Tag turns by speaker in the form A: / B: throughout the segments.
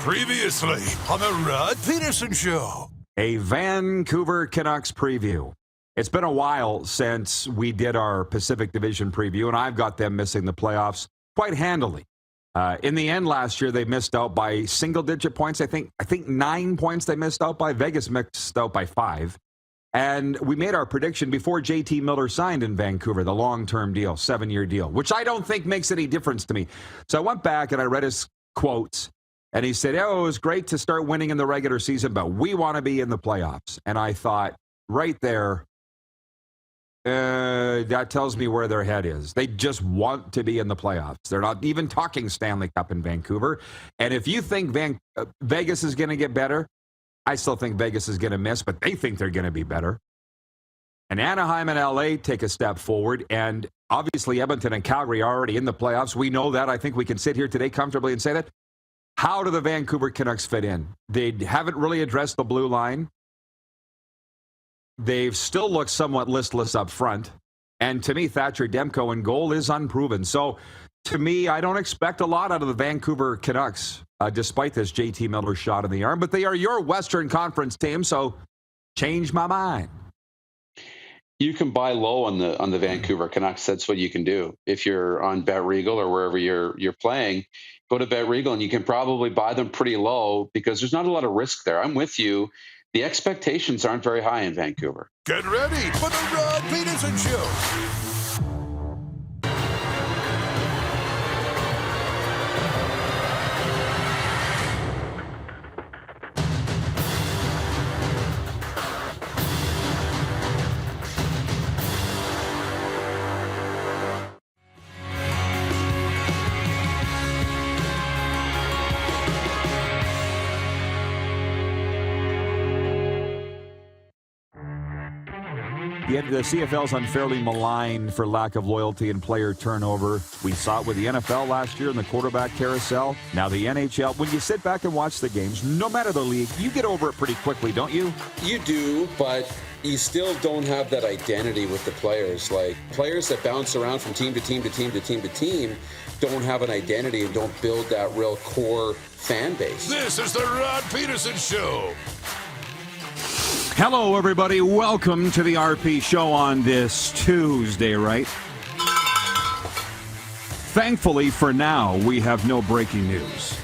A: Previously on the Rod Pedersen Show.
B: A Vancouver Canucks preview. It's been a while since we did our Pacific Division preview, and I've got them missing the playoffs quite handily. In the end, last year, they missed out by single-digit points. I think 9 points they missed out by. Vegas missed out by 5. And we made our prediction before JT Miller signed in Vancouver, the long-term deal, 7-year deal, which I don't think makes any difference to me. So I went back and I read his quotes. And he said, it was great to start winning in the regular season, but we want to be in the playoffs. And I thought, right there, that tells me where their head is. They just want to be in the playoffs. They're not even talking Stanley Cup in Vancouver. And if you think Vegas is going to get better, I still think Vegas is going to miss, but they think they're going to be better. And Anaheim and LA take a step forward. And obviously, Edmonton and Calgary are already in the playoffs. We know that. I think we can sit here today comfortably and say that. How do the Vancouver Canucks fit in? They haven't really addressed the blue line. They've still looked somewhat listless up front. And to me, Thatcher Demko in goal is unproven. So to me, I don't expect a lot out of the Vancouver Canucks, despite this JT Miller shot in the arm. But they are your Western Conference team, so change my mind.
C: You can buy low on the Vancouver Canucks. That's what you can do. If you're on Bet Regal or wherever you're playing, go to Bet Regal and you can probably buy them pretty low because there's not a lot of risk there. I'm with you. The expectations aren't very high in Vancouver.
A: Get ready for the Rod Pedersen Show.
B: The CFL's unfairly maligned for lack of loyalty and player turnover. We saw it with the NFL last year in the quarterback carousel. Now the NHL. When you sit back and watch the games, no matter the league, you get over it pretty quickly, don't you?
D: You do, but you still don't have that identity with the players. Like players that bounce around from team to team to team to team to team don't have an identity and don't build that real core fan base.
A: This is the Rod Pedersen Show.
B: Hello, everybody. Welcome to the RP Show on this Tuesday, right? Thankfully, for now, we have no breaking news.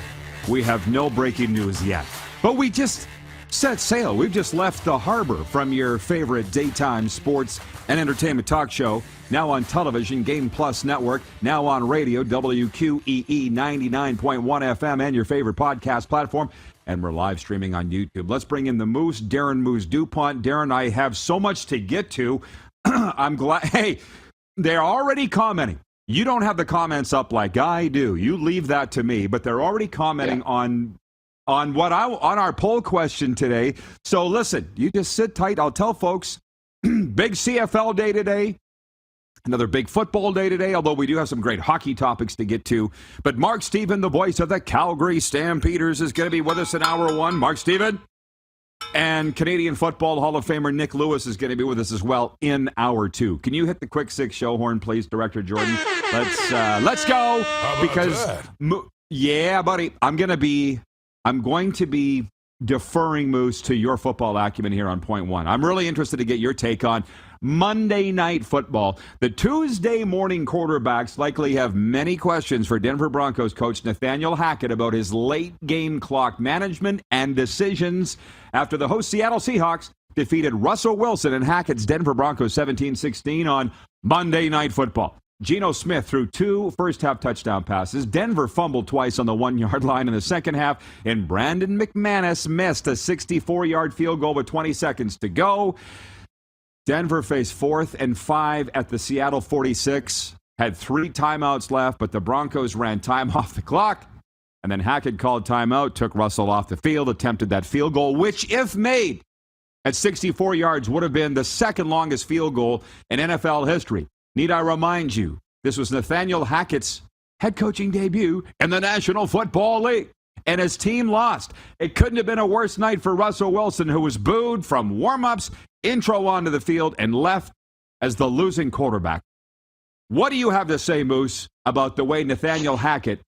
B: We have no breaking news yet. But we just set sail. We've just left the harbor from your favorite daytime sports and entertainment talk show. Now on television, Game Plus Network. Now on radio, WQEE 99.1 FM and your favorite podcast platform. And we're live streaming on YouTube. Let's bring in the Moose, Darren Moose DuPont. Darren, I have so much to get to. I'm glad. Hey, they're already commenting. You don't have the comments up like I do. You leave that to me. But they're already commenting on our poll question today. So listen, you just sit tight. I'll tell folks, big CFL day today. Another big football day today, although we do have some great hockey topics to get to. But Mark Stephen, the voice of the Calgary Stampeders, is going to be with us in hour one. Mark Stephen. And Canadian Football Hall of Famer Nick Lewis is going to be with us as well in hour two. Can you hit the quick six show horn, please, Director Jordan? Let's go. Because yeah, buddy, I'm going to be deferring, Moose, to your football acumen here on point one. I'm really interested to get your take on Monday Night Football. The Tuesday morning quarterbacks likely have many questions for Denver Broncos coach Nathaniel Hackett about his late game clock management and decisions after the host Seattle Seahawks defeated Russell Wilson and Hackett's Denver Broncos 17-16 on Monday Night Football. Geno Smith threw 2 first-half touchdown passes. Denver fumbled twice on the 1-yard line in the second half, and Brandon McManus missed a 64-yard field goal with 20 seconds to go. Denver faced 4th and 5 at the Seattle 46, had 3 timeouts left, but the Broncos ran time off the clock, and then Hackett called timeout, took Russell off the field, attempted that field goal, which, if made at 64 yards, would have been the second longest field goal in NFL history. Need I remind you, this was Nathaniel Hackett's head coaching debut in the National Football League. And his team lost. It couldn't have been a worse night for Russell Wilson, who was booed from warm-ups, intro onto the field, and left as the losing quarterback. What do you have to say, Moose, about the way Nathaniel Hackett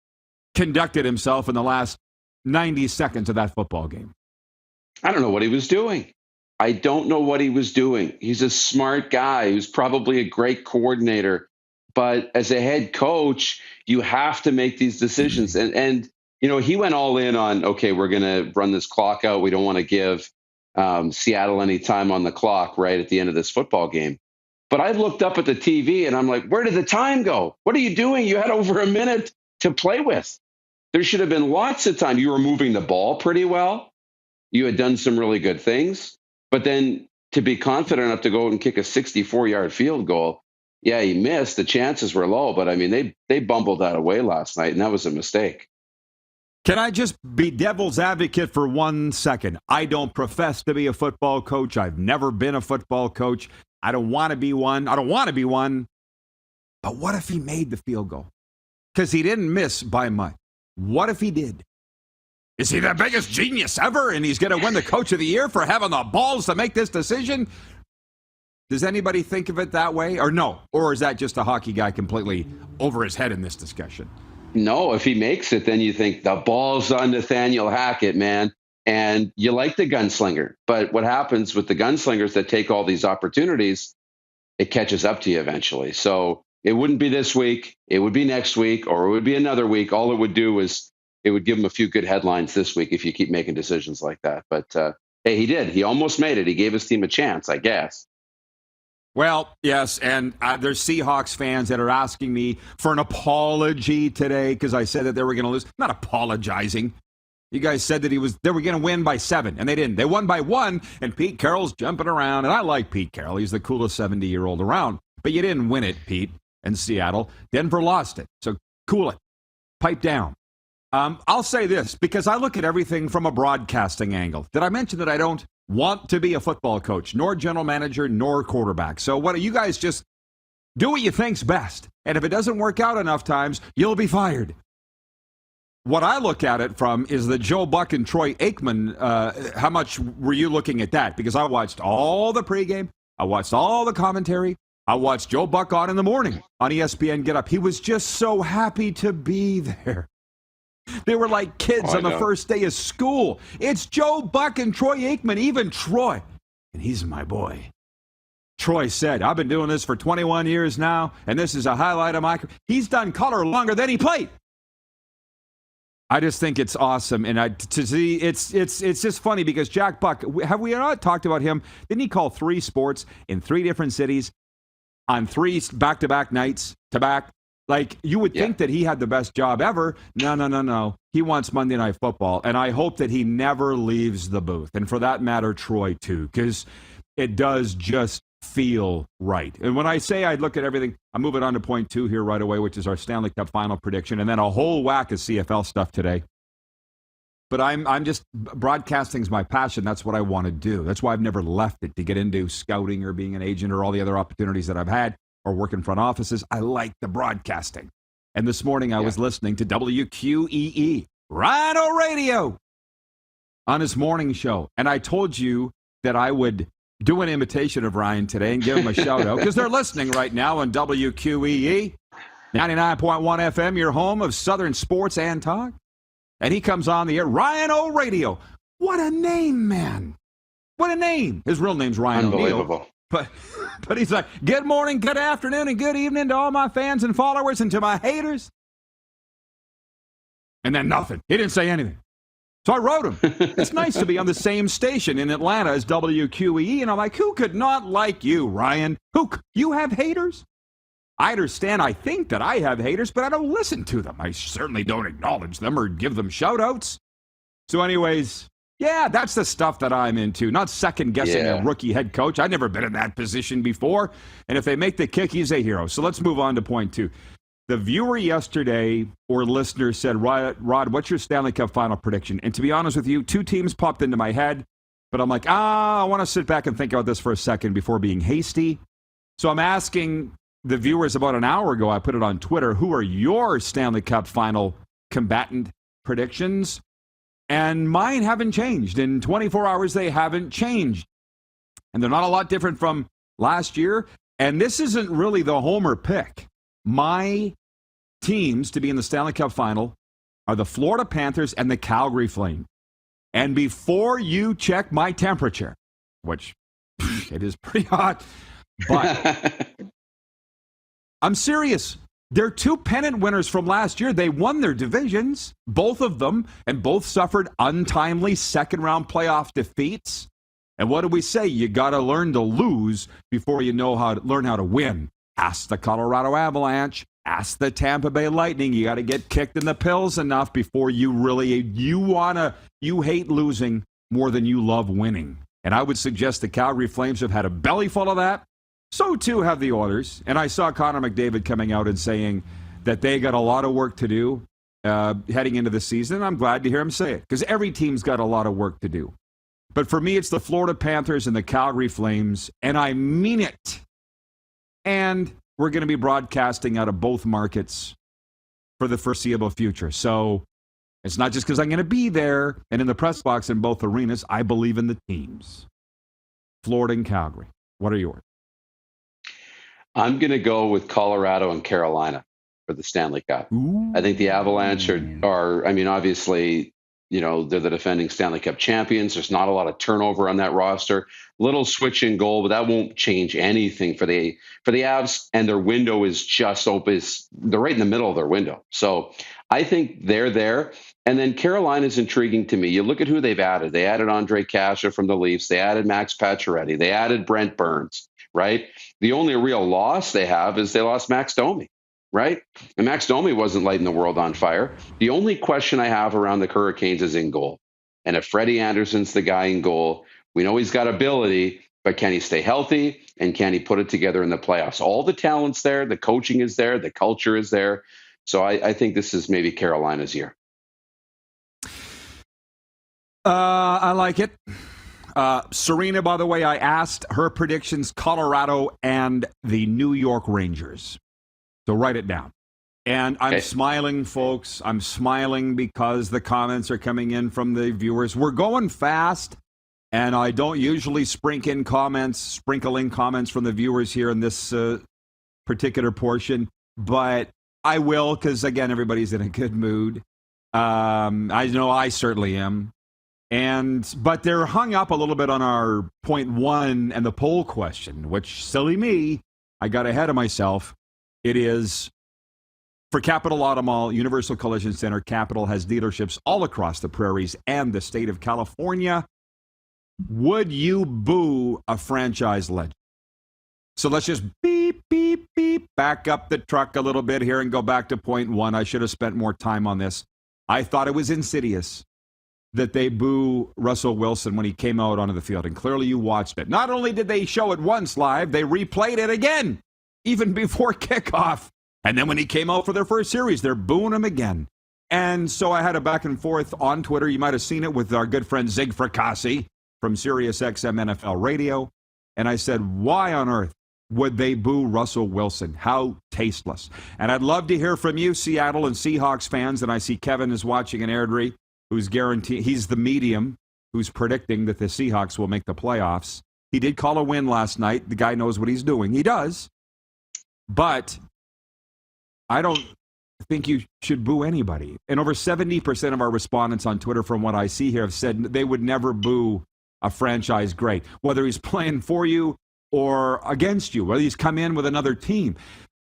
B: conducted himself in the last 90 seconds of that football game?
C: I don't know what he was doing. I don't know what he was doing. He's a smart guy who's probably a great coordinator. But as a head coach, you have to make these decisions. And he went all in on, okay, we're going to run this clock out. We don't want to give Seattle any time on the clock right at the end of this football game. But I looked up at the TV and I'm like, where did the time go? What are you doing? You had over a minute to play with. There should have been lots of time. You were moving the ball pretty well. You had done some really good things. But then to be confident enough to go and kick a 64-yard field goal, yeah, he missed. The chances were low. But, I mean, they bumbled that away last night, and that was a mistake.
B: Can I just be devil's advocate for 1 second? I don't profess to be a football coach. I've never been a football coach. I don't want to be one. But what if he made the field goal? Because he didn't miss by much. What if he did? Is he the biggest genius ever, and he's going to win the Coach of the Year for having the balls to make this decision? Does anybody think of it that way? Or no? Or is that just a hockey guy completely over his head in this discussion?
C: No, if he makes it, then you think the ball's on Nathaniel Hackett, man. And you like the gunslinger. But what happens with the gunslingers that take all these opportunities, it catches up to you eventually. So it wouldn't be this week. It would be next week, or it would be another week. All it would do is it would give him a few good headlines this week if you keep making decisions like that. But, hey, he did. He almost made it. He gave his team a chance, I guess.
B: Well, yes, and there's Seahawks fans that are asking me for an apology today because I said that they were going to lose. I'm not apologizing. You guys said that they were going to win by 7, and they didn't. They won by 1, and Pete Carroll's jumping around, and I like Pete Carroll. He's the coolest 70-year-old around. But you didn't win it, Pete, in Seattle. Denver lost it, so cool it. Pipe down. I'll say this, because I look at everything from a broadcasting angle. Did I mention that I don't want to be a football coach, nor general manager, nor quarterback? So what do you guys just do what you think's best? And if it doesn't work out enough times, you'll be fired. What I look at it from is the Joe Buck and Troy Aikman. How much were you looking at that? Because I watched all the pregame. I watched all the commentary. I watched Joe Buck on in the morning on ESPN Get Up. He was just so happy to be there. They were like kids on the first day of school. It's Joe Buck and Troy Aikman, even Troy. And he's my boy. Troy said, I've been doing this for 21 years now, and this is a highlight of my career. He's done color longer than he played. I just think it's awesome. And to see, it's just funny because Jack Buck, have we not talked about him? Didn't he call 3 sports in 3 different cities on 3 back-to-back nights to back? Like, you would think that he had the best job ever. No. He wants Monday Night Football, and I hope that he never leaves the booth. And for that matter, Troy, too, because it does just feel right. And when I say I look at everything, I'm moving on to point 2 here right away, which is our Stanley Cup final prediction, and then a whole whack of CFL stuff today. But I'm just, broadcasting's my passion. That's what I want to do. That's why I've never left it, to get into scouting or being an agent or all the other opportunities that I've had, or work in front offices. I like the broadcasting. And this morning I was listening to WQEE, Rhino Radio, on his morning show. And I told you that I would do an imitation of Ryan today and give him a shout out because they're listening right now on WQEE, 99.1 FM, your home of Southern sports and talk. And he comes on the air, Rhino Radio. What a name, man. What a name. His real name's Ryan
C: Unbelievable.
B: O'Neill. But he's like, good morning, good afternoon, and good evening to all my fans and followers and to my haters. And then nothing. He didn't say anything. So I wrote him. It's nice to be on the same station in Atlanta as WQEE. And I'm like, who could not like you, Ryan? You have haters? I understand, I think that I have haters, but I don't listen to them. I certainly don't acknowledge them or give them shout-outs. So anyways, yeah, that's the stuff that I'm into, not second-guessing a rookie head coach. I've never been in that position before. And if they make the kick, he's a hero. So let's move on to point 2. The viewer yesterday or listener said, Rod, what's your Stanley Cup final prediction? And to be honest with you, 2 teams popped into my head. But I'm like, I want to sit back and think about this for a second before being hasty. So I'm asking the viewers about an hour ago, I put it on Twitter, who are your Stanley Cup final combatant predictions? And mine haven't changed. In 24 hours, they haven't changed. And they're not a lot different from last year. And this isn't really the homer pick. My teams to be in the Stanley Cup final are the Florida Panthers and the Calgary Flames. And before you check my temperature, which it is pretty hot, but I'm serious. They're two pennant winners from last year. They won their divisions, both of them, and both suffered untimely second-round playoff defeats. And what do we say? You got to learn to lose before you know learn how to win. Ask the Colorado Avalanche. Ask the Tampa Bay Lightning. You got to get kicked in the pills enough before you hate losing more than you love winning. And I would suggest the Calgary Flames have had a belly full of that. So, too, have the Oilers. And I saw Connor McDavid coming out and saying that they got a lot of work to do heading into the season. I'm glad to hear him say it because every team's got a lot of work to do. But for me, it's the Florida Panthers and the Calgary Flames, and I mean it. And we're going to be broadcasting out of both markets for the foreseeable future. So it's not just because I'm going to be there and in the press box in both arenas. I believe in the teams. Florida and Calgary. What are yours?
C: I'm going to go with Colorado and Carolina for the Stanley Cup.
B: Ooh.
C: I think the Avalanche are, I mean, obviously, you know, they're the defending Stanley Cup champions. There's not a lot of turnover on that roster. Little switch in goal, but that won't change anything for the Avs. And their window is just open. They're right in the middle of their window. So I think they're there. And then Carolina is intriguing to me. You look at who they've added. They added Andre Kasha from the Leafs. They added Max Pacioretty. They added Brent Burns, right? The only real loss they have is they lost Max Domi, right? And Max Domi wasn't lighting the world on fire. The only question I have around the Hurricanes is in goal. And if Freddie Anderson's the guy in goal, we know he's got ability, but can he stay healthy and can he put it together in the playoffs? All the talent's there, the coaching is there, the culture is there. So I think this is maybe Carolina's year.
B: I like it. Serena, by the way, I asked her predictions, Colorado and the New York Rangers. So write it down. And I'm smiling, folks. I'm smiling because the comments are coming in from the viewers. We're going fast, and I don't usually sprinkle in comments from the viewers here in this particular portion, but I will because, again, everybody's in a good mood. I know I certainly am. But they're hung up a little bit on our point one and the poll question, which, silly me, I got ahead of myself. It is for Capital Auto Mall, Universal Collision Center. Capital has dealerships all across the prairies and the state of California. Would you boo a franchise legend? So let's just beep, beep, beep, back up the truck a little bit here and go back to point one. I should have spent more time on this. I thought it was insidious that they boo Russell Wilson when he came out onto the field. And clearly you watched it. Not only did they show it once live, they replayed it again, even before kickoff. And then when he came out for their first series, they're booing him again. And so I had a back and forth on Twitter. You might have seen it with our good friend Zig Fracassi from SiriusXM NFL Radio. And I said, why on earth would they boo Russell Wilson? How tasteless. And I'd love to hear from you, Seattle and Seahawks fans. And I see Kevin is watching in Airdrie, who's he's the medium who's predicting that the Seahawks will make the playoffs. He did call a win last night. The guy knows what he's doing. He does. But I don't think you should boo anybody. And over 70% of our respondents on Twitter, from what I see here, have said they would never boo a franchise great, whether he's playing for you or against you, whether he's come in with another team.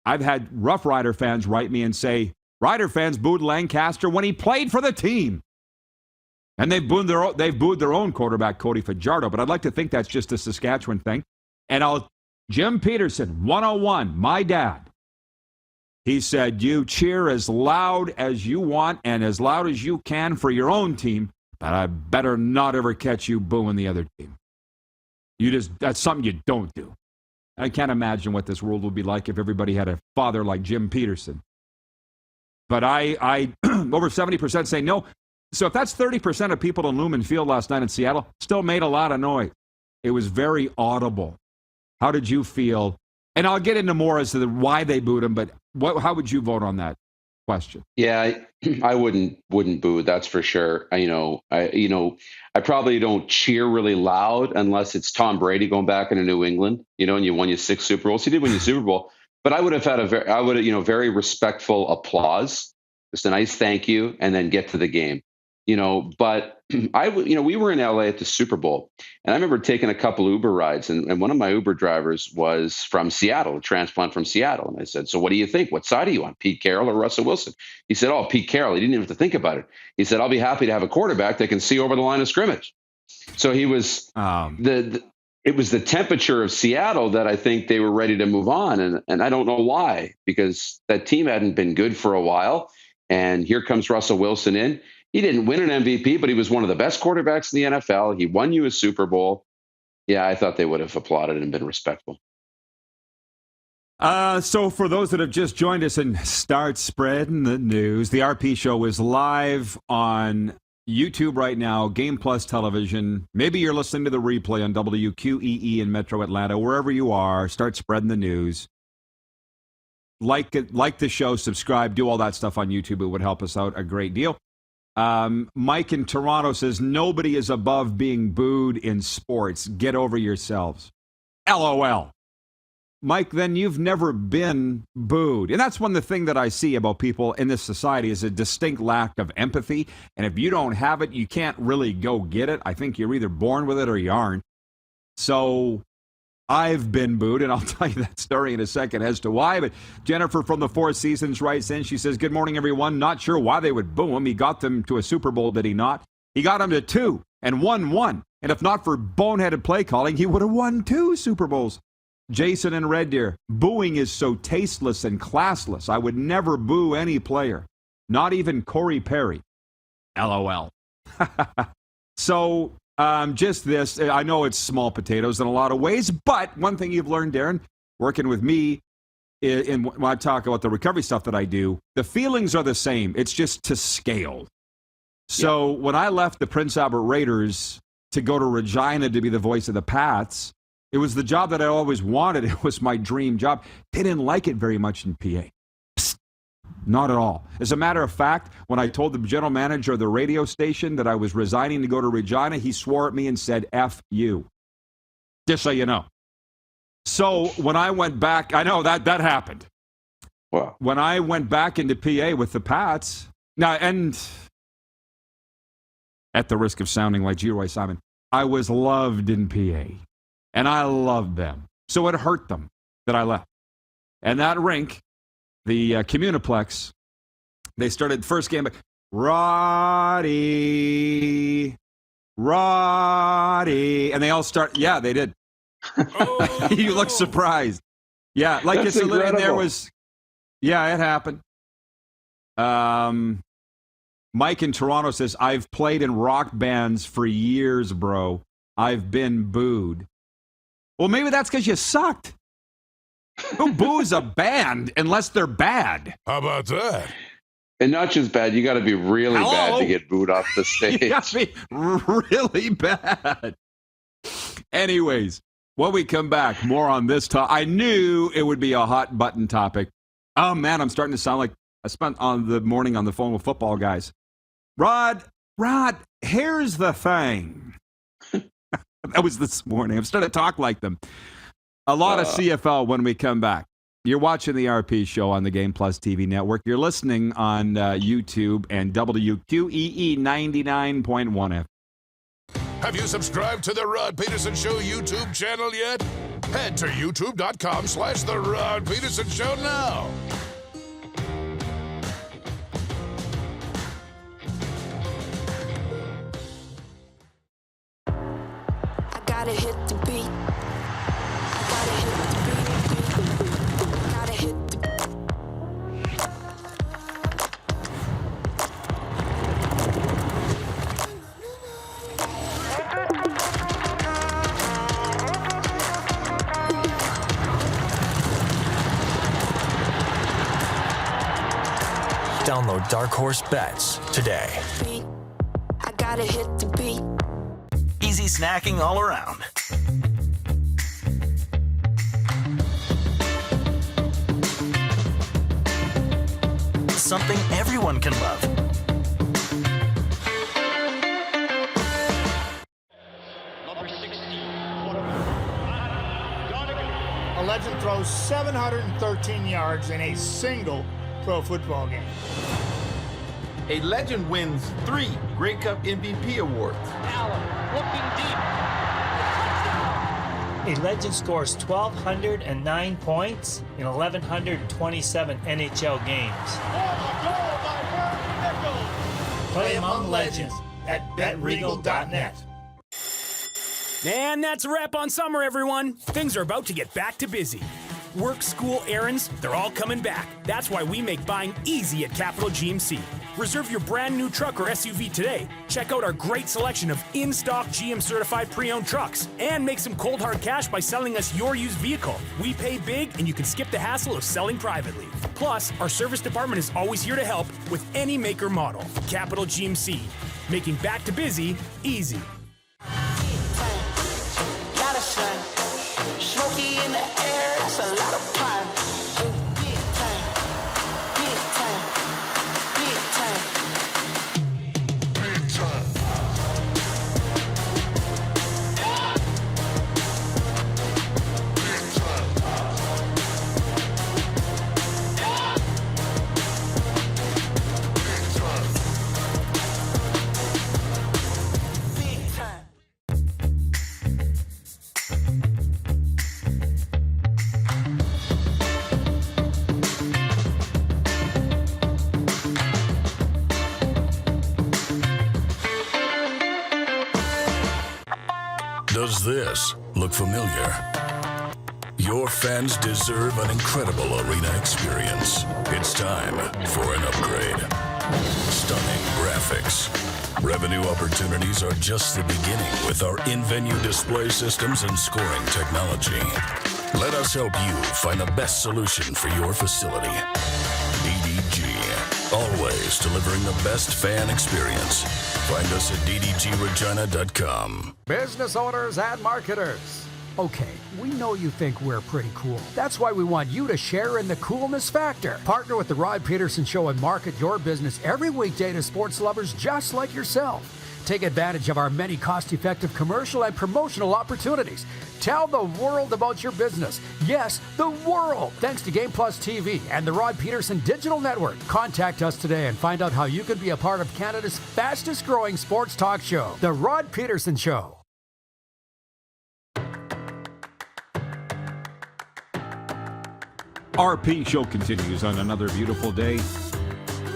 B: I've had Rough Rider fans write me and say, Rider fans booed Lancaster when he played for the team. And they've booed their own quarterback, Cody Fajardo. But I'd like to think that's just a Saskatchewan thing. And Jim Pedersen, 101, my dad. He said, you cheer as loud as you want and as loud as you can for your own team, but I better not ever catch you booing the other team. That's something you don't do. I can't imagine what this world would be like if everybody had a father like Jim Pedersen. But I over 70% say no. So if that's 30% of people in Lumen Field last night in Seattle, still made a lot of noise. It was very audible. How did you feel? And I'll get into more as to why they booed him, but how would you vote on that question?
C: Yeah, I wouldn't boo. That's for sure. I probably don't cheer really loud unless it's Tom Brady going back into New England, and you won your 6 Super Bowls. He did win your Super Bowl, but I would have had very respectful applause Just a nice thank you, and then get to the game. But we were in LA at the Super Bowl, and I remember taking a couple Uber rides, and one of my Uber drivers was from Seattle, a transplant from Seattle. And I said, so what do you think? What side are you on, Pete Carroll or Russell Wilson? He said, oh, Pete Carroll. He didn't even have to think about it. He said, I'll be happy to have a quarterback that can see over the line of scrimmage. So he was it was the temperature of Seattle that I think they were ready to move on. And I don't know why, because that team hadn't been good for a while. And here comes Russell Wilson in. He didn't win an MVP, but he was one of the best quarterbacks in the NFL. He won you a Super Bowl. Yeah, I thought they would have applauded and been respectful.
B: So for those that have just joined us and start spreading the news, the RP Show is live on YouTube right now, Game Plus Television. Maybe you're listening to the replay on WQEE in Metro Atlanta. Wherever you are, start spreading the news. Like the show, subscribe, do all that stuff on YouTube. It would help us out a great deal. Mike in Toronto says, nobody is above being booed in sports. Get over yourselves. LOL. Mike, then you've never been booed. And that's one of the things that I see about people in this society is a distinct lack of empathy. And if you don't have it, you can't really go get it. I think you're either born with it or you aren't. So I've been booed, and I'll tell you that story in a second as to why. But Jennifer from the Four Seasons writes in. She says, good morning, everyone. Not sure why they would boo him. He got them to a Super Bowl, did he not? He got them to 2 and won 1. And if not for boneheaded play calling, he would have won 2 Super Bowls. Jason and Red Deer, booing is so tasteless and classless. I would never boo any player, not even Corey Perry. LOL. So just this, I know it's small potatoes in a lot of ways, but one thing you've learned, Darren, working with me, when I talk about the recovery stuff that I do, the feelings are the same. It's just to scale. So when I left the Prince Albert Raiders to go to Regina to be the voice of the Pats, it was the job that I always wanted. It was my dream job. They didn't like it very much in PA. Psst, not at all. As a matter of fact, when I told the general manager of the radio station that I was resigning to go to Regina, he swore at me and said, F you. Just so you know. So when I went back, I know that happened.
C: Wow. When
B: I went back into PA with the Pats, now, and at the risk of sounding like G. Roy Simon, I was loved in PA. And I loved them. So it hurt them that I left. And that rink, the Communiplex, they started the first game, Roddy. And they all start, yeah, they did. Oh, you look surprised. Yeah, like it's and there was, yeah, it happened. Mike in Toronto says, I've played in rock bands for years, bro. I've been booed. Well, maybe that's because you sucked. Who boos a band unless they're bad?
A: How about that?
C: And not just bad, you got to be really bad to get booed off the stage.
B: You got to be really bad. Anyways, when we come back, more on this topic. I knew it would be a hot button topic. Oh, man, I'm starting to sound like I spent on the morning on the phone with football guys. Rod, here's the thing. That was this morning. I'm starting to talk like them. A lot of CFL when we come back. You're watching the RP Show on the Game Plus TV network. You're listening on YouTube and WQEE 99.1 FM.
A: Have you subscribed to the Rod Pedersen Show YouTube channel yet? Head to youtube.com/The Rod Pedersen Show now.
E: Gotta hit the beat. Gotta hit the beat. Gotta hit the
F: Download Dark Horse Bets today.
E: I gotta hit the beat.
F: Easy snacking all around. Something everyone can love.
G: Number 16, a legend throws 713 yards in a single pro football game.
H: A legend wins 3 Grey Cup MVP awards.
G: Allen looking deep.
I: A legend scores 1,209 points in 1,127 NHL games. Play among legends at betregal.net.
J: And that's a wrap on summer, everyone. Things are about to get back to busy. Work, school, errands, they're all coming back. That's why we make buying easy at Capital GMC. Reserve your brand new truck or SUV today. Check out our great selection of in-stock GM certified pre-owned trucks. And make some cold hard cash by selling us your used vehicle. We pay big and you can skip the hassle of selling privately. Plus, our service department is always here to help with any make or model. Capital GMC, making back to busy easy.
E: Smoky in the air, that's a lot of fun. Big time, big time, big time, big time.
A: Does this look familiar? Your fans deserve an incredible arena experience. It's time for an upgrade. Stunning graphics. Revenue opportunities are just the beginning with our in-venue display systems and scoring technology. Let us help you find the best solution for your facility. DDG, always delivering the best fan experience. Find us at ddgregina.com.
K: Business owners and marketers. Okay, we know you think we're pretty cool. That's why we want you to share in the coolness factor. Partner with the Rod Pedersen Show and market your business every weekday to sports lovers just like yourself. Take advantage of our many cost-effective commercial and promotional opportunities. Tell the world about your business. Yes, the world. Thanks to Game Plus TV and the Rod Pedersen Digital Network. Contact us today and find out how you can be a part of Canada's fastest-growing sports talk show, The Rod Pedersen Show.
B: RP Show continues on another beautiful day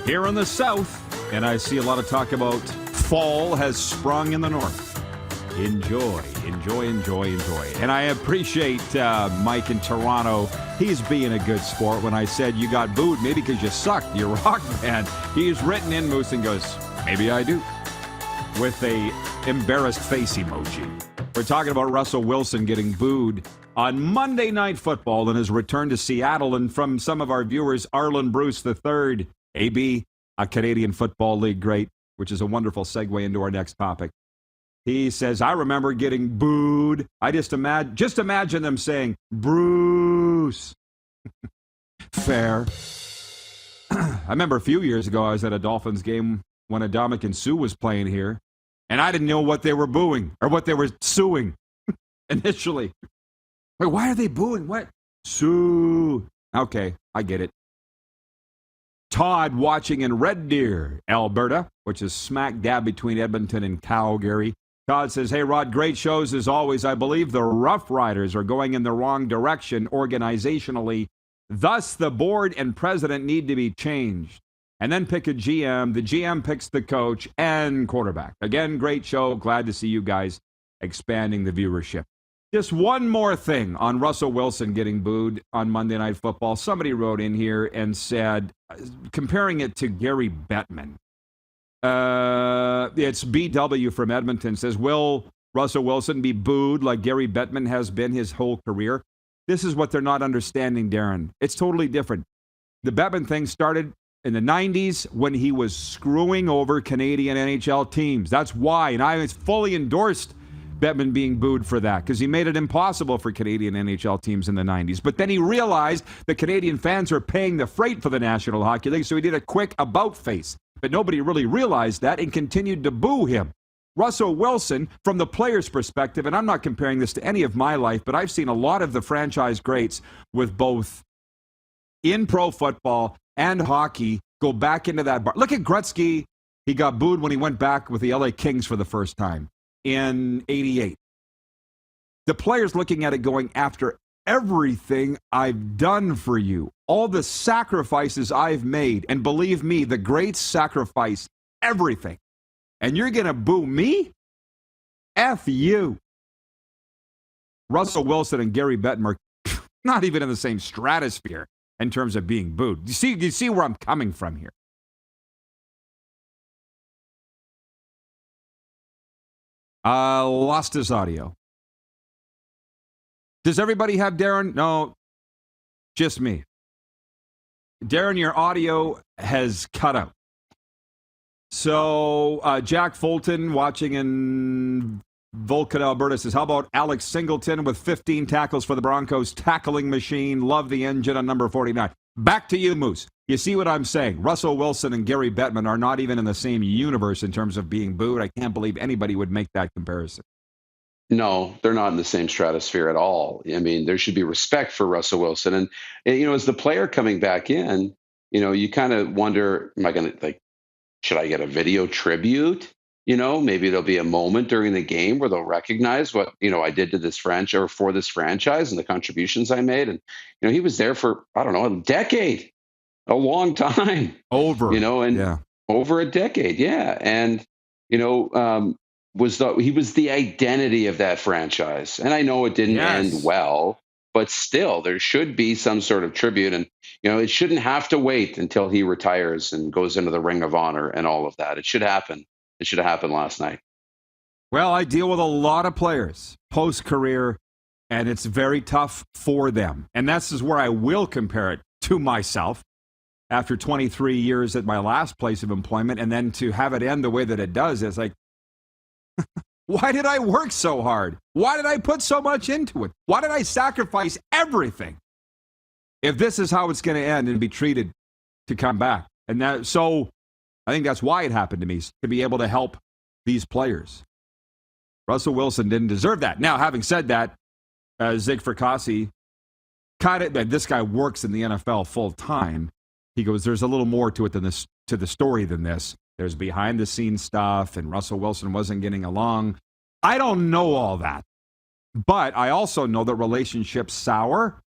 B: here in the South, and I see a lot of talk about fall has sprung in the North. Enjoy, enjoy, enjoy, enjoy. And I appreciate Mike in Toronto. He's being a good sport. When I said you got booed, maybe because you sucked, you're rock band. He's written in Moose and goes, maybe I do, with a embarrassed face emoji. We're talking about Russell Wilson getting booed on Monday Night Football in his return to Seattle. And from some of our viewers, Arlen Bruce III, AB, a Canadian Football League great, which is a wonderful segue into our next topic. He says, I remember getting booed. I just imagine them saying, Bruce. Fair. I remember a few years ago, I was at a Dolphins game when Adamik Suh was playing here, and I didn't know what they were booing or what they were suing initially. Wait, why are they booing? What? Sue. Okay, I get it. Todd watching in Red Deer, Alberta, which is smack dab between Edmonton and Calgary. Todd says, hey, Rod, great shows as always. I believe the Rough Riders are going in the wrong direction organizationally. Thus, the board and president need to be changed. And then pick a GM. The GM picks the coach and quarterback. Again, great show. Glad to see you guys expanding the viewership. Just one more thing on Russell Wilson getting booed on Monday Night Football. Somebody wrote in here and said, comparing it to Gary Bettman. It's BW from Edmonton, says, will Russell Wilson be booed like Gary Bettman has been his whole career? This is what they're not understanding, Darren. It's totally different. The Bettman thing started in the 90s when he was screwing over Canadian NHL teams. That's why, and I fully endorsed Bettman being booed for that because he made it impossible for Canadian NHL teams in the 90s. But then he realized the Canadian fans were paying the freight for the National Hockey League, so he did a quick about face. But nobody really realized that and continued to boo him. Russell Wilson, from the player's perspective, and I'm not comparing this to any of my life, but I've seen a lot of the franchise greats with both in pro football and hockey go back into that bar. Look at Gretzky. He got booed when he went back with the LA Kings for the first time in 88. The players looking at it going, after everything I've done for you, all the sacrifices I've made, and believe me, the greats sacrifice everything, and you're going to boo me? F you. Russell Wilson and Gary Bettman are not even in the same stratosphere in terms of being booed. You see where I'm coming from here? Lost his audio. Does everybody have Darren? No, just me. Darren, your audio has cut out. So Jack Fulton watching in Vulcan, Alberta says, how about Alex Singleton with 15 tackles for the Broncos? Tackling machine. Love the engine on number 49. Back to you, Moose. You see what I'm saying? Russell Wilson and Gary Bettman are not even in the same universe in terms of being booed. I can't believe anybody would make that comparison.
C: No, they're not in the same stratosphere at all. I mean, there should be respect for Russell Wilson. And as the player coming back in, you kind of wonder, am I going to, should I get a video tribute? Maybe there'll be a moment during the game where they'll recognize what, I did to this franchise or for this franchise and the contributions I made. And, he was there for, I don't know, a decade, a long time.
B: Over
C: a decade. Yeah. And, he was the identity of that franchise. And I know it didn't end well, but still there should be some sort of tribute. And, it shouldn't have to wait until he retires and goes into the Ring of Honor and all of that. It should happen. It should have happened last night.
B: Well, I deal with a lot of players post-career, and it's very tough for them. And this is where I will compare it to myself after 23 years at my last place of employment, and then to have it end the way that it does. It's like, why did I work so hard? Why did I put so much into it? Why did I sacrifice everything if this is how it's going to end and be treated to come back? And so I think that's why it happened to me, to be able to help these players. Russell Wilson didn't deserve that. Now, having said that, Zig Fracassi, this guy works in the NFL full time. He goes, there's a little more to it to the story than this. There's behind the scenes stuff, and Russell Wilson wasn't getting along. I don't know all that, but I also know that relationships sour.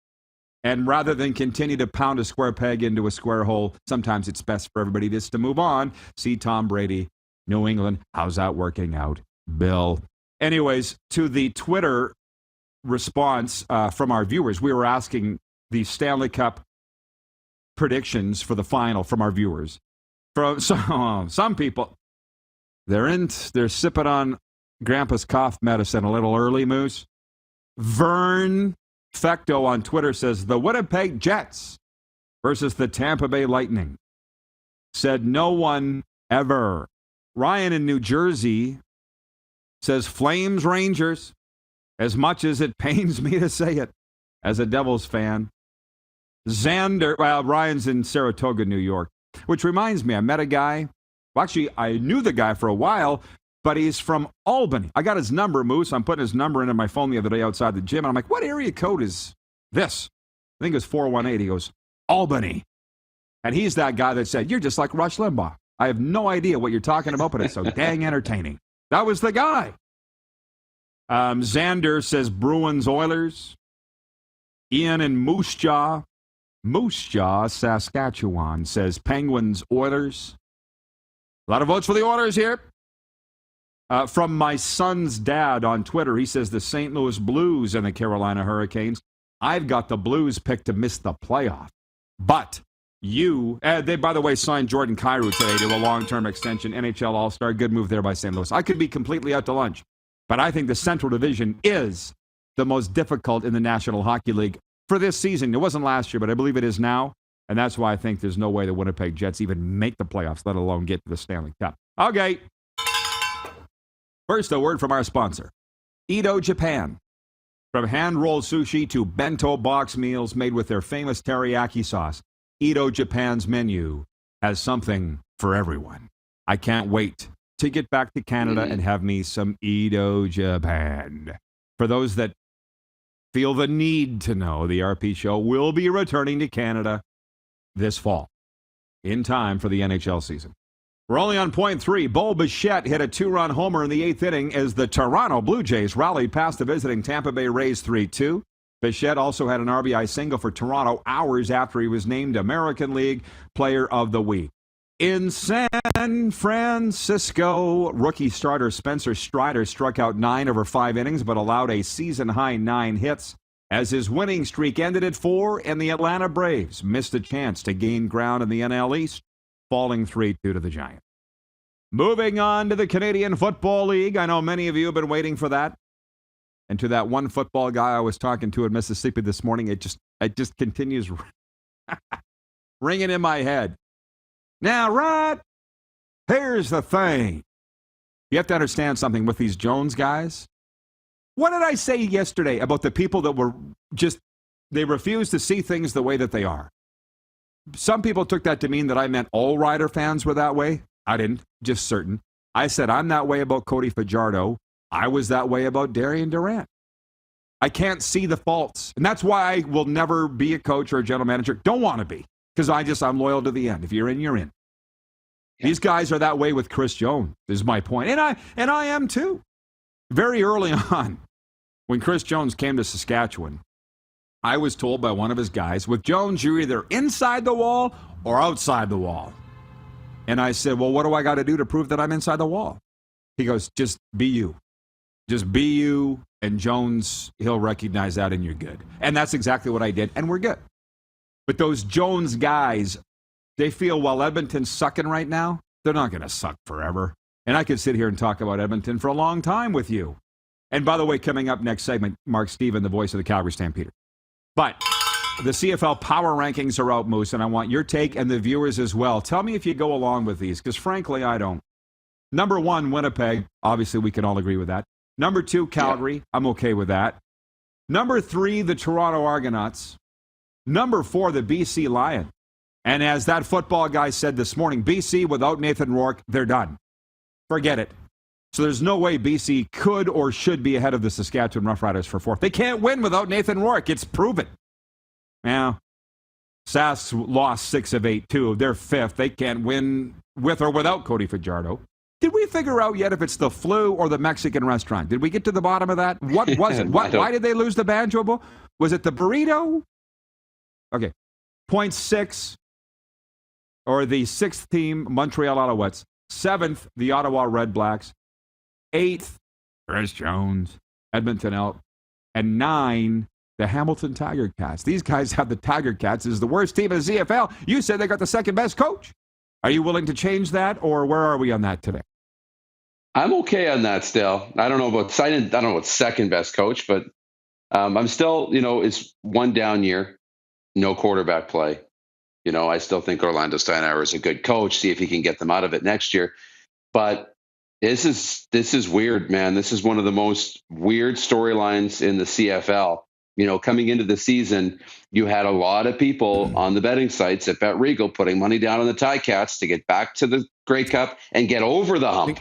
B: And rather than continue to pound a square peg into a square hole, sometimes it's best for everybody just to move on. See Tom Brady, New England. How's that working out, Bill? Anyways, to the Twitter response from our viewers, we were asking the Stanley Cup predictions for the final from our viewers. From some people, they're sipping on Grandpa's cough medicine a little early, Moose. Vern Fecto on Twitter says the Winnipeg Jets versus the Tampa Bay Lightning. Said no one ever. Ryan in New Jersey says Flames Rangers, as much as it pains me to say it as a Devils fan. Ryan's in Saratoga, New York, which reminds me, I met a guy. Well, actually, I knew the guy for a while, but he's from Albany. I got his number, Moose. I'm putting his number into my phone the other day outside the gym, and I'm like, what area code is this? I think it's 418. He goes, Albany. And he's that guy that said, you're just like Rush Limbaugh. I have no idea what you're talking about, but it's so dang entertaining. That was the guy. Xander says Bruins Oilers. Ian in Moose Jaw, Saskatchewan says Penguins Oilers. A lot of votes for the Oilers here. From my son's dad on Twitter, he says the St. Louis Blues and the Carolina Hurricanes. I've got the Blues picked to miss the playoff. But they, by the way, signed Jordan Kyrou today to a long-term extension, NHL All-Star. Good move there by St. Louis. I could be completely out to lunch, but I think the Central Division is the most difficult in the National Hockey League for this season. It wasn't last year, but I believe it is now, and that's why I think there's no way the Winnipeg Jets even make the playoffs, let alone get to the Stanley Cup. Okay. First, a word from our sponsor, Edo Japan. From hand-rolled sushi to bento box meals made with their famous teriyaki sauce, Edo Japan's menu has something for everyone. I can't wait to get back to Canada and have me some Edo Japan. For those that feel the need to know, the RP Show will be returning to Canada this fall. in time for the NHL season. We're only on point 3. Bo Bichette hit a 2-run homer in the 8th inning as the Toronto Blue Jays rallied past the visiting Tampa Bay Rays 3-2. Bichette also had an RBI single for Toronto hours after he was named American League Player of the Week. In San Francisco, rookie starter Spencer Strider struck out 9 over 5 innings but allowed a season-high 9 hits as his winning streak ended at 4, and the Atlanta Braves missed a chance to gain ground in the NL East, falling 3-2 to the Giants. Moving on to the Canadian Football League. I know many of you have been waiting for that. And to that one football guy I was talking to in Mississippi this morning, it just continues ringing in my head. Now, Rod, here's the thing. You have to understand something with these Jones guys. What did I say yesterday about the people that were they refuse to see things the way that they are? Some people took that to mean that I meant all Rider fans were that way. I didn't, just certain. I said I'm that way about Cody Fajardo. I was that way about Darian Durant. I can't see the faults. And that's why I will never be a coach or a general manager. Don't want to be. Because I'm loyal to the end. If you're in, you're in. Yeah. These guys are that way with Chris Jones, is my point. And I am too. Very early on, when Chris Jones came to Saskatchewan, I was told by one of his guys, with Jones, you're either inside the wall or outside the wall. And I said, well, what do I got to do to prove that I'm inside the wall? He goes, just be you. Just be you, and Jones, he'll recognize that, and you're good. And that's exactly what I did, and we're good. But those Jones guys, they feel, while Edmonton's sucking right now, they're not going to suck forever. And I could sit here and talk about Edmonton for a long time with you. And by the way, coming up next segment, Mark Steven, the voice of the Calgary Stampeders. But the CFL Power Rankings are out, Moose, and I want your take and the viewers as well. Tell me if you go along with these, because frankly, I don't. Number 1, Winnipeg. Obviously, we can all agree with that. Number 2, Calgary. Yeah. I'm okay with that. Number 3, the Toronto Argonauts. Number 4, the BC Lions. And as that football guy said this morning, BC without Nathan Rourke, they're done. Forget it. So there's no way BC could or should be ahead of the Saskatchewan Roughriders for 4th. They can't win without Nathan Rourke. It's proven. Now, Sask lost 6 of 8 too. They're 5th. They can't win with or without Cody Fajardo. Did we figure out yet if it's the flu or the Mexican restaurant? Did we get to the bottom of that? What was it? Why did they lose the Banjo Bowl? Was it the burrito? Okay. Point 6, or the 6th team, Montreal Alouettes. 7th, the Ottawa Red Blacks. 8th, Chris Jones, Edmonton Elk. And 9, the Hamilton Tiger Cats. These guys have the Tiger Cats as the worst team in the CFL. You said they got the second best coach. Are you willing to change that, or where are we on that today?
C: I'm okay on that still. I don't know about second best coach, but I'm still, it's one down year, no quarterback play. I still think Orlando Steinauer is a good coach. See if he can get them out of it next year. But this is weird, man. This is one of the most weird storylines in the CFL. Coming into the season, you had a lot of people on the betting sites at Bet Regal putting money down on the Ticats to get back to the Grey Cup and get over the hump.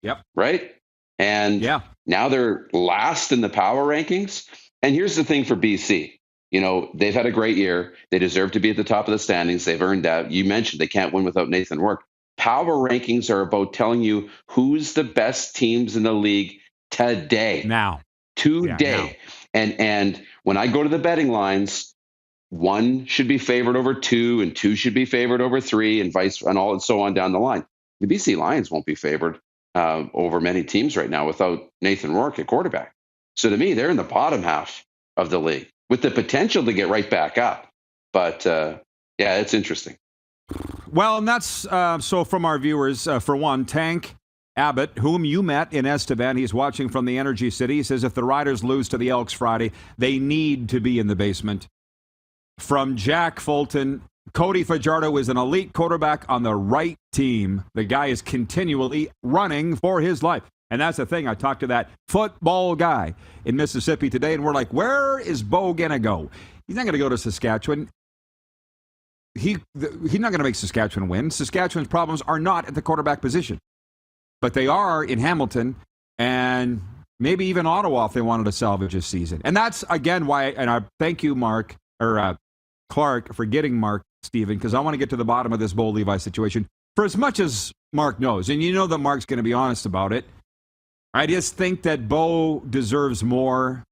B: Yep.
C: Right? And now they're last in the power rankings. And here's the thing for BC. They've had a great year. They deserve to be at the top of the standings. They've earned that. You mentioned they can't win without Nathan Rourke. Power rankings are about telling you who's the best teams in the league today.
B: Now.
C: Today. And when I go to the betting lines, 1 should be favored over 2, and 2 should be favored over 3, and so on down the line. The BC Lions won't be favored over many teams right now without Nathan Rourke at quarterback. So to me, they're in the bottom half of the league with the potential to get right back up. But it's interesting.
B: Well, and that's so from our viewers, for one, Tank Abbott, whom you met in Estevan, he's watching from the Energy City. He says if the Riders lose to the Elks Friday, they need to be in the basement. From Jack Fulton, Cody Fajardo is an elite quarterback on the right team. The guy is continually running for his life. And that's the thing. I talked to that football guy in Mississippi today, and we're like, where is Bo going to go? He's not going to go to Saskatchewan. He's not going to make Saskatchewan win. Saskatchewan's problems are not at the quarterback position. But they are in Hamilton and maybe even Ottawa if they wanted to salvage this season. And that's, again, why, and I thank you, Clark, for getting Mark Stephen, because I want to get to the bottom of this Bo Levi situation. For as much as Mark knows, and you know that Mark's going to be honest about it, I just think that Bo deserves more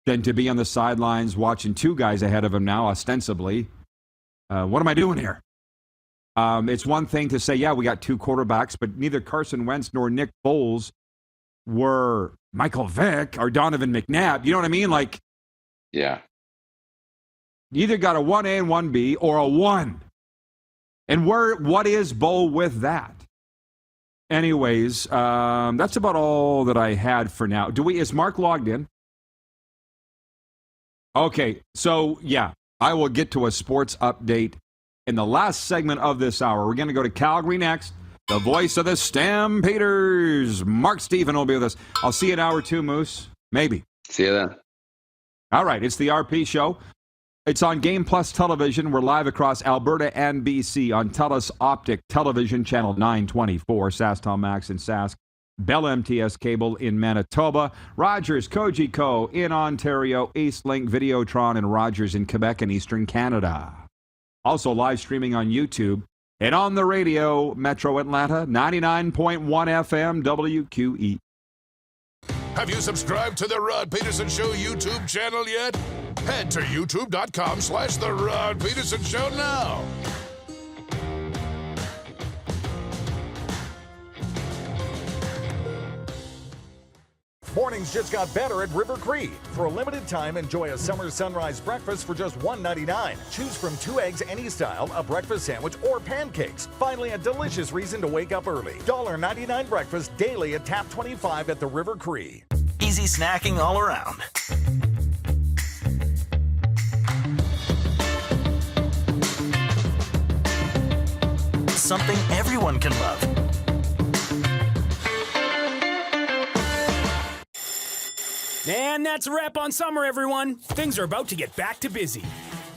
B: than to be on the sidelines watching two guys ahead of him now, ostensibly. What am I doing here? It's one thing to say, yeah, we got two quarterbacks, but neither Carson Wentz nor Nick Foles were Michael Vick or Donovan McNabb. You know what I mean? Like,
C: yeah.
B: You either got a 1A and 1B or a 1. And what is Bo with that? Anyways, that's about all that I had for now. Is Mark logged in? Okay, so yeah, I will get to a sports update in the last segment of this hour. We're going to go to Calgary next. The voice of the Stampeders, Mark Stephen, will be with us. I'll see you in hour 2, Moose. Maybe.
C: See you then.
B: All right, it's the RP Show. It's on Game Plus Television. We're live across Alberta and BC on TELUS Optic Television, Channel 924, SaskTel Max in Sask, Bell MTS Cable in Manitoba, Rogers Cogeco in Ontario, Eastlink Videotron, and Rogers in Quebec and Eastern Canada. Also live streaming on YouTube and on the radio, Metro Atlanta, 99.1 FM, WQE.
A: Have you subscribed to the Rod Pedersen Show YouTube channel yet? Head to youtube.com/The Rod Pedersen Show now.
L: Mornings just got better at River Cree. For a limited time, enjoy a summer sunrise breakfast for just $1.99. Choose from 2 eggs any style, a breakfast sandwich, or pancakes. Finally, a delicious reason to wake up early. $1.99 breakfast daily at Tap 25 at the River Cree.
F: Easy snacking all around. Something everyone can love.
J: And that's a wrap on summer, everyone. Things are about to get back to busy.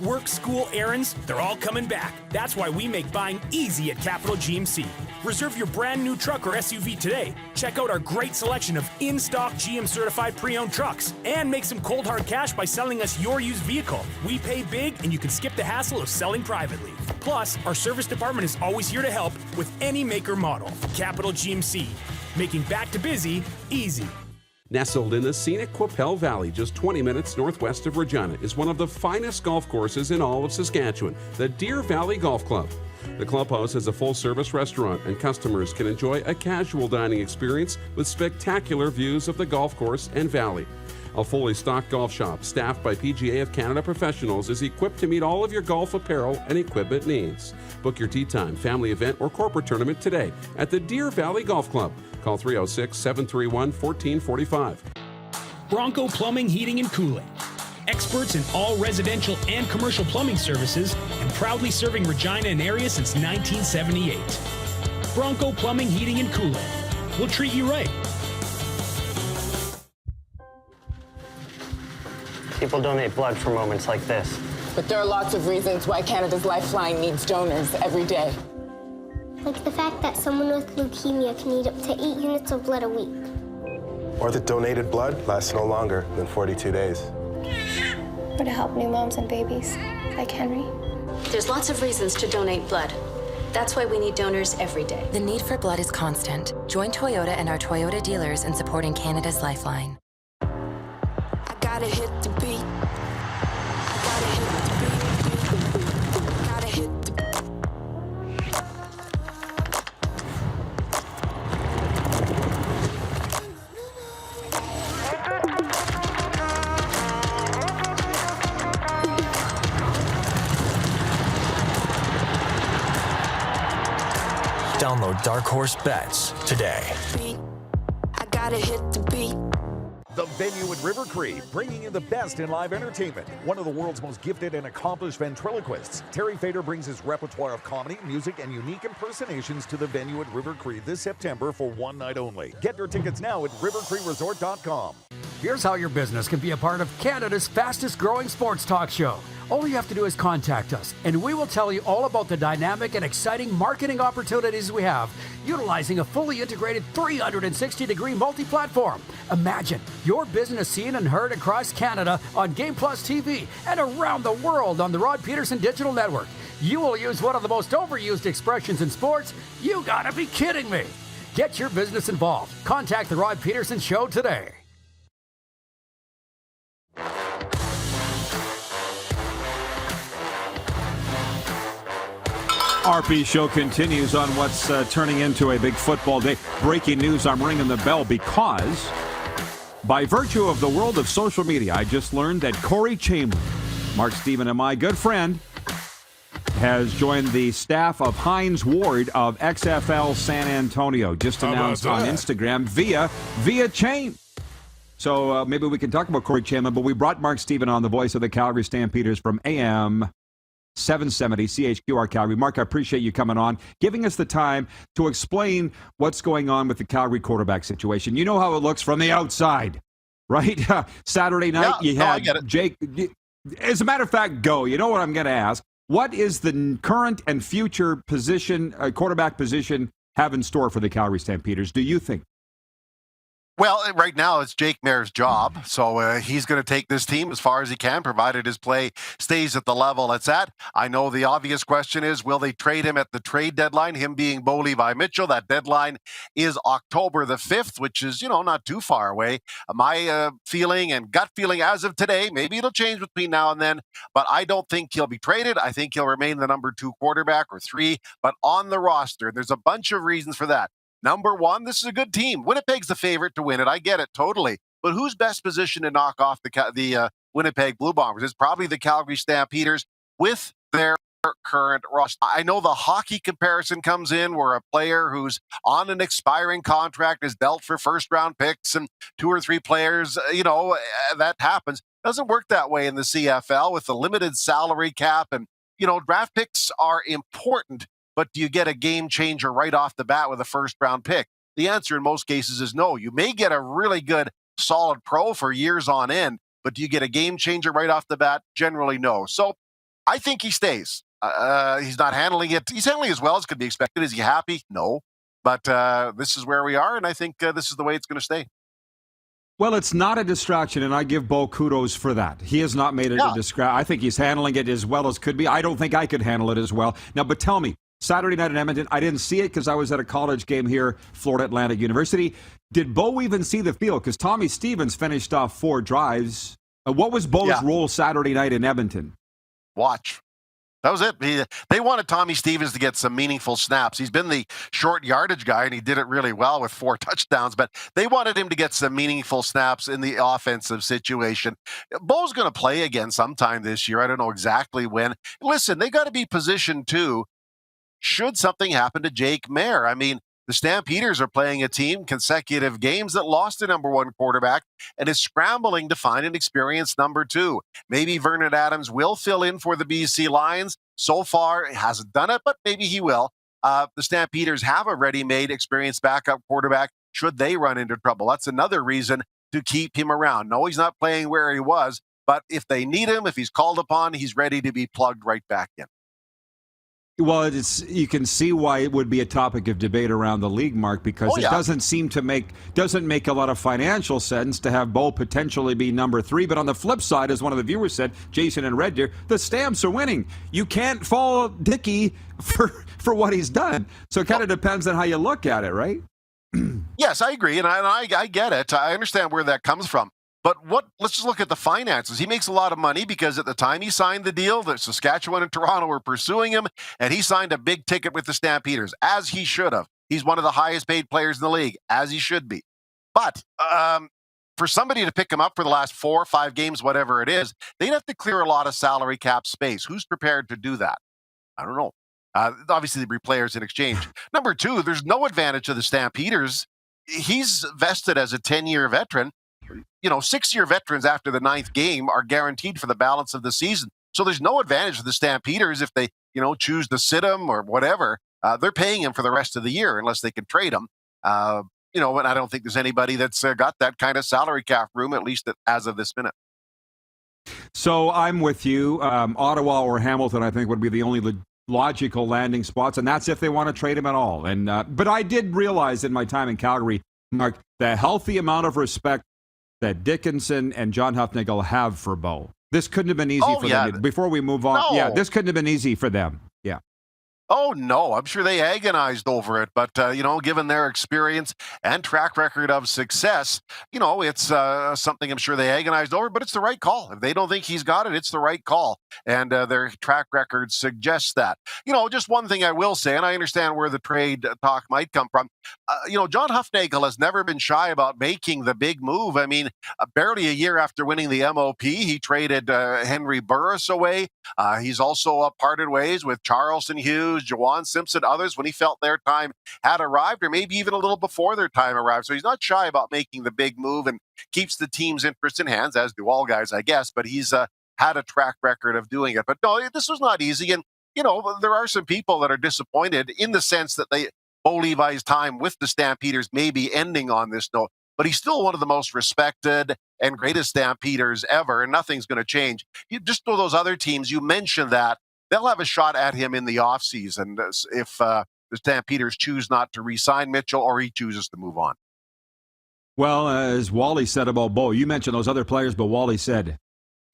J: Work, school, errands, they're all coming back. That's why we make buying easy at Capital GMC. Reserve your brand new truck or SUV today. Check out our great selection of in-stock GM-certified pre-owned trucks. And make some cold hard cash by selling us your used vehicle. We pay big, and you can skip the hassle of selling privately. Plus, our service department is always here to help with any make or model. Capital GMC, making back to busy easy.
M: Nestled in the scenic Qu'Appelle Valley, just 20 minutes northwest of Regina, is one of the finest golf courses in all of Saskatchewan, the Deer Valley Golf Club. The clubhouse has a full-service restaurant, and customers can enjoy a casual dining experience with spectacular views of the golf course and valley. A fully stocked golf shop, staffed by PGA of Canada professionals, is equipped to meet all of your golf apparel and equipment needs. Book your tee time, family event, or corporate tournament today at the Deer Valley Golf Club. Call 306-731-1445.
J: Bronco Plumbing, Heating, and Cooling. Experts in all residential and commercial plumbing services and proudly serving Regina and area since 1978. Bronco Plumbing, Heating, and Cooling. We'll treat you right.
N: People donate blood for moments like this.
O: But there are lots of reasons why Canada's Lifeline needs donors every day.
P: Like the fact that someone with leukemia can need up to 8 units of blood a week.
Q: Or that donated blood lasts no longer than 42 days.
P: Or to help new moms and babies, like Henry.
R: There's lots of reasons to donate blood. That's why we need donors every day.
S: The need for blood is constant. Join Toyota and our Toyota dealers in supporting Canada's Lifeline.
E: I gotta hit the beat. I gotta hit the beat. I gotta hit the
F: Download Dark Horse Bets today.
E: I gotta hit the beat.
L: The venue at River Cree, bringing you the best in live entertainment. One of the world's most gifted and accomplished ventriloquists, Terry Fader brings his repertoire of comedy, music, and unique impersonations to the venue at River Cree this September for one night only. Get your tickets now at rivercreeresort.com.
K: Here's how your business can be a part of Canada's fastest growing sports talk show. All you have to do is contact us, and we will tell you all about the dynamic and exciting marketing opportunities we have, utilizing a fully integrated 360-degree multi-platform. Imagine your business seen and heard across Canada on Game Plus TV and around the world on the Rod Pedersen Digital Network. You will use one of the most overused expressions in sports. You gotta be kidding me. Get your business involved. Contact the Rod Pedersen Show today.
B: RP Show continues on what's turning into a big football day. Breaking news, I'm ringing the bell because by virtue of the world of social media, I just learned that Corey Chamberlain, Mark Steven and my good friend, has joined the staff of Hines Ward of XFL San Antonio. Just announced on Instagram via chain. So maybe we can talk about Corey Chamberlain, but we brought Mark Steven on, the voice of the Calgary Stampeders from AM 770 CHQR Calgary. Mark, I appreciate you coming on, giving us the time to explain what's going on with the Calgary quarterback situation. You know how it looks from the outside, right? Saturday night, you had Jake. As a matter of fact, go. You know what I'm going to ask? What is the current and future position, quarterback position, have in store for the Calgary Stampeders, do you think?
T: Well, right now it's Jake Maier's job, so he's going to take this team as far as he can, provided his play stays at the level it's at. I know the obvious question is, will they trade him at the trade deadline, him being Bo Levi Mitchell? That deadline is October the 5th, which is, not too far away. My feeling and gut feeling as of today, maybe it'll change between now and then, but I don't think he'll be traded. I think he'll remain the number 2 quarterback or 3, but on the roster. There's a bunch of reasons for that. Number one, this is a good team. Winnipeg's the favorite to win it. I get it totally. But who's best positioned to knock off the Winnipeg Blue Bombers? It's probably the Calgary Stampeders with their current roster. I know the hockey comparison comes in where a player who's on an expiring contract is dealt for first-round picks and 2 or 3 players, that happens. Doesn't work that way in the CFL with the limited salary cap. And, draft picks are important. But do you get a game changer right off the bat with a first-round pick? The answer in most cases is no. You may get a really good, solid pro for years on end, but do you get a game changer right off the bat? Generally, no. So I think he stays. He's not handling it. He's handling as well as could be expected. Is he happy? No. But this is where we are, and I think this is the way it's going to stay.
B: Well, it's not a distraction, and I give Bo kudos for that. He has not made it a distraction. I think he's handling it as well as could be. I don't think I could handle it as well. Now, but tell me, Saturday night in Edmonton, I didn't see it because I was at a college game here, Florida Atlantic University. Did Bo even see the field? Because Tommy Stevens finished off 4 drives. What was Bo's role Saturday night in Edmonton?
T: Watch. That was it. They wanted Tommy Stevens to get some meaningful snaps. He's been the short yardage guy, and he did it really well with 4 touchdowns, but they wanted him to get some meaningful snaps in the offensive situation. Bo's going to play again sometime this year. I don't know exactly when. Listen, they got to be positioned too should something happen to Jake Maier. I mean, the Stampeders are playing a team consecutive games that lost a number 1 quarterback and is scrambling to find an experienced number 2. Maybe Vernon Adams will fill in for the BC Lions. So far, he hasn't done it, but maybe he will. The Stampeders have a ready-made, experienced backup quarterback should they run into trouble. That's another reason to keep him around. No, he's not playing where he was, but if they need him, if he's called upon, he's ready to be plugged right back in.
B: Well, you can see why it would be a topic of debate around the league, Mark, because it doesn't make a lot of financial sense to have Bo potentially be number 3. But on the flip side, as one of the viewers said, Jason and Red Deer, the Stamps are winning. You can't follow Dickey for what he's done. So it kind of depends on how you look at it, right?
T: Yes, I agree, and I get it. I understand where that comes from. But let's just look at the finances. He makes a lot of money because at the time he signed the deal, the Saskatchewan and Toronto were pursuing him, and he signed a big ticket with the Stampeders, as he should have. He's one of the highest paid players in the league, as he should be. But for somebody to pick him up for the last 4 or 5 games, whatever it is, they'd have to clear a lot of salary cap space. Who's prepared to do that? I don't know. Obviously, there'd be players in exchange. Number 2, there's no advantage to the Stampeders. He's vested as a 10-year veteran. 6-year veterans after the 9th game are guaranteed for the balance of the season. So there's no advantage to the Stampeders if they, choose to sit him or whatever. They're paying him for the rest of the year unless they can trade him. and I don't think there's anybody that's got that kind of salary cap room, at least as of this minute.
B: So I'm with you. Ottawa or Hamilton, I think, would be the only logical landing spots, and that's if they want to trade him at all. And but I did realize in my time in Calgary, Mark, the healthy amount of respect that Dickinson and John Hufnagel have for Bo. This couldn't have been easy for them. Before we move on, this couldn't have been easy for them. Yeah.
T: Oh, no, I'm sure they agonized over it. But, given their experience and track record of success, it's something I'm sure they agonized over, but it's the right call. If they don't think he's got it, it's the right call. And their track record suggests that. Just one thing I will say, and I understand where the trade talk might come from. John Hufnagel has never been shy about making the big move. I mean, barely a year after winning the MOP, he traded Henry Burris away. He's also parted ways with Charleston Hughes, Jawan Simpson, others when he felt their time had arrived, or maybe even a little before their time arrived. So he's not shy about making the big move and keeps the team's interest in hands, as do all guys, I guess. But he's had a track record of doing it. But no, this was not easy. And, there are some people that are disappointed in the sense that Bo Levi's time with the Stampeders may be ending on this note. But he's still one of the most respected and greatest Stampeders ever, and nothing's going to change. You just know those other teams, you mentioned that, they'll have a shot at him in the offseason if the Stampeders choose not to re-sign Mitchell or he chooses to move on.
B: Well, as Wally said about Bo, you mentioned those other players, but Wally said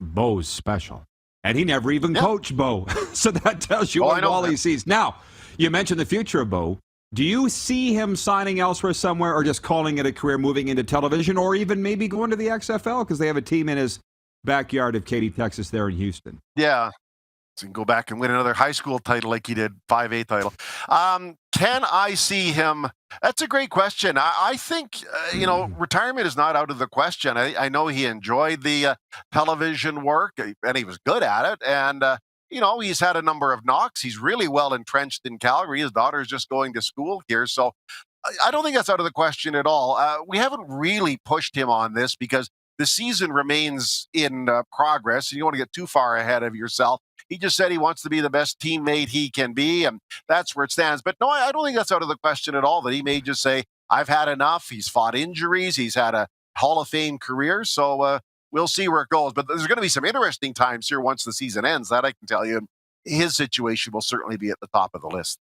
B: Bo's special. And he never even coached Bo. So that tells you what Wally sees. Now, you mentioned the future of Bo. Do you see him signing elsewhere somewhere or just calling it a career, moving into television, or even maybe going to the XFL because they have a team in his backyard of Katy, Texas there in Houston?
T: Yeah. So he can go back and win another high school title like he did, 5A title. Can I see him? That's a great question. I think, retirement is not out of the question. I know he enjoyed the television work and he was good at it. And, he's had a number of knocks. He's really well entrenched in Calgary. His daughter's just going to school here. So I don't think that's out of the question at all. We haven't really pushed him on this because the season remains in progress. And you don't want to get too far ahead of yourself. He just said he wants to be the best teammate he can be, and that's where it stands. But no, I don't think that's out of the question at all, that he may just say, I've had enough. He's fought injuries. He's had a Hall of Fame career. So we'll see where it goes. But there's going to be some interesting times here once the season ends, that I can tell you. His situation will certainly be at the top of the list.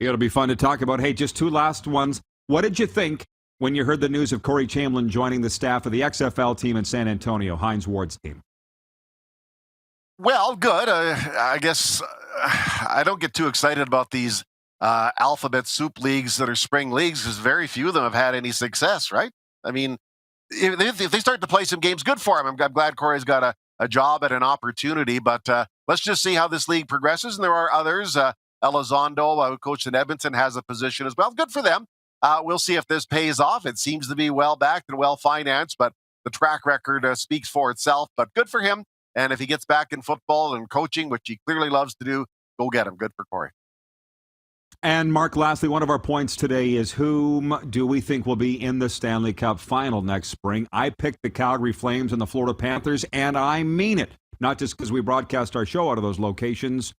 B: It'll be fun to talk about. Hey, just two last ones. What did you think when you heard the news of Corey Chamberlain joining the staff of the XFL team in San Antonio, Hines Ward's team?
T: Well, good. I guess I don't get too excited about these alphabet soup leagues that are spring leagues because very few of them have had any success, right? I mean, if they start to play some games, good for him. I'm glad Corey's got a job and an opportunity, but let's just see how this league progresses. And there are others. Elizondo, who coached in Edmonton, has a position as well. Good for them. We'll see if this pays off. It seems to be well-backed and well-financed, but the track record speaks for itself. But good for him. And if he gets back in football and coaching, which he clearly loves to do, go get him. Good for Corey.
B: And Mark, lastly, one of our points today is whom do we think will be in the Stanley Cup final next spring? I picked the Calgary Flames and the Florida Panthers, and I mean it. Not just because we broadcast our show out of those locations.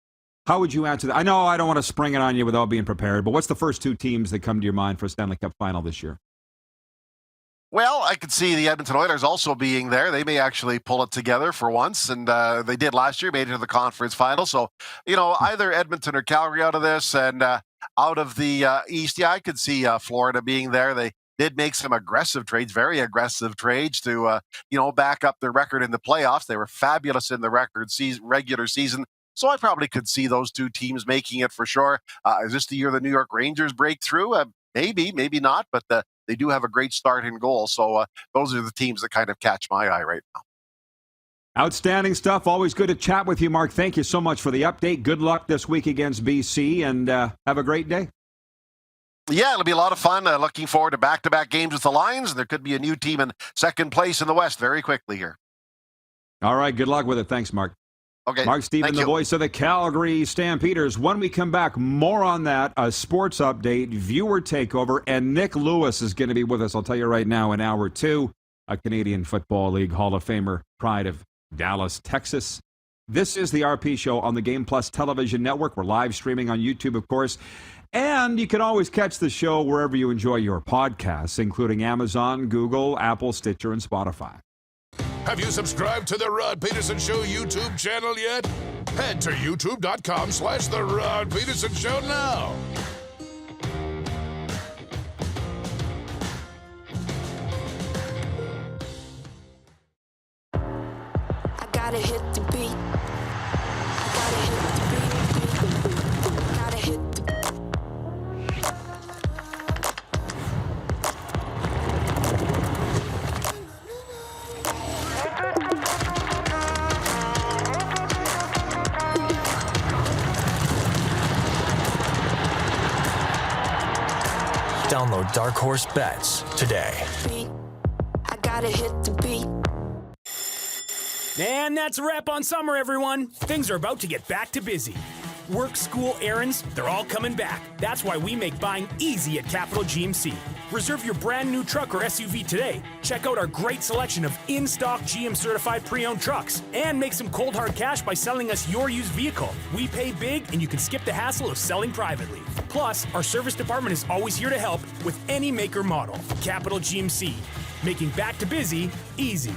B: How would you answer that? I know I don't want to spring it on you without being prepared, but what's the first two teams that come to your mind for a Stanley Cup final this year?
T: Well, I could see the Edmonton Oilers also being there. They may actually pull it together for once, and they did last year, made it to the conference final. So, either Edmonton or Calgary out of this, and out of the East, I could see Florida being there. They did make some aggressive trades, very aggressive trades to, back up their record in the playoffs. They were fabulous in the regular season. So I probably could see those two teams making it for sure. Is this the year the New York Rangers break through? Maybe, maybe not, but they do have a great start in goal. So those are the teams that kind of catch my eye right now.
B: Outstanding stuff. Always good to chat with you, Mark. Thank you so much for the update. Good luck this week against BC, and have a great day.
T: Yeah, it'll be a lot of fun. Looking forward to back-to-back games with the Lions. There could be a new team in second place in the West very quickly here.
B: All right, good luck with it. Thanks, Mark.
T: Okay.
B: Mark Stephen, the voice of the Calgary Stampeders. When we come back, more on that, a sports update, viewer takeover, and Nick Lewis is going to be with us, I'll tell you right now, in hour two, a Canadian Football League Hall of Famer, pride of Dallas, Texas. This is the RP Show on the Game Plus television network. We're live streaming on YouTube, of course. And you can always catch the show wherever you enjoy your podcasts, including Amazon, Google, Apple, Stitcher, and Spotify.
A: Have you subscribed to the Rod Pedersen Show YouTube channel yet? Head to youtube.com/The Rod Pedersen Show now.
E: I gotta hit the beat. I gotta hit the beat. Gotta hit the
F: Download Dark Horse Bets today.
E: beat. I gotta hit the beat.
J: And that's a wrap on summer, everyone. Things are about to get back to busy. Work, school, errands, they're all coming back. That's why we make buying easy at Capital GMC. Reserve your brand new truck or SUV today. Check out our great selection of in-stock GM certified pre-owned trucks. And make some cold hard cash by selling us your used vehicle. We pay big and you can skip the hassle of selling privately. Plus, our service department is always here to help with any make or model. Capital GMC, making back to busy easy.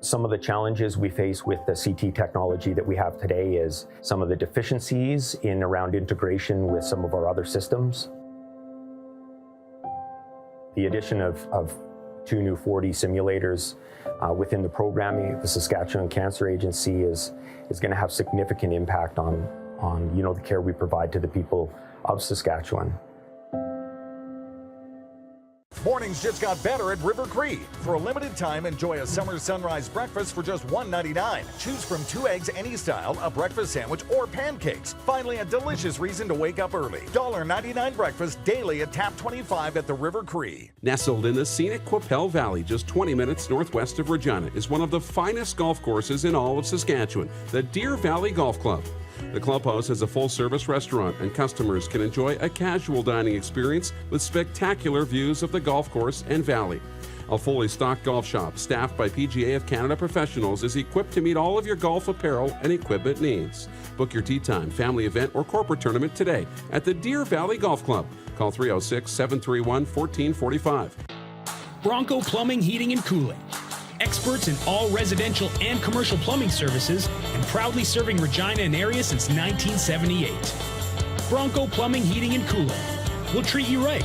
U: Some of the challenges we face with the CT technology that we have today is some of the deficiencies in around integration with some of our other systems. The addition of 2 new 4D simulators within the programming of the Saskatchewan Cancer Agency is going to have significant impact on the care we provide to the people of Saskatchewan.
L: Mornings just got better at River Cree. For a limited time, enjoy a summer sunrise breakfast for just $1.99. Choose from 2 eggs any style, a breakfast sandwich, or pancakes. Finally, a delicious reason to wake up early. $1.99 breakfast daily at Tap 25 at the River Cree.
M: Nestled in the scenic Qu'Appelle Valley, just 20 minutes northwest of Regina, is one of the finest golf courses in all of Saskatchewan, the Deer Valley Golf Club. The clubhouse has a full-service restaurant, and customers can enjoy a casual dining experience with spectacular views of the golf course and valley. A fully stocked golf shop staffed by PGA of Canada professionals is equipped to meet all of your golf apparel and equipment needs. Book your tee time, family event, or corporate tournament today at the Deer Valley Golf Club. Call 306-731-1445.
J: Bronco Plumbing, Heating, and Cooling. Experts in all residential and commercial plumbing services and proudly serving Regina and area since 1978. Bronco Plumbing, Heating, and Cooling. We'll treat you right.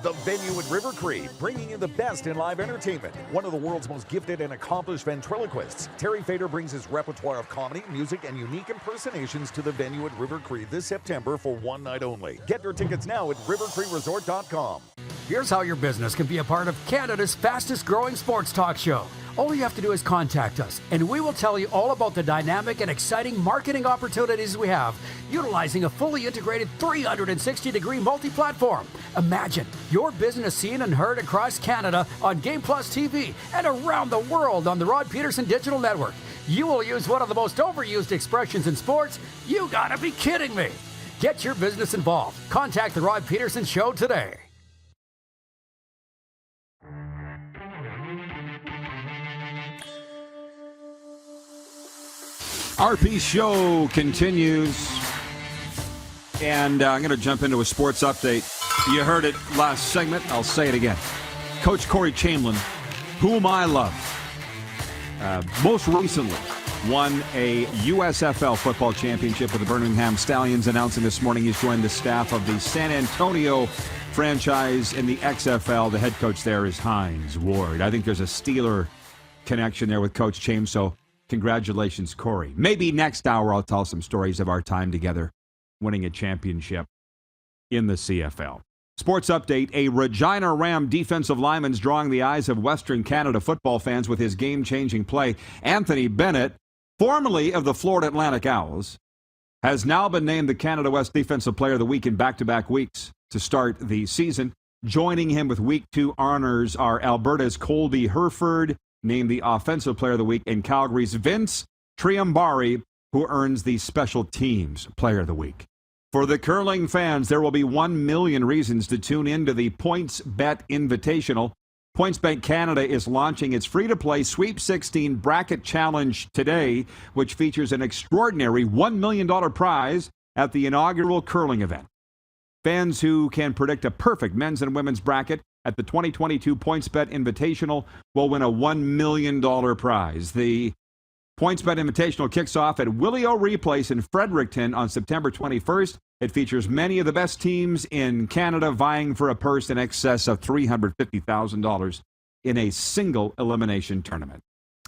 L: The Venue at River Cree, bringing you the best in live entertainment. One of the world's most gifted and accomplished ventriloquists, Terry Fader brings his repertoire of comedy, music, and unique impersonations to the Venue at River Cree this September for one night only. Get your tickets now at rivercreeresort.com.
K: Here's how your business can be a part of Canada's fastest growing sports talk show. All you have to do is contact us, and we will tell you all about the dynamic and exciting marketing opportunities we have, utilizing a fully integrated 360-degree multi-platform. Imagine your business seen and heard across Canada on Game Plus TV and around the world on the Rod Pedersen Digital Network. You will use one of the most overused expressions in sports. You gotta be kidding me. Get your business involved. Contact the Rod Pedersen Show today.
B: RP Show continues, and I'm going to jump into a sports update. You heard it last segment. I'll say it again. Coach Corey Chamberlain, whom I love, most recently won a USFL football championship with the Birmingham Stallions, announcing this morning he's joined the staff of the San Antonio franchise in the XFL. The head coach there is Hines Ward. I think there's a Steeler connection there with Coach Chaim, so congratulations, Corey. Maybe next hour I'll tell some stories of our time together winning a championship in the CFL. Sports update, a Regina Ram defensive lineman's drawing the eyes of Western Canada football fans with his game-changing play. Anthony Bennett, formerly of the Florida Atlantic Owls, has now been named the Canada West Defensive Player of the Week in back-to-back weeks to start the season. Joining him with Week 2 honors are Alberta's Colby Herford, named the Offensive Player of the Week, and Calgary's Vince Triambari, who earns the Special Teams Player of the Week. For the curling fans, there will be 1 million reasons to tune into the PointsBet Invitational. PointsBet Canada is launching its free-to-play Sweep 16 Bracket Challenge today, which features an extraordinary $1 million prize at the inaugural curling event. Fans who can predict a perfect men's and women's bracket at the 2022 PointsBet Invitational will win a $1 million prize. The PointsBet Invitational kicks off at Willie O'Ree Place in Fredericton on September 21st. It features many of the best teams in Canada vying for a purse in excess of $350,000 in a single elimination tournament.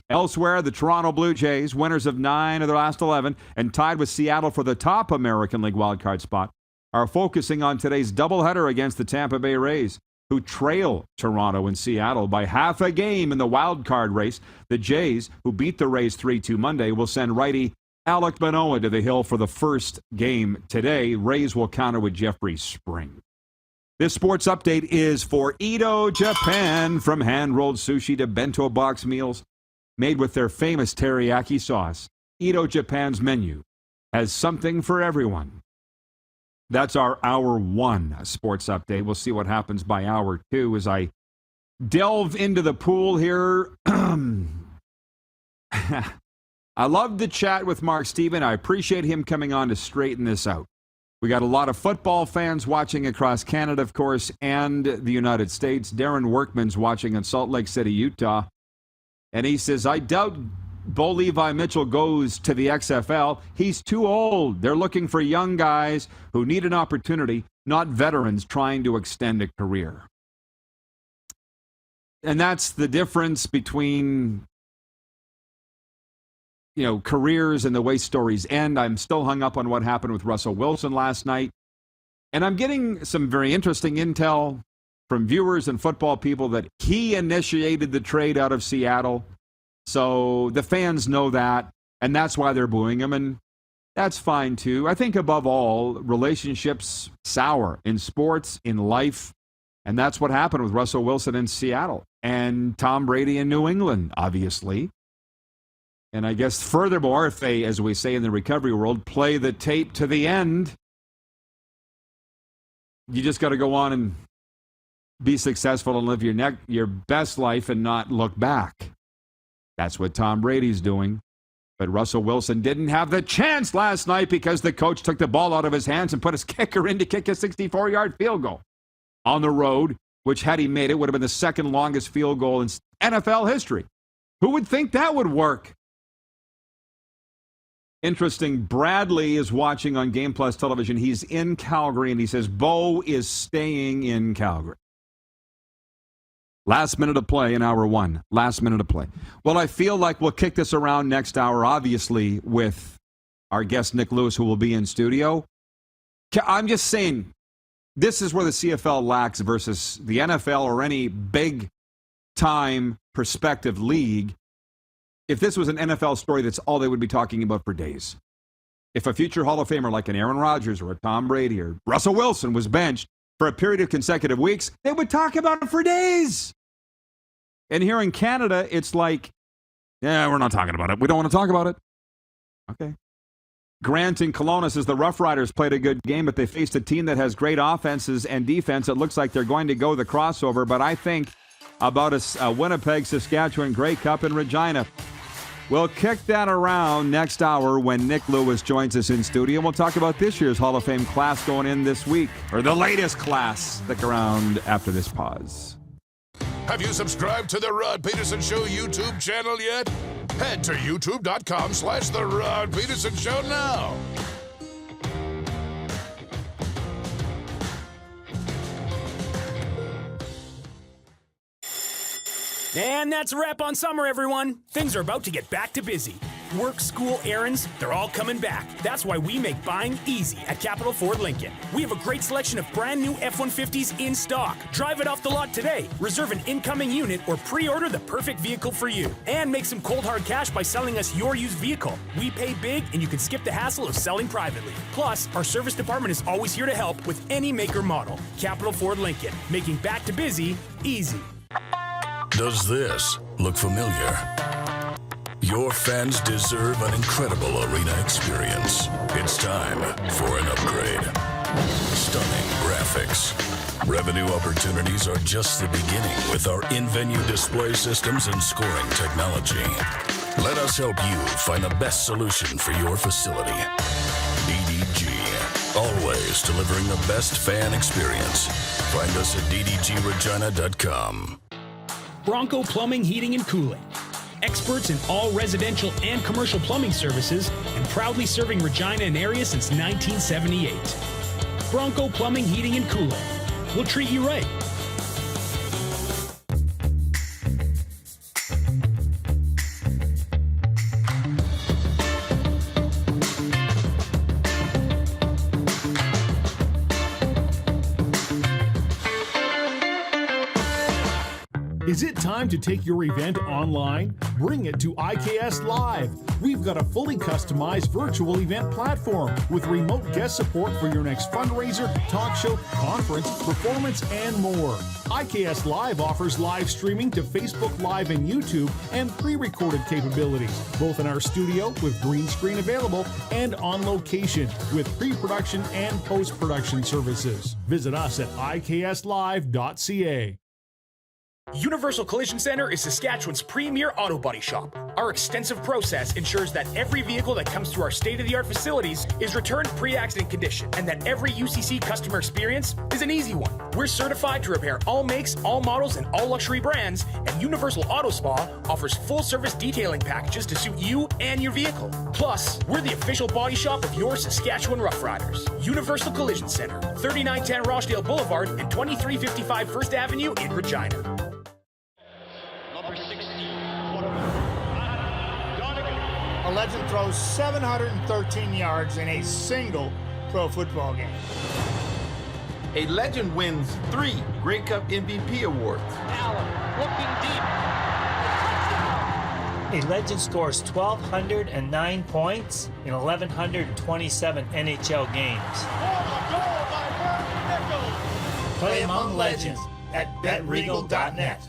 B: Elsewhere, the Toronto Blue Jays, winners of 9 of their last 11 and tied with Seattle for the top American League wildcard spot, are focusing on today's doubleheader against the Tampa Bay Rays, who trail Toronto and Seattle by half a game in the wild card race. The Jays, who beat the Rays 3-2 Monday, will send righty Alec Manoah to the hill for the first game today. Rays will counter with Jeffrey Spring. This sports update is for Edo Japan. From hand-rolled sushi to bento box meals made with their famous teriyaki sauce, Edo Japan's menu has something for everyone. That's our Hour 1 sports update. We'll see what happens by Hour 2 as I delve into the pool here. I love the chat with Mark Steven. I appreciate him coming on to straighten this out. We got a lot of football fans watching across Canada, of course, and the United States. Darren Workman's watching in Salt Lake City, Utah. And he says, I doubt Bo Levi Mitchell goes to the XFL. He's too old. They're looking for young guys who need an opportunity, not veterans trying to extend a career. And that's the difference between, careers and the way stories end. I'm still hung up on what happened with Russell Wilson last night. And I'm getting some very interesting intel from viewers and football people that he initiated the trade out of Seattle. So the fans know that, and that's why they're booing him, and that's fine too. I think above all, relationships sour in sports, in life, and that's what happened with Russell Wilson in Seattle and Tom Brady in New England, obviously. And I guess furthermore, if they, as we say in the recovery world, play the tape to the end, you just got to go on and be successful and live your best life and not look back. That's what Tom Brady's doing. But Russell Wilson didn't have the chance last night because the coach took the ball out of his hands and put his kicker in to kick a 64-yard field goal on the road, which had he made it would have been the second longest field goal in NFL history. Who would think that would work? Interesting, Bradley is watching on Game Plus television. He's in Calgary, and he says Bo is staying in Calgary. Last minute of play in Hour 1. Last minute of play. Well, I feel like we'll kick this around next hour, obviously, with our guest Nick Lewis, who will be in studio. I'm just saying, this is where the CFL lacks versus the NFL or any big-time prospective league. If this was an NFL story, that's all they would be talking about for days. If a future Hall of Famer like an Aaron Rodgers or a Tom Brady or Russell Wilson was benched for a period of consecutive weeks, they would talk about it for days. And here in Canada, it's like, yeah, we're not talking about it. We don't want to talk about it. Okay. Grant in Kelowna says the Rough Riders played a good game, but they faced a team that has great offenses and defense. It looks like they're going to go the crossover, but I think about a Winnipeg, Saskatchewan Grey Cup in Regina. We'll kick that around next hour when Nick Lewis joins us in studio. We'll talk about this year's Hall of Fame class going in this week, or the latest class. Stick around after this pause.
A: Have you subscribed to the Rod Pedersen Show YouTube channel yet? Head to youtube.com/The Rod Pedersen Show now.
J: And that's a wrap on summer, everyone. Things are about to get back to busy. Work, school, errands, they're all coming back. That's why we make buying easy at Capital Ford Lincoln. We have a great selection of brand new F-150s in stock. Drive it off the lot today. Reserve an incoming unit or pre-order the perfect vehicle for you. And make some cold hard cash by selling us your used vehicle. We pay big and you can skip the hassle of selling privately. Plus, our service department is always here to help with any make or model. Capital Ford Lincoln, making back to busy easy.
A: Does this look familiar? Your fans deserve an incredible arena experience. It's time for an upgrade. Stunning graphics. Revenue opportunities are just the beginning with our in-venue display systems and scoring technology. Let us help you find the best solution for your facility. DDG, always delivering the best fan experience. Find us at ddgregina.com.
J: Bronco Plumbing, Heating, and Cooling. Experts in all residential and commercial plumbing services and proudly serving Regina and area since 1978. Bronco Plumbing, Heating, and Cooling. We'll treat you right.
D: Is it time to take your event online? Bring it to IKS Live. We've got a fully customized virtual event platform with remote guest support for your next fundraiser, talk show, conference, performance, and more. IKS Live offers live streaming to Facebook Live and YouTube and pre-recorded capabilities, both in our studio with green screen available and on location with pre-production and post-production services. Visit us at ikslive.ca.
J: Universal Collision Center is Saskatchewan's premier auto body shop. Our extensive process ensures that every vehicle that comes through our state-of-the-art facilities is returned pre-accident condition and that every UCC customer experience is an easy one. We're certified to repair all makes, all models, and all luxury brands, and Universal Auto Spa offers full-service detailing packages to suit you and your vehicle. Plus, we're the official body shop of your Saskatchewan Rough Riders. Universal Collision Center, 3910 Rochdale Boulevard and 2355 First Avenue in Regina.
I: A legend throws 713 yards in a single pro football game.
H: A legend wins 3 Grey Cup MVP awards.
G: Allen looking deep.
I: A legend scores 1,209 points in 1,127 NHL games. Play among legends at betregal.net.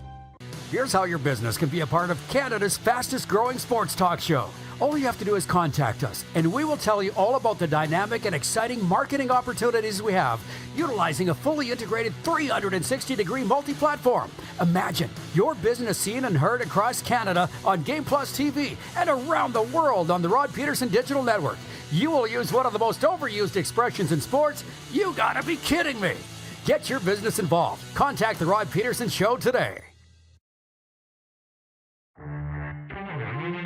K: Here's how your business can be a part of Canada's fastest growing sports talk show. All you have to do is contact us, and we will tell you all about the dynamic and exciting marketing opportunities we have, utilizing a fully integrated 360-degree multi-platform. Imagine your business seen and heard across Canada on Game Plus TV and around the world on the Rod Pedersen Digital Network. You will use one of the most overused expressions in sports. You gotta be kidding me. Get your business involved. Contact the Rod Pedersen Show today.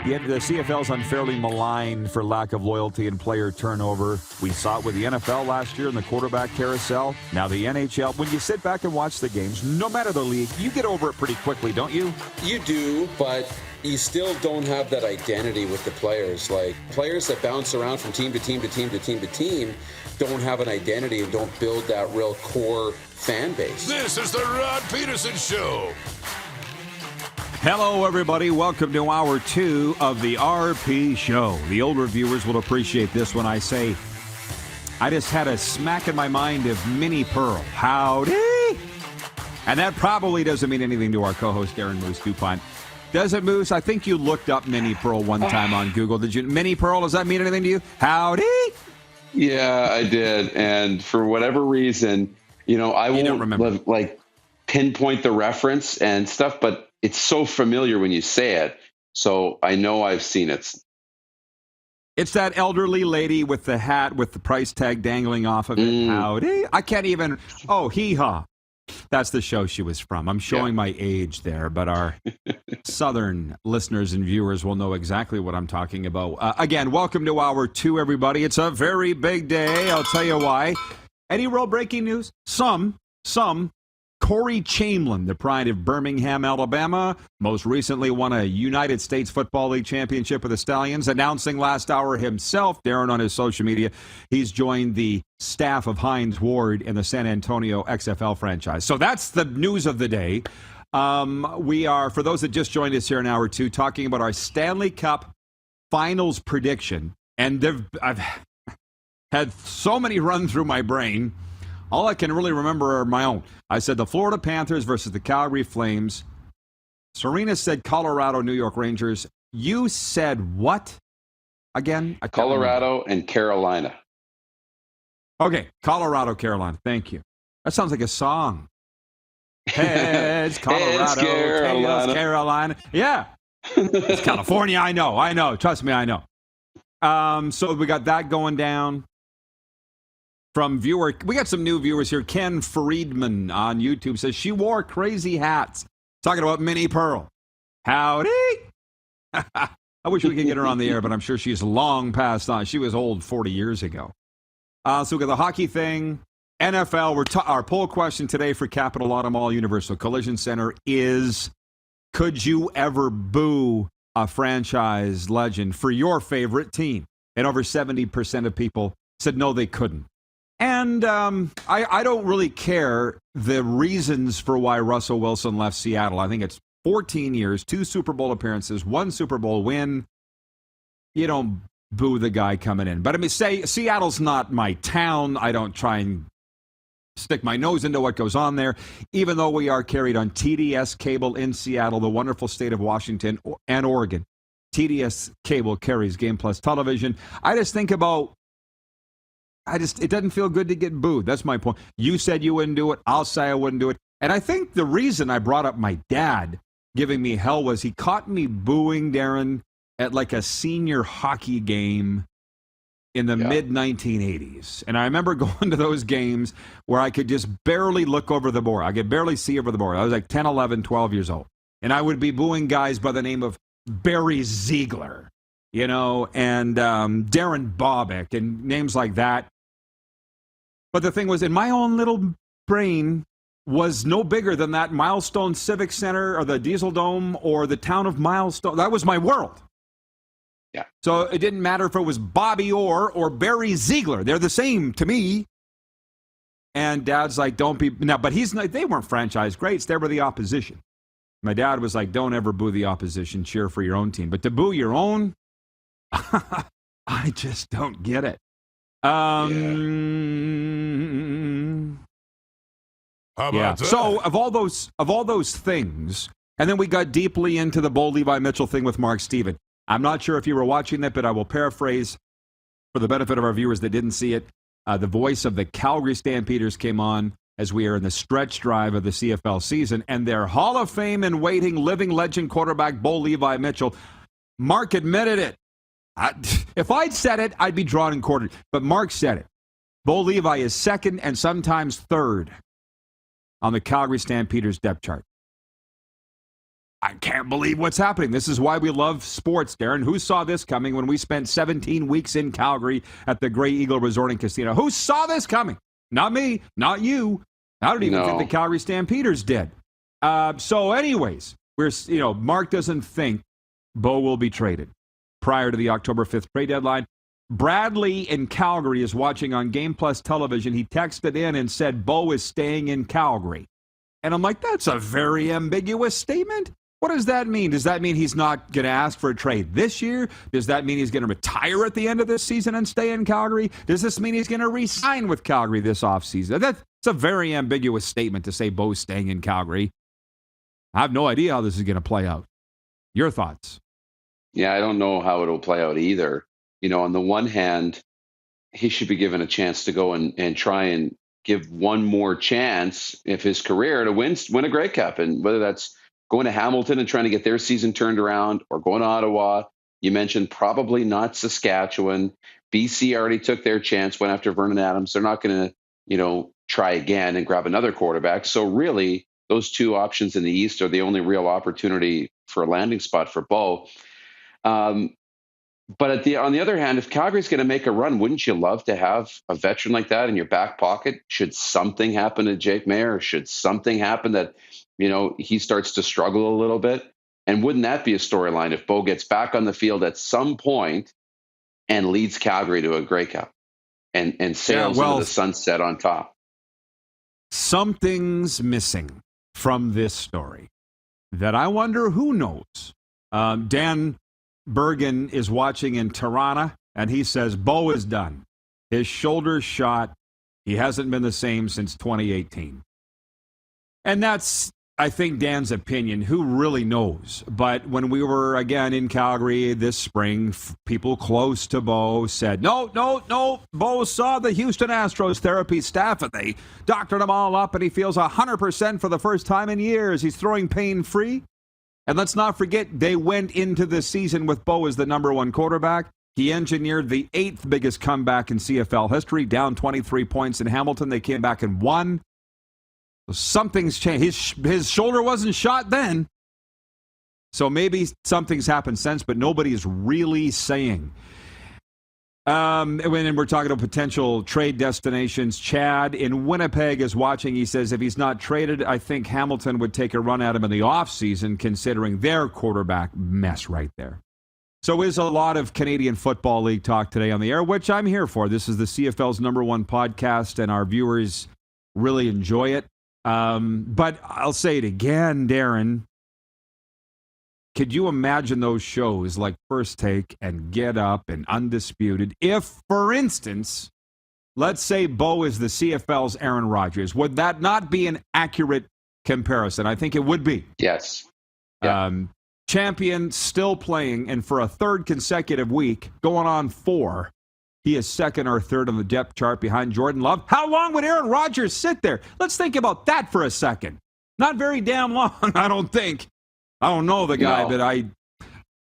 B: Yet the CFL's unfairly maligned for lack of loyalty and player turnover. We saw it with the NFL last year in the quarterback carousel. Now the NHL. When you sit back and watch the games, no matter the league, you get over it pretty quickly, don't you?
C: You do, but you still don't have that identity with the players. Like, players that bounce around from team to team to team to team to team don't have an identity and don't build that real core fan base.
A: This is the Rod Pedersen Show.
B: Hello, everybody. Welcome to Hour 2 of the RP Show. The older viewers will appreciate this when I say, I just had a smack in my mind of Minnie Pearl. Howdy! And that probably doesn't mean anything to our co-host, Aaron Moose DuPont. Does it, Moose? I think you looked up Minnie Pearl one time on Google. Did you? Minnie Pearl, does that mean anything to you? Howdy!
C: Yeah, I did. And for whatever reason, I won't pinpoint the reference and stuff, but it's so familiar when you say it. So I know I've seen it.
B: It's that elderly lady with the hat with the price tag dangling off of it. Howdy. I can't even. Oh, hee-haw. That's the show she was from. I'm showing my age there, but our southern listeners and viewers will know exactly what I'm talking about. Again, welcome to Hour 2, everybody. It's a very big day. I'll tell you why. Any real breaking news? Some. Corey Chamberlain, the pride of Birmingham, Alabama, most recently won a United States Football League championship with the Stallions, announcing last hour himself, Darren, on his social media, he's joined the staff of Hines Ward in the San Antonio XFL franchise. So that's the news of the day. We are, for those that just joined us here in hour two, talking about our Stanley Cup finals prediction. And I've had so many run through my brain. All I can really remember are my own. I said the Florida Panthers versus the Calgary Flames. Serena said Colorado, New York Rangers. You said what again?
C: Colorado and Carolina.
B: Okay, Colorado, Carolina. Thank you. That sounds like a song. Heads, Colorado,
C: Heads, Carolina.
B: Tails, Carolina. Yeah. It's California, I know. Trust me, I know. So we got that going down. From viewer, we got some new viewers here. Ken Friedman on YouTube says she wore crazy hats. Talking about Minnie Pearl. Howdy. I wish we could get her on the air, but I'm sure she's long passed on. She was old 40 years ago. So we got the hockey thing. NFL, our poll question today for Capital Auto Mall Universal Collision Center is, could you ever boo a franchise legend for your favorite team? And over 70% of people said no, they couldn't. And I don't really care the reasons for why Russell Wilson left Seattle. I think it's 14 years, 2 Super Bowl appearances, 1 Super Bowl win. You don't boo the guy coming in. But I mean, say Seattle's not my town. I don't try and stick my nose into what goes on there, even though we are carried on TDS cable in Seattle, the wonderful state of Washington and Oregon. TDS cable carries Game Plus television. I just think about, it doesn't feel good to get booed. That's my point. You said you wouldn't do it. I'll say I wouldn't do it. And I think the reason I brought up my dad giving me hell was he caught me booing Darren at like a senior hockey game in the mid-1980s. And I remember going to those games where I could just barely look over the board. I could barely see over the board. I was like 10, 11, 12 years old. And I would be booing guys by the name of Barry Ziegler, and Darren Bobick and names like that. But the thing was, in my own little brain was no bigger than that Milestone Civic Center or the Diesel Dome or the town of Milestone. That was my world.
C: Yeah.
B: So it didn't matter if it was Bobby Orr or Barry Ziegler. They're the same to me. And Dad's like, don't be... Now, but they weren't franchise greats. They were the opposition. My dad was like, don't ever boo the opposition. Cheer for your own team. But to boo your own, I just don't get it.
A: How about that?
B: So of all those things, and then we got deeply into the Bo Levi Mitchell thing with Mark Steven. I'm not sure if you were watching that, but I will paraphrase for the benefit of our viewers that didn't see it. The voice of the Calgary Stampeders came on as we are in the stretch drive of the CFL season, and their Hall of Fame and waiting living legend quarterback Bo Levi Mitchell, Mark admitted it. If I'd said it, I'd be drawn and quartered. But Mark said it. Bo Levi is second and sometimes third on the Calgary Stampeders depth chart. I can't believe what's happening. This is why we love sports, Darren. Who saw this coming when we spent 17 weeks in Calgary at the Grey Eagle Resort and Casino? Who saw this coming? Not me, not you. I don't even think the Calgary Stampeders did. So anyways, Mark doesn't think Bo will be traded prior to the October 5th trade deadline. Bradley in Calgary is watching on Game Plus television. He texted in and said Bo is staying in Calgary. And I'm like, that's a very ambiguous statement. What does that mean? Does that mean he's not going to ask for a trade this year? Does that mean he's going to retire at the end of this season and stay in Calgary? Does this mean he's going to re-sign with Calgary this offseason? That's a very ambiguous statement to say Bo's staying in Calgary. I have no idea how this is going to play out. Your thoughts?
C: Yeah, I don't know how it'll play out either. On the one hand, he should be given a chance to go and try and give one more chance if his career to win a Grey Cup, and whether that's going to Hamilton and trying to get their season turned around or going to Ottawa. You mentioned probably not Saskatchewan. BC already took their chance, went after Vernon Adams. They're not going to, try again and grab another quarterback. So really, those two options in the East are the only real opportunity for a landing spot for Bo. But on the other hand, if Calgary's going to make a run, wouldn't you love to have a veteran like that in your back pocket? Should something happen to Jake Maier, or should something happen that, he starts to struggle a little bit? And wouldn't that be a storyline if Bo gets back on the field at some point and leads Calgary to a Grey Cup and sails into the sunset on top?
B: Something's missing from this story that I wonder who knows. Dan Bergen is watching in Toronto, and he says Bo is done. His shoulder's shot. He hasn't been the same since 2018. And that's, I think, Dan's opinion. Who really knows? But when we were, again, in Calgary this spring, people close to Bo said, no. Bo saw the Houston Astros therapy staff, and they doctored him all up, and he feels 100% for the first time in years. He's throwing pain-free. And let's not forget, they went into the season with Bo as the number one quarterback. He engineered the 8th biggest comeback in CFL history, down 23 points in Hamilton. They came back and won. So something's changed. His shoulder wasn't shot then. So maybe something's happened since, but nobody's really saying. And we're talking about potential trade destinations. Chad in Winnipeg is watching. He says if he's not traded, I think Hamilton would take a run at him in the offseason, considering their quarterback mess right there. So is a lot of Canadian Football League talk today on the air, which I'm here for. This is the CFL's #1 podcast, and our viewers really enjoy it. But I'll say it again, Darren. Could you imagine those shows like First Take and Get Up and Undisputed if, for instance, let's say Bo is the CFL's Aaron Rodgers? Would that not be an accurate comparison? I think it would be.
C: Yes. Yeah.
B: Champion still playing, and for a third consecutive week, going on 4, he is second or third on the depth chart behind Jordan Love. How long would Aaron Rodgers sit there? Let's think about that for a second. Not very damn long, I don't think. I don't know the guy, but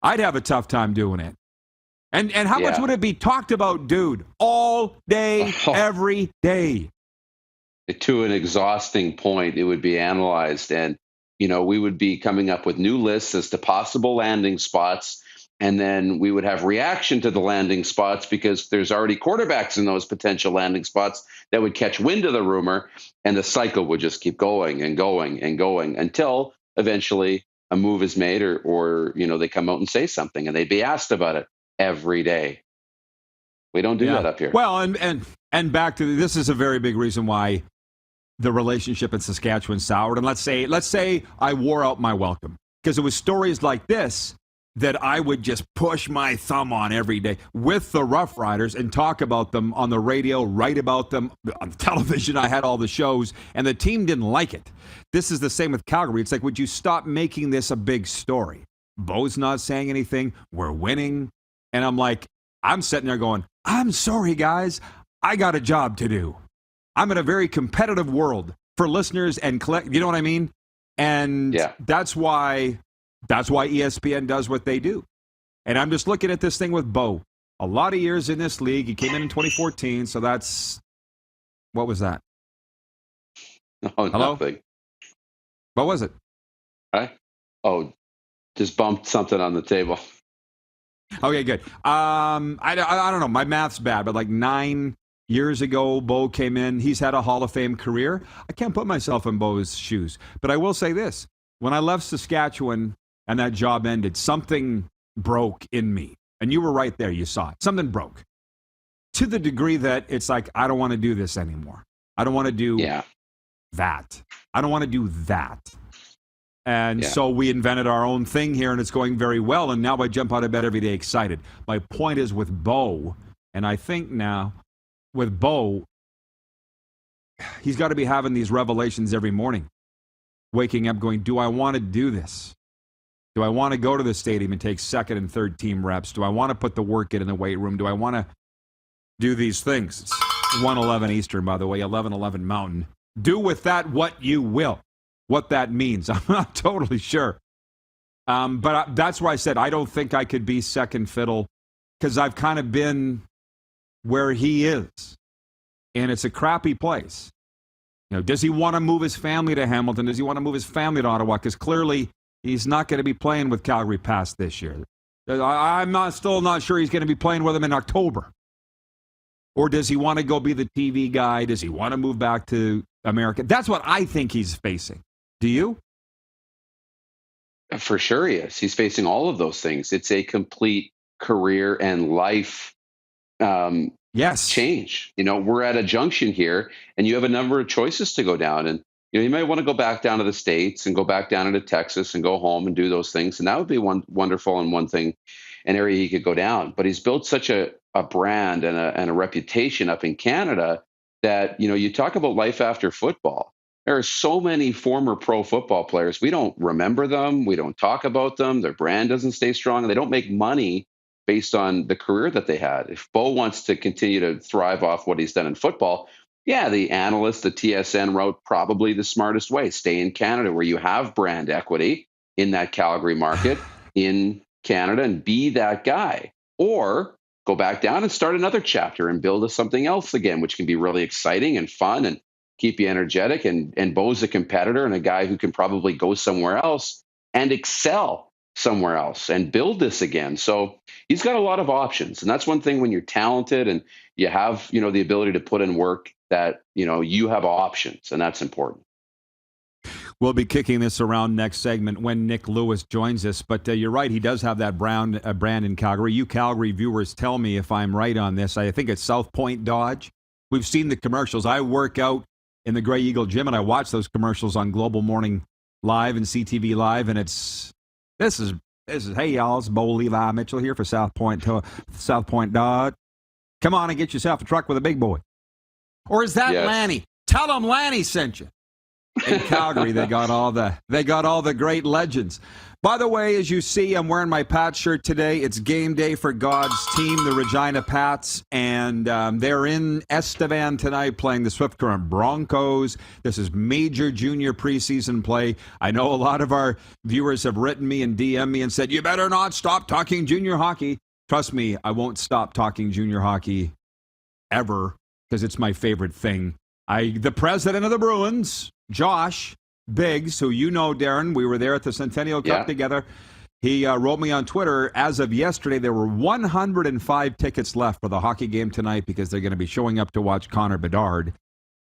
B: I'd have a tough time doing it. And how much would it be talked about, dude? All day, every day.
C: To an exhausting point, it would be analyzed. And, we would be coming up with new lists as to possible landing spots. And then we would have reaction to the landing spots because there's already quarterbacks in those potential landing spots that would catch wind of the rumor. And the cycle would just keep going and going and going until eventually a move is made or they come out and say something, and they'd be asked about it every day. We don't do that up here.
B: Well, and back to this is a very big reason why the relationship in Saskatchewan soured. And let's say I wore out my welcome because it was stories like this that I would just push my thumb on every day with the Rough Riders and talk about them on the radio, write about them on television. I had all the shows, and the team didn't like it. This is the same with Calgary. It's like, would you stop making this a big story? Bo's not saying anything. We're winning. And I'm sitting there going, I'm sorry, guys. I got a job to do. I'm in a very competitive world for listeners and you know what I mean? And that's why ESPN does what they do. And I'm just looking at this thing with Bo. A lot of years in this league. He came in 2014, so that's... What was that?
C: Oh,
B: hello?
C: Nothing.
B: What was it?
C: Just bumped something on the table.
B: Okay, good. I don't know. My math's bad, but like 9 years ago, Bo came in. He's had a Hall of Fame career. I can't put myself in Bo's shoes. But I will say this. When I left Saskatchewan and that job ended, something broke in me. And you were right there. You saw it. Something broke. To the degree that it's like, I don't want to do this anymore. I don't want to do that. I don't want to do that. And so we invented our own thing here, and it's going very well. And now I jump out of bed every day excited. My point is with Bo, and I think now with Bo, he's got to be having these revelations every morning. Waking up going, do I want to do this? Do I want to go to the stadium and take second and third team reps? Do I want to put the work in the weight room? Do I want to do these things? It's 1:11 Eastern, by the way, 11:11 Mountain. Do with that what you will. What that means, I'm not totally sure. But that's why I said I don't think I could be second fiddle because I've kind of been where he is. And it's a crappy place. Does he want to move his family to Hamilton? Does he want to move his family to Ottawa? Because clearly he's not going to be playing with Calgary past this year. I'm still not sure he's going to be playing with him in October. Or does he want to go be the TV guy? Does he want to move back to America? That's what I think he's facing. Do you?
C: For sure he is. He's facing all of those things. It's a complete career and life change. We're at a junction here, and you have a number of choices to go down. And you might want to go back down to the States and go back down into Texas and go home and do those things. And that would be one wonderful and one thing, an area he could go down. But he's built such a brand and a reputation up in Canada that, you talk about life after football. There are so many former pro football players. We don't remember them. We don't talk about them. Their brand doesn't stay strong. And they don't make money based on the career that they had. If Bo wants to continue to thrive off what he's done in football, the analyst, the TSN route, probably the smartest way. Stay in Canada where you have brand equity in that Calgary market in Canada and be that guy. Or go back down and start another chapter and build something else again, which can be really exciting and fun and keep you energetic. And Bo's a competitor and a guy who can probably go somewhere else and excel somewhere else and build this again. So he's got a lot of options. And that's one thing when you're talented and you have, the ability to put in work that, you have options, and that's important.
B: We'll be kicking this around next segment when Nick Lewis joins us. But you're right, he does have that brand in Calgary. You Calgary viewers tell me if I'm right on this. I think it's South Point Dodge. We've seen the commercials. I work out in the Grey Eagle gym, and I watch those commercials on Global Morning Live and CTV Live, and this is hey y'all, it's Bo Levi Mitchell here for South Point Dodge. Come on and get yourself a truck with a big boy. Or is that Lanny? Tell them Lanny sent you. In Calgary, they got all the great legends. By the way, as you see, I'm wearing my Pats shirt today. It's game day for God's team, the Regina Pats, and they're in Estevan tonight playing the Swift Current Broncos. This is major junior preseason play. I know a lot of our viewers have written me and DM'd me and said, you better not stop talking junior hockey. Trust me, I won't stop talking junior hockey ever because it's my favorite thing. The president of the Bruins, Josh Biggs, who you know, Darren, we were there at the Centennial Cup together. He wrote me on Twitter, as of yesterday, there were 105 tickets left for the hockey game tonight because they're going to be showing up to watch Connor Bedard.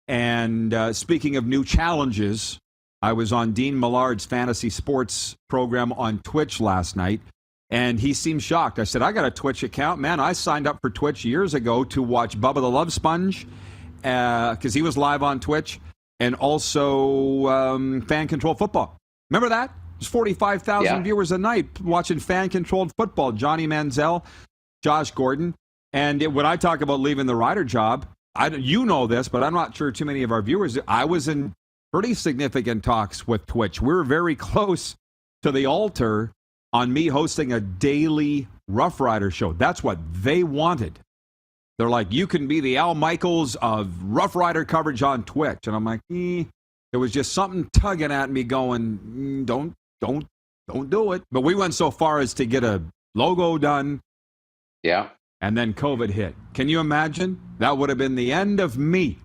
B: And speaking of new challenges, I was on Dean Millard's fantasy sports program on Twitch last night, and he seemed shocked. I said, I got a Twitch account. Man, I signed up for Twitch years ago to watch Bubba the Love Sponge because he was live on Twitch. And also fan-controlled football. Remember that? There's 45,000 viewers a night watching fan-controlled football. Johnny Manziel, Josh Gordon. And when I talk about leaving the Ryder job, you know this, but I'm not sure too many of our viewers. I was in pretty significant talks with Twitch. We were very close to the altar on me hosting a daily Rough Rider show. That's what they wanted. They're like, you can be the Al Michaels of Rough Rider coverage on Twitch. And I'm like, There was just something tugging at me going, don't do it. But we went so far as to get a logo done.
C: Yeah.
B: And then COVID hit. Can you imagine? That would have been the end of me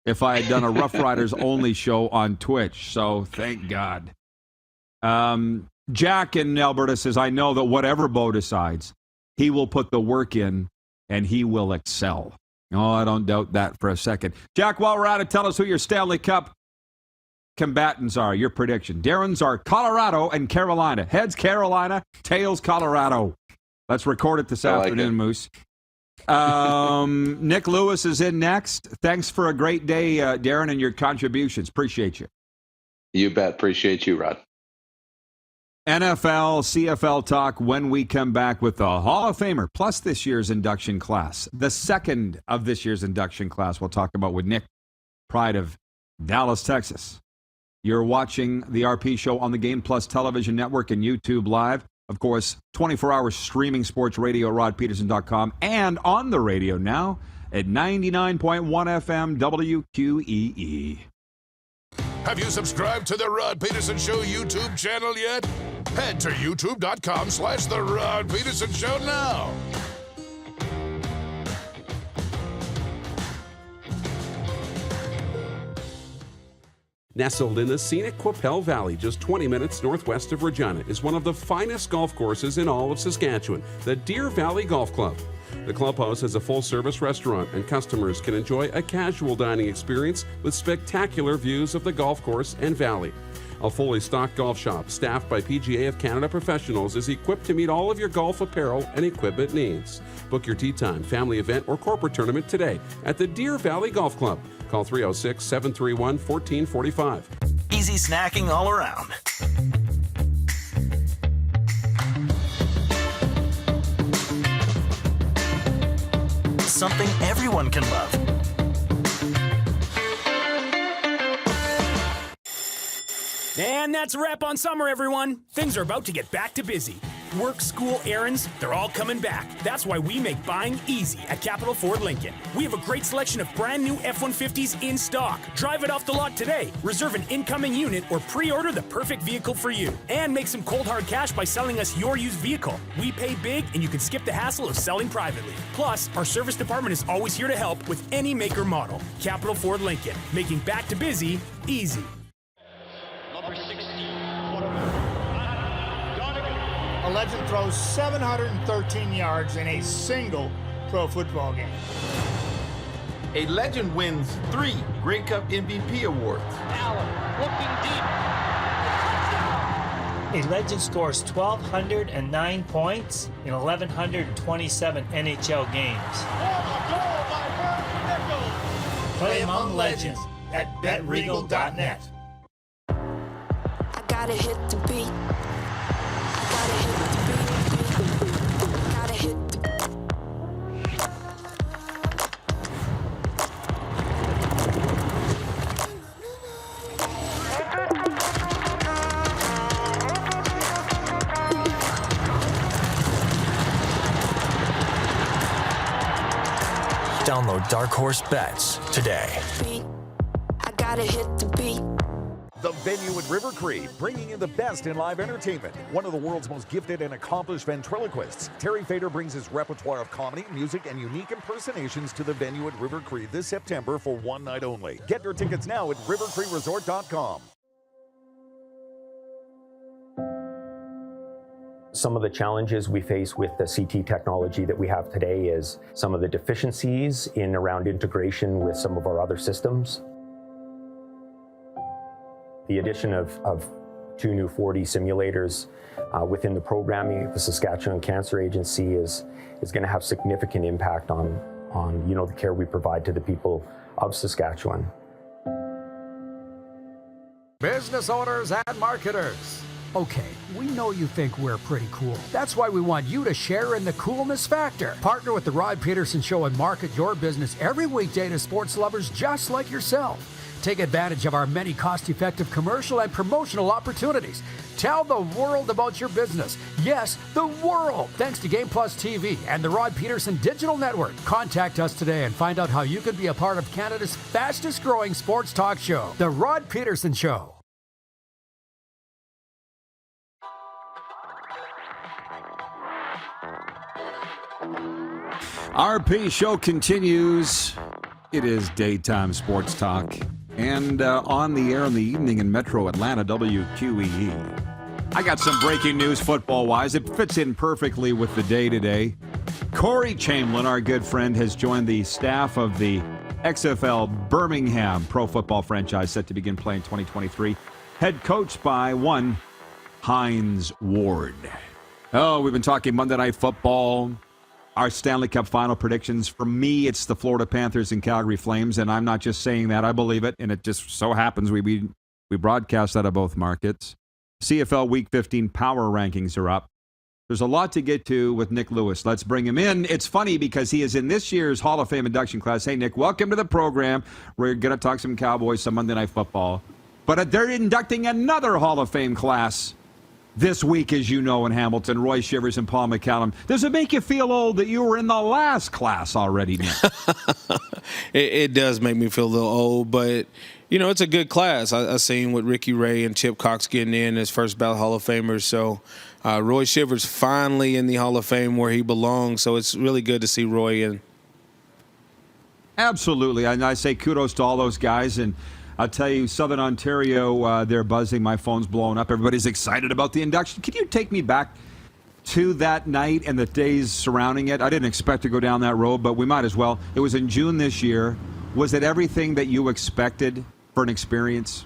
B: if I had done a Rough Riders only show on Twitch. So thank God. Jack in Alberta says, I know that whatever Bo decides, he will put the work in and he will excel. Oh, I don't doubt that for a second. Jack, while we're at it, tell us who your Stanley Cup combatants are, your prediction. Darren's are Colorado and Carolina. Heads, Carolina. Tails, Colorado. Let's record it this afternoon, Moose. Nick Lewis is in next. Thanks for a great day, Darren, and your contributions. Appreciate you.
C: You bet. Appreciate you, Rod.
B: NFL, CFL Talk when we come back with the Hall of Famer, plus this year's induction class. The second of this year's induction class we'll talk about with Nick, pride of Dallas, Texas. You're watching the RP Show on the Game Plus Television Network and YouTube Live. Of course, 24-hour streaming sports radio, rodpeterson.com, and on the radio now at 99.1 FM WQEE.
A: Have you subscribed to the Rod Peterson Show YouTube channel yet? Head to youtube.com/The Rod Peterson Show now.
M: Nestled in the scenic Qu'Appelle Valley, just 20 minutes northwest of Regina, is one of the finest golf courses in all of Saskatchewan, the Deer Valley Golf Club. The clubhouse has a full-service restaurant, and customers can enjoy a casual dining experience with spectacular views of the golf course and valley. A fully stocked golf shop, staffed by PGA of Canada professionals, is equipped to meet all of your golf apparel and equipment needs. Book your tee time, family event, or corporate tournament today at the Deer Valley Golf Club. Call 306-731-1445.
F: Easy snacking all around. Something everyone can love.
J: And that's a wrap on summer, everyone. Things are about to get back to busy. Work, school, errands, they're all coming back. That's why we make buying easy at Capital Ford Lincoln. We have a great selection of brand new F-150s in stock. Drive it off the lot today. Reserve an incoming unit or pre-order the perfect vehicle for you. And make some cold hard cash by selling us your used vehicle. We pay big and you can skip the hassle of selling privately. Plus, our service department is always here to help with any make or model. Capital Ford Lincoln, making back to busy easy.
G: Number 16.
I: A legend throws 713 yards in a single pro football game.
H: A legend wins 3 Grey Cup MVP awards.
G: Allen looking deep.
N: A legend scores 1,209 points in 1,127 NHL games. Play among legends at betregal.net.
E: I gotta hit the beat. Gotta hit the beat. Gotta hit the
F: Download Dark Horse Bets today.
E: beat. I gotta hit the beat.
L: The Venue at River Cree, bringing you the best in live entertainment. One of the world's most gifted and accomplished ventriloquists, Terry Fader brings his repertoire of comedy, music, and unique impersonations to the Venue at River Cree this September for one night only. Get your tickets now at rivercreeresort.com.
U: Some of the challenges we face with the CT technology that we have today is some of the deficiencies in around integration with some of our other systems. The addition of 2 new 4D simulators within the programming of the Saskatchewan Cancer Agency is going to have significant impact on the care we provide to the people of Saskatchewan.
K: Business owners and marketers. Okay, we know you think we're pretty cool. That's why we want you to share in the coolness factor. Partner with the Rod Pedersen Show and market your business every weekday to sports lovers just like yourself. Take advantage of our many cost-effective commercial and promotional opportunities. Tell the world about your business. Yes, the world. Thanks to Game Plus TV and the Rod Pedersen Digital Network. Contact us today and find out how you can be a part of Canada's fastest-growing sports talk show, The Rod Pedersen Show.
B: RP show continues. It is daytime sports talk. And on the air in the evening in Metro Atlanta, WQEE. I got some breaking news football-wise. It fits in perfectly with the day today. Corey Chamberlain, our good friend, has joined the staff of the XFL Birmingham pro football franchise set to begin playing 2023. Head coached by one Hines Ward. Oh, we've been talking Monday Night Football. Our Stanley Cup final predictions. For me, it's the Florida Panthers and Calgary Flames, and I'm not just saying that. I believe it, and it just so happens we broadcast out of both markets. CFL Week 15 power rankings are up. There's a lot to get to with Nick Lewis. Let's bring him in. It's funny because he is in this year's Hall of Fame induction class. Hey, Nick, welcome to the program. We're going to talk some Cowboys, some Monday Night Football. But they're inducting another Hall of Fame class this week, as you know, in Hamilton, Roy Shivers and Paul McCallum. Does it make you feel old that you were in the last class already, Nick?
V: It does make me feel a little old, but, it's a good class. I seen with Ricky Ray and Chip Cox getting in as first ballot Hall of Famers. So Roy Shivers finally in the Hall of Fame where he belongs. So it's really good to see Roy in.
B: Absolutely. And I say kudos to all those guys. And I'll tell you, Southern Ontario, they're buzzing. My phone's blowing up. Everybody's excited about the induction. Can you take me back to that night and the days surrounding it? I didn't expect to go down that road, but we might as well. It was in June this year. Was it everything that you expected for an experience?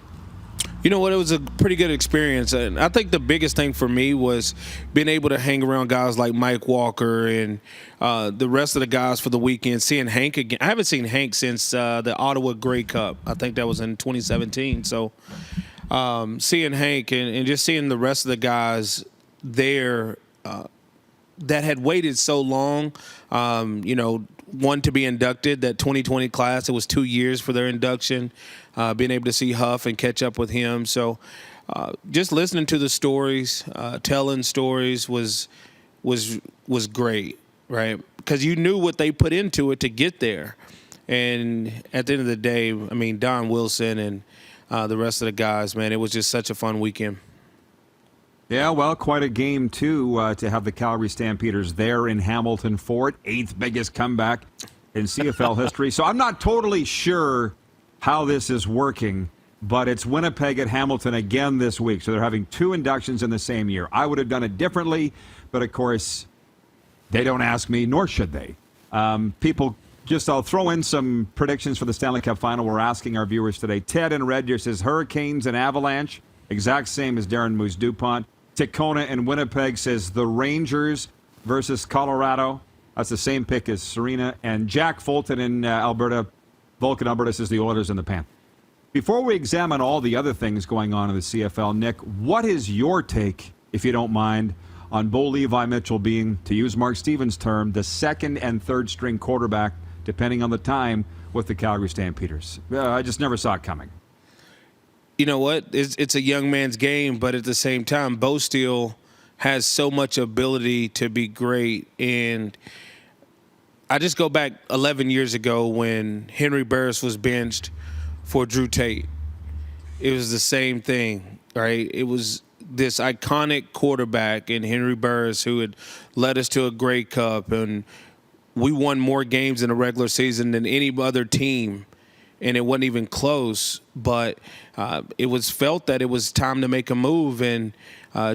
V: You know what? It was a pretty good experience. And I think the biggest thing for me was being able to hang around guys like Mike Walker and the rest of the guys for the weekend, seeing Hank again. I haven't seen Hank since the Ottawa Grey Cup. I think that was in 2017. So seeing Hank and just seeing the rest of the guys there that had waited so long, one to be inducted, that 2020 class, it was 2 years for their induction, being able to see Huff and catch up with him. So just listening to the stories, telling stories was great, right? Because you knew what they put into it to get there. And at the end of the day, I mean, Don Wilson and the rest of the guys, man, it was just such a fun weekend.
B: Yeah, well, quite a game, too, to have the Calgary Stampeders there in Hamilton for it. 8th biggest comeback in CFL history. So I'm not totally sure how this is working, but it's Winnipeg at Hamilton again this week. So they're having 2 inductions in the same year. I would have done it differently, but, of course, they don't ask me, nor should they. I'll throw in some predictions for the Stanley Cup Final. We're asking our viewers today. Ted in Red Deer says Hurricanes and Avalanche, exact same as Darren Moose-Dupont. Tacona in Winnipeg says the Rangers versus Colorado. That's the same pick as Serena. And Jack Fulton in Alberta. Vulcan, Alberta says the Oilers and the Panthers. Before we examine all the other things going on in the CFL, Nick, what is your take, if you don't mind, on Bo Levi Mitchell being, to use Mark Stevens' term, the second and third string quarterback, depending on the time, with the Calgary Stampeders? I just never saw it coming.
V: You know what? It's a young man's game, but at the same time, Bo still has so much ability to be great. And I just go back 11 years ago when Henry Burris was benched for Drew Tate. It was the same thing, right? It was this iconic quarterback in Henry Burris who had led us to a Grey Cup, and we won more games in a regular season than any other team. And it wasn't even close, but it was felt that it was time to make a move. And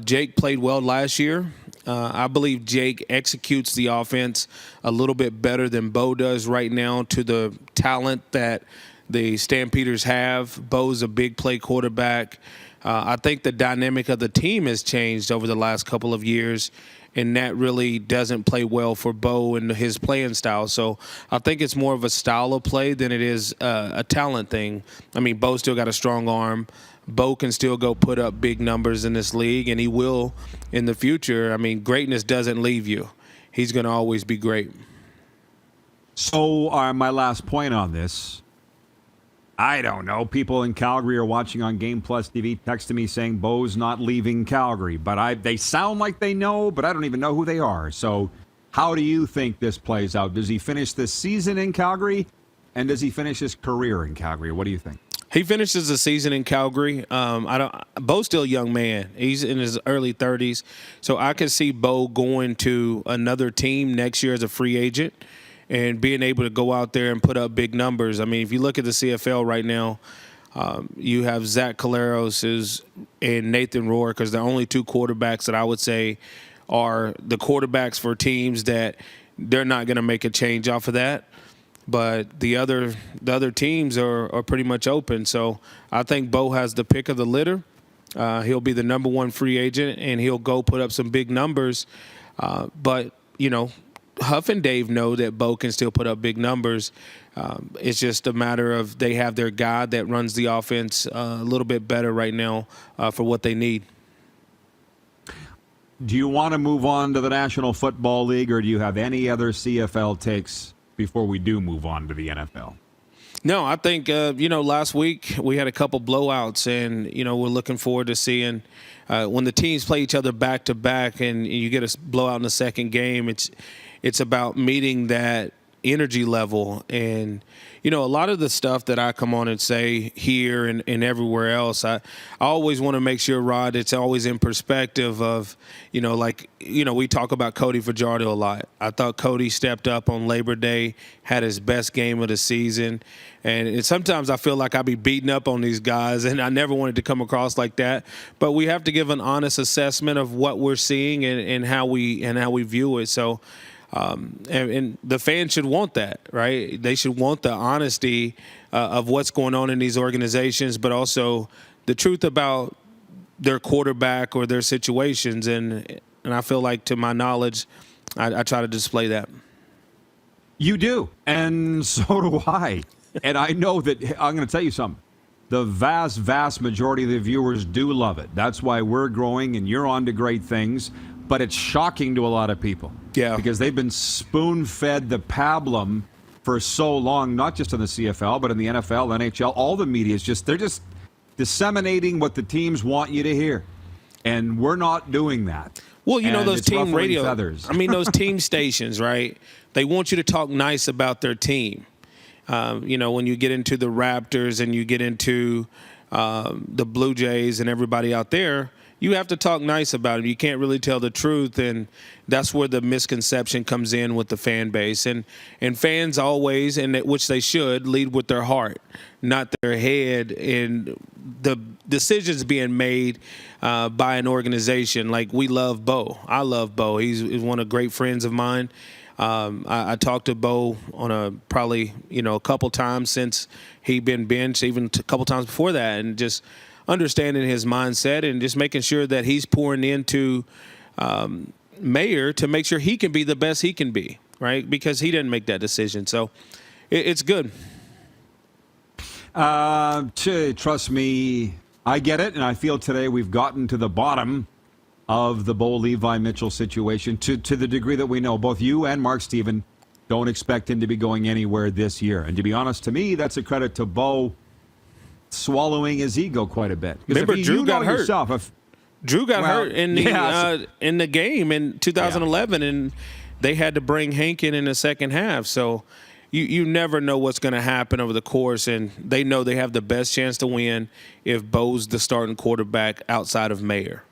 V: Jake played well last year. I believe Jake executes the offense a little bit better than Bo does right now to the talent that the Stampeders have. Bo's a big play quarterback. I think the dynamic of the team has changed over the last couple of years, and that really doesn't play well for Bo and his playing style. So I think it's more of a style of play than it is a talent thing. I mean, Bo still got a strong arm. Bo can still go put up big numbers in this league, and he will in the future. I mean, greatness doesn't leave you. He's going to always be great.
B: So my last point on this, I don't know. People in Calgary are watching on Game Plus TV texting me saying Bo's not leaving Calgary. But they sound like they know, but I don't even know who they are. So how do you think this plays out? Does he finish this season in Calgary? And does he finish his career in Calgary? What do you think?
V: He finishes the season in Calgary. Bo's still a young man. He's in his early 30s. So I can see Bo going to another team next year as a free agent and being able to go out there and put up big numbers. I mean, if you look at the CFL right now, you have Zach Collaros and Nathan Rourke as the only 2 quarterbacks that I would say are the quarterbacks for teams that they're not going to make a change off of that. But the other teams are pretty much open. So I think Bo has the pick of the litter. He'll be the number 1 free agent, and he'll go put up some big numbers. But, Huff and Dave know that Bo can still put up big numbers. It's just a matter of they have their guy that runs the offense a little bit better right now for what they need.
B: Do you want to move on to the National Football League, or do you have any other CFL takes before we do move on to the NFL?
V: No, I think, last week we had a couple blowouts, and, we're looking forward to seeing when the teams play each other back-to-back and you get a blowout in the second game, it's about meeting that energy level. And, a lot of the stuff that I come on and say here and everywhere else, I always want to make sure, Rod, it's always in perspective of, we talk about Cody Fajardo a lot. I thought Cody stepped up on Labor Day, had his best game of the season. And sometimes I feel like I be beating up on these guys, and I never wanted to come across like that. But we have to give an honest assessment of what we're seeing and how we view it. So, and the fans should want that, right? They should want the honesty of what's going on in these organizations, but also the truth about their quarterback or their situations. And I feel like, to my knowledge, I try to display that.
B: You do, and so do I. And I know that, I'm going to tell you something. The vast, vast majority of the viewers do love it. That's why we're growing and you're on to great things. But it's shocking to a lot of people.
V: Yeah.
B: Because they've been spoon-fed the pablum for so long, not just in the CFL, but in the NFL, NHL. All the media is they're just disseminating what the teams want you to hear. And we're not doing that.
V: Well,
B: and
V: those team radio,
B: feathers.
V: those team stations, right? They want you to talk nice about their team. When you get into the Raptors and you get into the Blue Jays and everybody out there, you have to talk nice about them. You can't really tell the truth, and that's where the misconception comes in with the fan base. And fans always, which they should, lead with their heart, not their head. And the decisions being made by an organization, like we love Bo. I love Bo. He's one of great friends of mine. I talked to Bo on probably a couple times since he been benched, even a couple times before that, and just understanding his mindset and just making sure that he's pouring into Mayer to make sure he can be the best he can be, right? Because he didn't make that decision. So it's good.
B: Trust me, I get it, and I feel today we've gotten to the bottom of the Bo Levi Mitchell situation to the degree that we know both you and Mark Steven don't expect him to be going anywhere this year. And to be honest, to me, that's a credit to Bo swallowing his ego quite a bit.
V: Remember, Drew got hurt. Drew got hurt in the game in 2011, and they had to bring Hank in the second half. So you never know what's going to happen over the course, and they know they have the best chance to win if Bo's the starting quarterback outside of Mayer.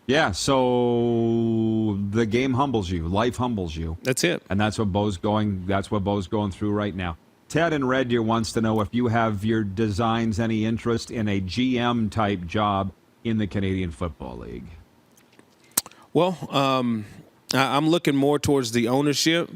B: Yeah, so the game humbles you. Life humbles you.
V: That's it.
B: And that's what Bo's going through right now. Ted in Red Deer wants to know if you have your designs any interest in a GM-type job in the Canadian Football League.
V: Well, I'm looking more towards the ownership,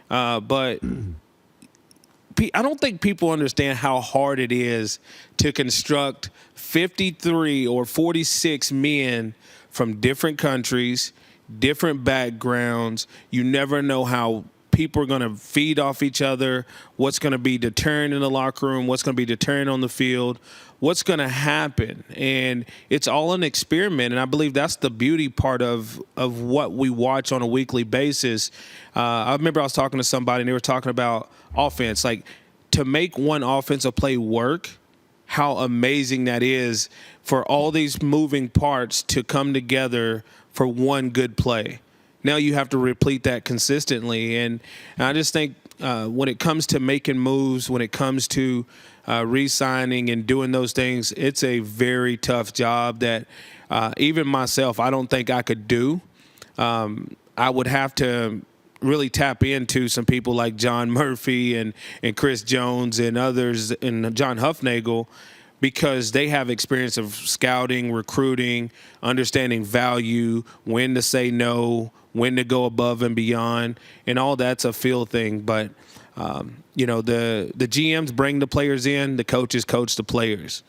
V: but I don't think people understand how hard it is to construct 53 or 46 men from different countries, different backgrounds. You never know how people are going to feed off each other, what's going to be deterrent in the locker room, what's going to be deterrent on the field, what's going to happen. And it's all an experiment, and I believe that's the beauty part of what we watch on a weekly basis. I remember I was talking to somebody, and they were talking about offense. Like, to make one offensive play work, how amazing that is for all these moving parts to come together for one good play. Now you have to repeat that consistently. And I just think when it comes to making moves, when it comes to re-signing and doing those things, it's a very tough job that even myself, I don't think I could do. I would have to really tap into some people like John Murphy and Chris Jones and others and John Huffnagel, because they have experience of scouting, recruiting, understanding value, when to say no, when to go above and beyond, and all that's a feel thing. But, the GMs bring the players in, the coaches coach the players.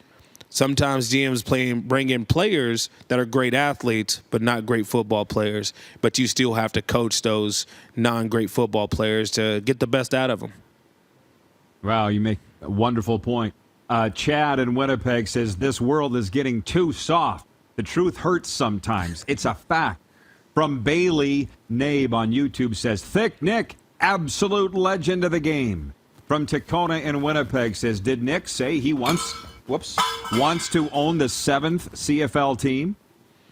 V: Sometimes GMs bring in players that are great athletes but not great football players, but you still have to coach those non-great football players to get the best out of them.
B: Wow, you make a wonderful point. Chad in Winnipeg says, this world is getting too soft. The truth hurts sometimes. It's a fact. From Bailey Nabe on YouTube says, Thick Nick, absolute legend of the game. From Tacona in Winnipeg says, did Nick say he wants to own the 7th CFL team?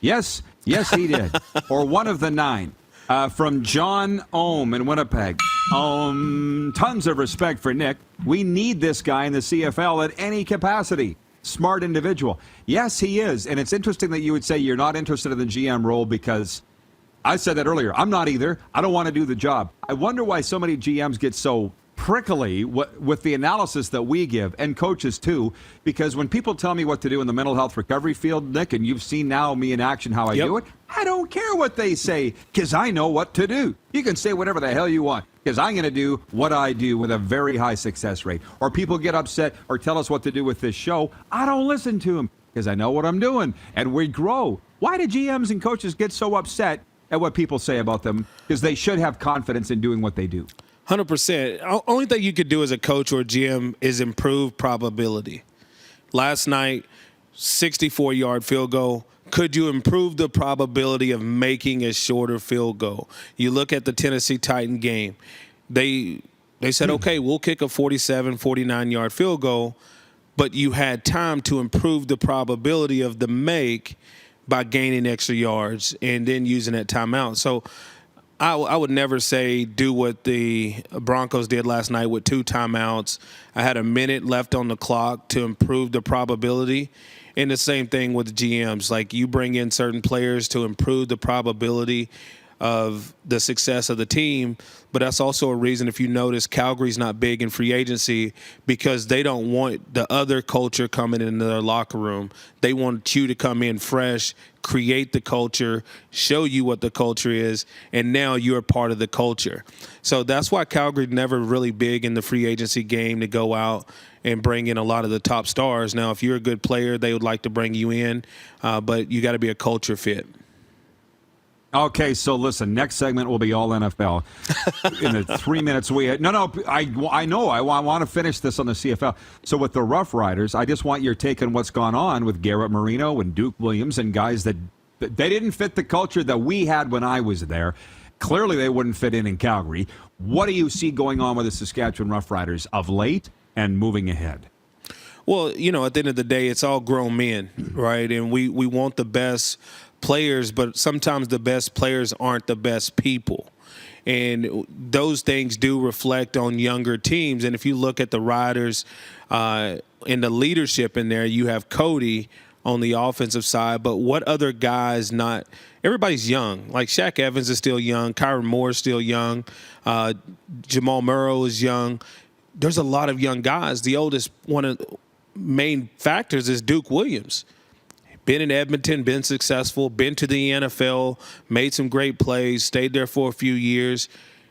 B: Yes, he did. Or one of the 9. From John Ohm in Winnipeg. Tons of respect for Nick. We need this guy in the CFL at any capacity. Smart individual. Yes, he is. And it's interesting that you would say you're not interested in the GM role because I said that earlier. I'm not either. I don't want to do the job. I wonder why so many GMs get so prickly with the analysis that we give, and coaches too, because when people tell me what to do in the mental health recovery field, Nick, and you've seen now me in action how I do it, I don't care what they say because I know what to do. You can say whatever the hell you want because I'm going to do what I do with a very high success rate. Or people get upset or tell us what to do with this show. I don't listen to them because I know what I'm doing, and we grow. Why do GMs and coaches get so upset at what people say about them? Because they should have confidence in doing what they do.
V: 100%. Only thing you could do as a coach or a GM is improve probability. Last night, 64-yard field goal. Could you improve the probability of making a shorter field goal? You look at the Tennessee Titan game. They said, okay, we'll kick a 47, 49-yard field goal, but you had time to improve the probability of the make by gaining extra yards and then using that timeout. So I would never say do what the Broncos did last night with 2 timeouts. I had a minute left on the clock to improve the probability. And the same thing with GMs. Like, you bring in certain players to improve the probability of the success of the team. But that's also a reason, if you notice, Calgary's not big in free agency because they don't want the other culture coming into their locker room. They want you to come in fresh, create the culture, show you what the culture is, and now you're part of the culture. So that's why Calgary's never really big in the free agency game to go out and bring in a lot of the top stars. Now, if you're a good player, they would like to bring you in, but you got to be a culture fit.
B: Okay, so listen, next segment will be all NFL. In the 3 minutes we had. I know. I want to finish this on the CFL. So with the Rough Riders, I just want your take on what's gone on with Garrett Marino and Duke Williams and guys that they didn't fit the culture that we had when I was there. Clearly, they wouldn't fit in Calgary. What do you see going on with the Saskatchewan Rough Riders of late and moving ahead?
V: Well, at the end of the day, it's all grown men, right? And we want the best players, but sometimes the best players aren't the best people. And those things do reflect on younger teams. And if you look at the Riders in the leadership in there, you have Cody on the offensive side, but what other guys not – everybody's young. Like Shaq Evans is still young. Kyron Moore is still young. Jamal Murrow is young. There's a lot of young guys. The oldest one of the main factors is Duke Williams. Been in Edmonton, been successful, been to the NFL, made some great plays, stayed there for a few years.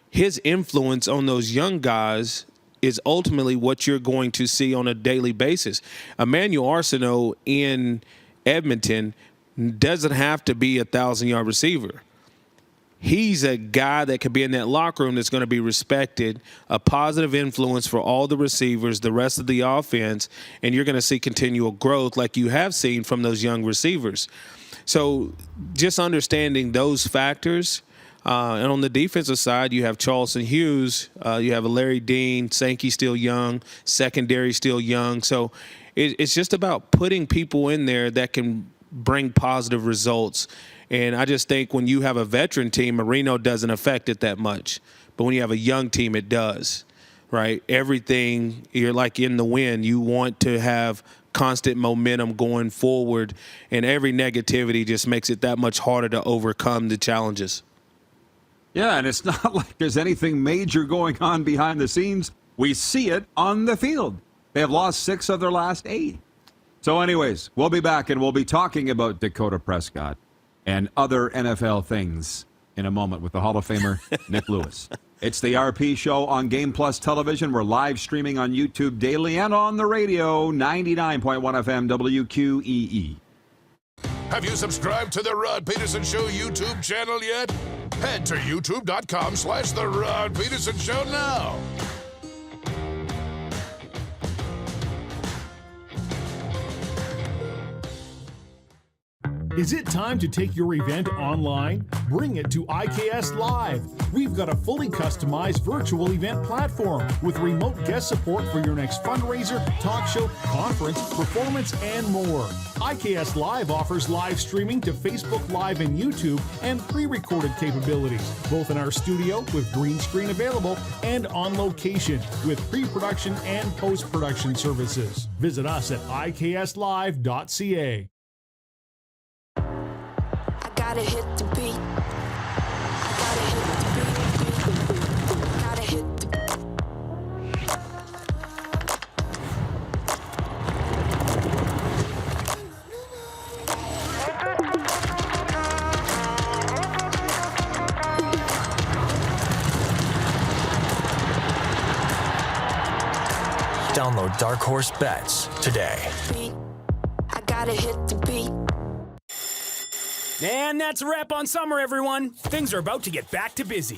V: His influence on those young guys is ultimately what you're going to see on a daily basis. Emmanuel Arsenault in Edmonton doesn't have to be a 1,000-yard receiver. He's a guy that could be in that locker room that's going to be respected, a positive influence for all the receivers, the rest of the offense, and you're going to see continual growth like you have seen from those young receivers. So just understanding those factors. And on the defensive side, you have Charleston Hughes, you have a Larry Dean, Sankey still young, secondary still young. So it's just about putting people in there that can bring positive results. And I just think when you have a veteran team, Marino doesn't affect it that much. But when you have a young team, it does, right? Everything, you're like in the wind. You want to have constant momentum going forward, and every negativity just makes it that much harder to overcome the challenges.
B: Yeah, and it's not like there's anything major going on behind the scenes. We see it on the field. They have lost 6 of their last 8. So anyways, we'll be back, and we'll be talking about Dakota Prescott and other NFL things in a moment with the Hall of Famer, Nick Lewis. It's the RP Show on Game Plus Television. We're live streaming on YouTube daily and on the radio, 99.1 FM WQEE.
A: Have you subscribed to the Rod Pedersen Show YouTube channel yet? Head to youtube.com/The Rod Pedersen Show now.
D: Is it time to take your event online? Bring it to IKS Live. We've got a fully customized virtual event platform with remote guest support for your next fundraiser, talk show, conference, performance, and more. IKS Live offers live streaming to Facebook Live and YouTube and pre-recorded capabilities, both in our studio with green screen available and on location with pre-production and post-production services. Visit us at ikslive.ca.
E: Gotta hit the beat. Gotta hit the beat. Gotta hit the
F: Download Dark Horse Bets today.
E: I gotta hit the beat.
J: And that's a wrap on summer, everyone. Things are about to get back to busy.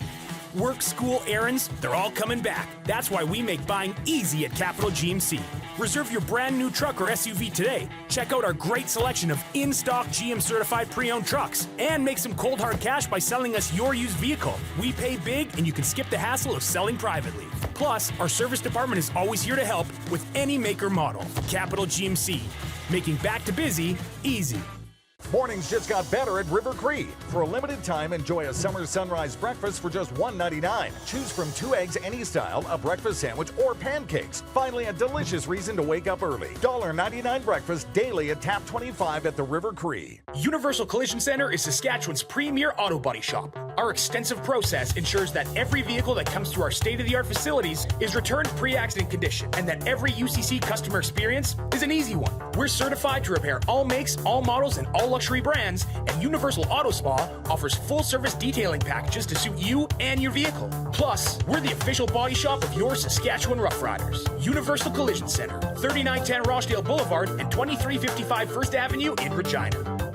J: Work, school, errands, they're all coming back. That's why we make buying easy at Capital GMC. Reserve your brand new truck or SUV today. Check out our great selection of in-stock GM-certified pre-owned trucks. And make some cold hard cash by selling us your used vehicle. We pay big, and you can skip the hassle of selling privately. Plus, our service department is always here to help with any make or model. Capital GMC, making back to busy easy.
L: Mornings just got better at River Cree. For a limited time, enjoy a summer sunrise breakfast for just $1.99. Choose from 2 eggs any style, a breakfast sandwich, or pancakes. Finally, a delicious reason to wake up early. $1.99 breakfast daily at Tap 25 at the River Cree.
J: Universal Collision Center is Saskatchewan's premier auto body shop. Our extensive process ensures that every vehicle that comes through our state-of-the-art facilities is returned pre-accident condition, and that every UCC customer experience is an easy one. We're certified to repair all makes, all models, and all luxury brands, and Universal Auto Spa offers full-service detailing packages to suit you and your vehicle. Plus, we're the official body shop of your Saskatchewan Rough Riders. Universal Collision Center, 3910 Rochdale Boulevard and 2355 First Avenue in Regina.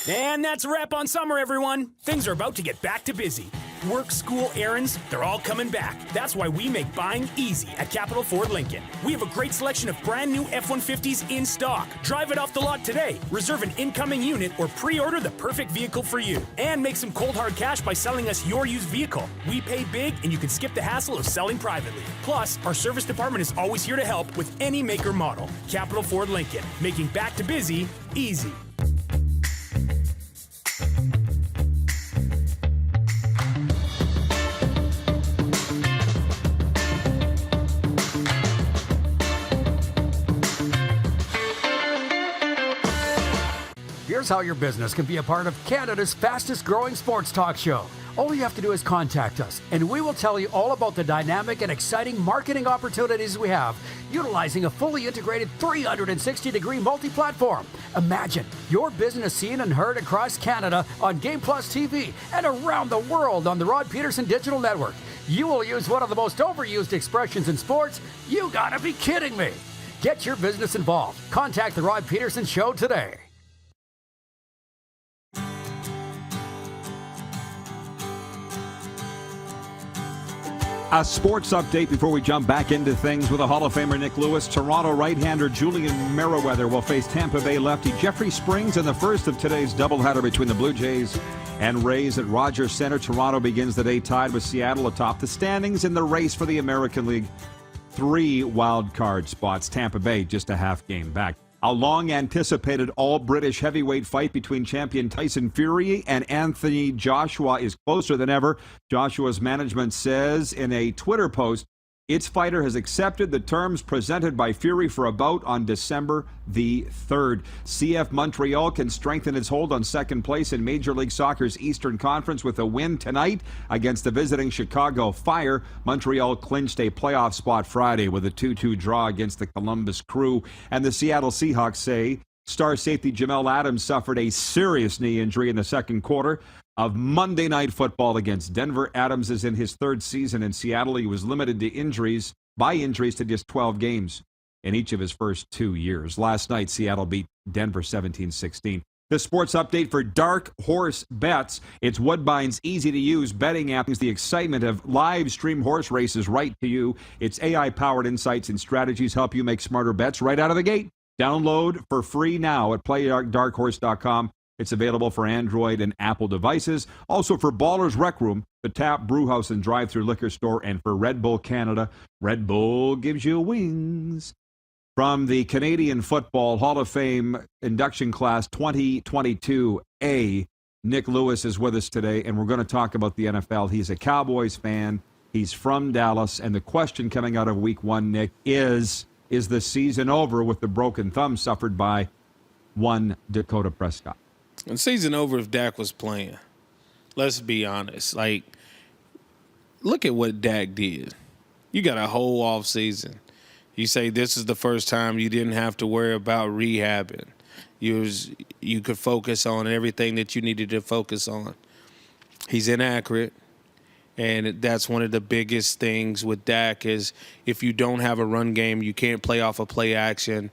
J: And that's a wrap on summer, everyone. Things are about to get back to busy. Work, school, errands, they're all coming back. That's why we make buying easy at Capital Ford Lincoln. We have a great selection of brand new F-150s in stock. Drive it off the lot today. Reserve an incoming unit or pre-order the perfect vehicle for you. And make some cold hard cash by selling us your used vehicle. We pay big, and you can skip the hassle of selling privately. Plus, our service department is always here to help with any make or model. Capital Ford Lincoln, making back to busy easy.
K: Here's how your business can be a part of Canada's fastest growing sports talk show. All you have to do is contact us, and we will tell you all about the dynamic and exciting marketing opportunities we have, utilizing a fully integrated 360-degree multi-platform. Imagine your business seen and heard across Canada on Game Plus TV and around the world on the Rod Pedersen Digital Network. You will use one of the most overused expressions in sports. You gotta be kidding me. Get your business involved. Contact the Rod Pedersen Show today.
B: A sports update before we jump back into things with a Hall of Famer Nick Lewis. Toronto right-hander Julian Merriweather will face Tampa Bay lefty Jeffrey Springs in the first of today's doubleheader between the Blue Jays and Rays at Rogers Center. Toronto begins the day tied with Seattle atop the standings in the race for the American League 3 wild card spots. Tampa Bay just a half game back. A long-anticipated all-British heavyweight fight between champion Tyson Fury and Anthony Joshua is closer than ever. Joshua's management says in a Twitter post, its fighter has accepted the terms presented by Fury for a bout on December the 3rd. CF Montreal can strengthen its hold on second place in Major League Soccer's Eastern Conference with a win tonight against the visiting Chicago Fire. Montreal clinched a playoff spot Friday with a 2-2 draw against the Columbus Crew. And the Seattle Seahawks say star safety Jamel Adams suffered a serious knee injury in the second quarter of Monday Night Football against Denver. Adams is in his third season in Seattle. He was limited to injuries to just 12 games in each of his first 2 years. Last night, Seattle beat Denver 17-16. The sports update for Dark Horse Bets. It's Woodbine's easy-to-use betting app. The excitement of live stream horse races right to you. Its AI-powered insights and strategies help you make smarter bets right out of the gate. Download for free now at playdarkhorse.com. It's available for Android and Apple devices. Also for Ballers Rec Room, the Tap Brewhouse and Drive-Thru Liquor Store, and for Red Bull Canada. Red Bull gives you wings. From the Canadian Football Hall of Fame induction class 2022A, Nick Lewis is with us today, and we're going to talk about the NFL. He's a Cowboys fan. He's from Dallas, and the question coming out of Week 1, Nick, is the season over with the broken thumb suffered by one Dakota Prescott?
V: And season over if Dak was playing. Let's be honest. Like, look at what Dak did. You got a whole off season. You say this is the first time you didn't have to worry about rehabbing. You could focus on everything that you needed to focus on. He's inaccurate, and that's one of the biggest things with Dak is if you don't have a run game, you can't play off of play action.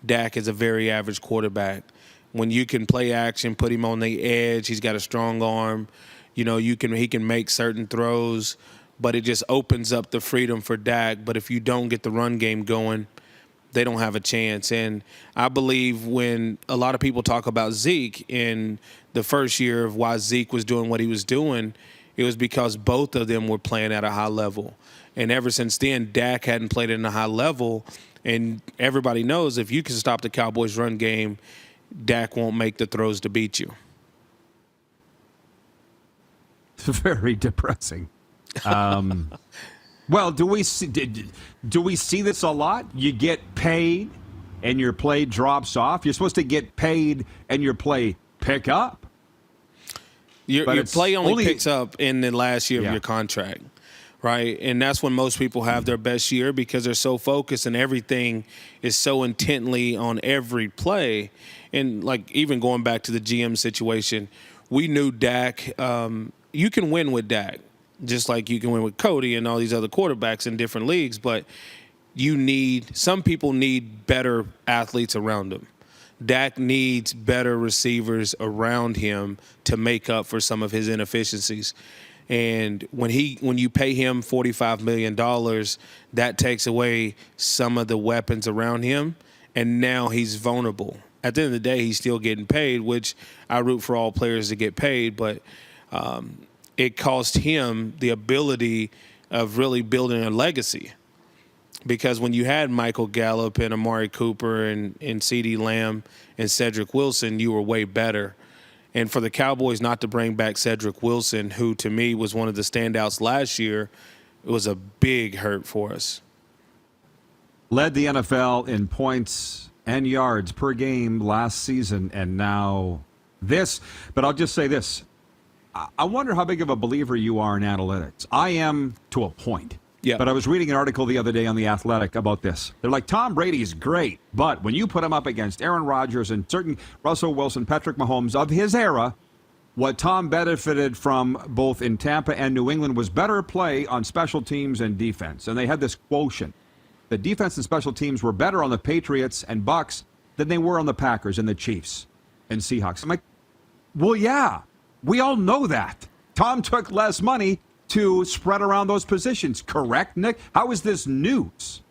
V: Dak is a very average quarterback. When you can play action, put him on the edge, he's got a strong arm. You know, he can make certain throws, but it just opens up the freedom for Dak. But if you don't get the run game going, they don't have a chance. And I believe when a lot of people talk about Zeke in the first year of why Zeke was doing what he was doing, it was because both of them were playing at a high level. And ever since then, Dak hadn't played at a high level. And everybody knows if you can stop the Cowboys' run game, Dak won't make the throws to beat you.
B: It's very depressing. Well, do we see this a lot? You get paid and your play drops off. You're supposed to get paid and your play pick up.
V: Your play only picks up in the last year of your contract, right? And that's when most people have their best year because they're so focused and everything is so intently on every play. And, like, even going back to the GM situation, we knew Dak, you can win with Dak, just like you can win with Cody and all these other quarterbacks in different leagues, but some people need better athletes around them. Dak needs better receivers around him to make up for some of his inefficiencies. And when you pay him $45 million, that takes away some of the weapons around him, and now he's vulnerable. At the end of the day, he's still getting paid, which I root for all players to get paid, but it cost him the ability of really building a legacy. Because when you had Michael Gallup and Amari Cooper and CeeDee Lamb and Cedric Wilson, you were way better. And for the Cowboys not to bring back Cedric Wilson, who to me was one of the standouts last year, it was a big hurt for us.
B: Led the NFL in points and yards per game last season, and now this. But I'll just say this. I wonder how big of a believer you are in analytics. I am to a point.
V: Yeah.
B: But I was reading an article the other day on The Athletic about this. They're like, Tom Brady's great, but when you put him up against Aaron Rodgers and certain Russell Wilson, Patrick Mahomes of his era, what Tom benefited from both in Tampa and New England was better play on special teams and defense. And they had this quotient. The defense and special teams were better on the Patriots and Bucks than they were on the Packers and the Chiefs and Seahawks. I'm like, well, yeah, we all know that. Tom took less money to spread around those positions, correct, Nick? How is this news?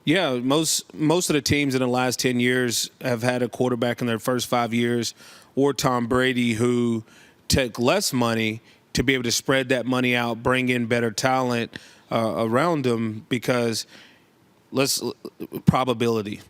V: Yeah, most of the teams in the last 10 years have had a quarterback in their first 5 years, or Tom Brady, who took less money to be able to spread that money out, bring in better talent around them, because probability.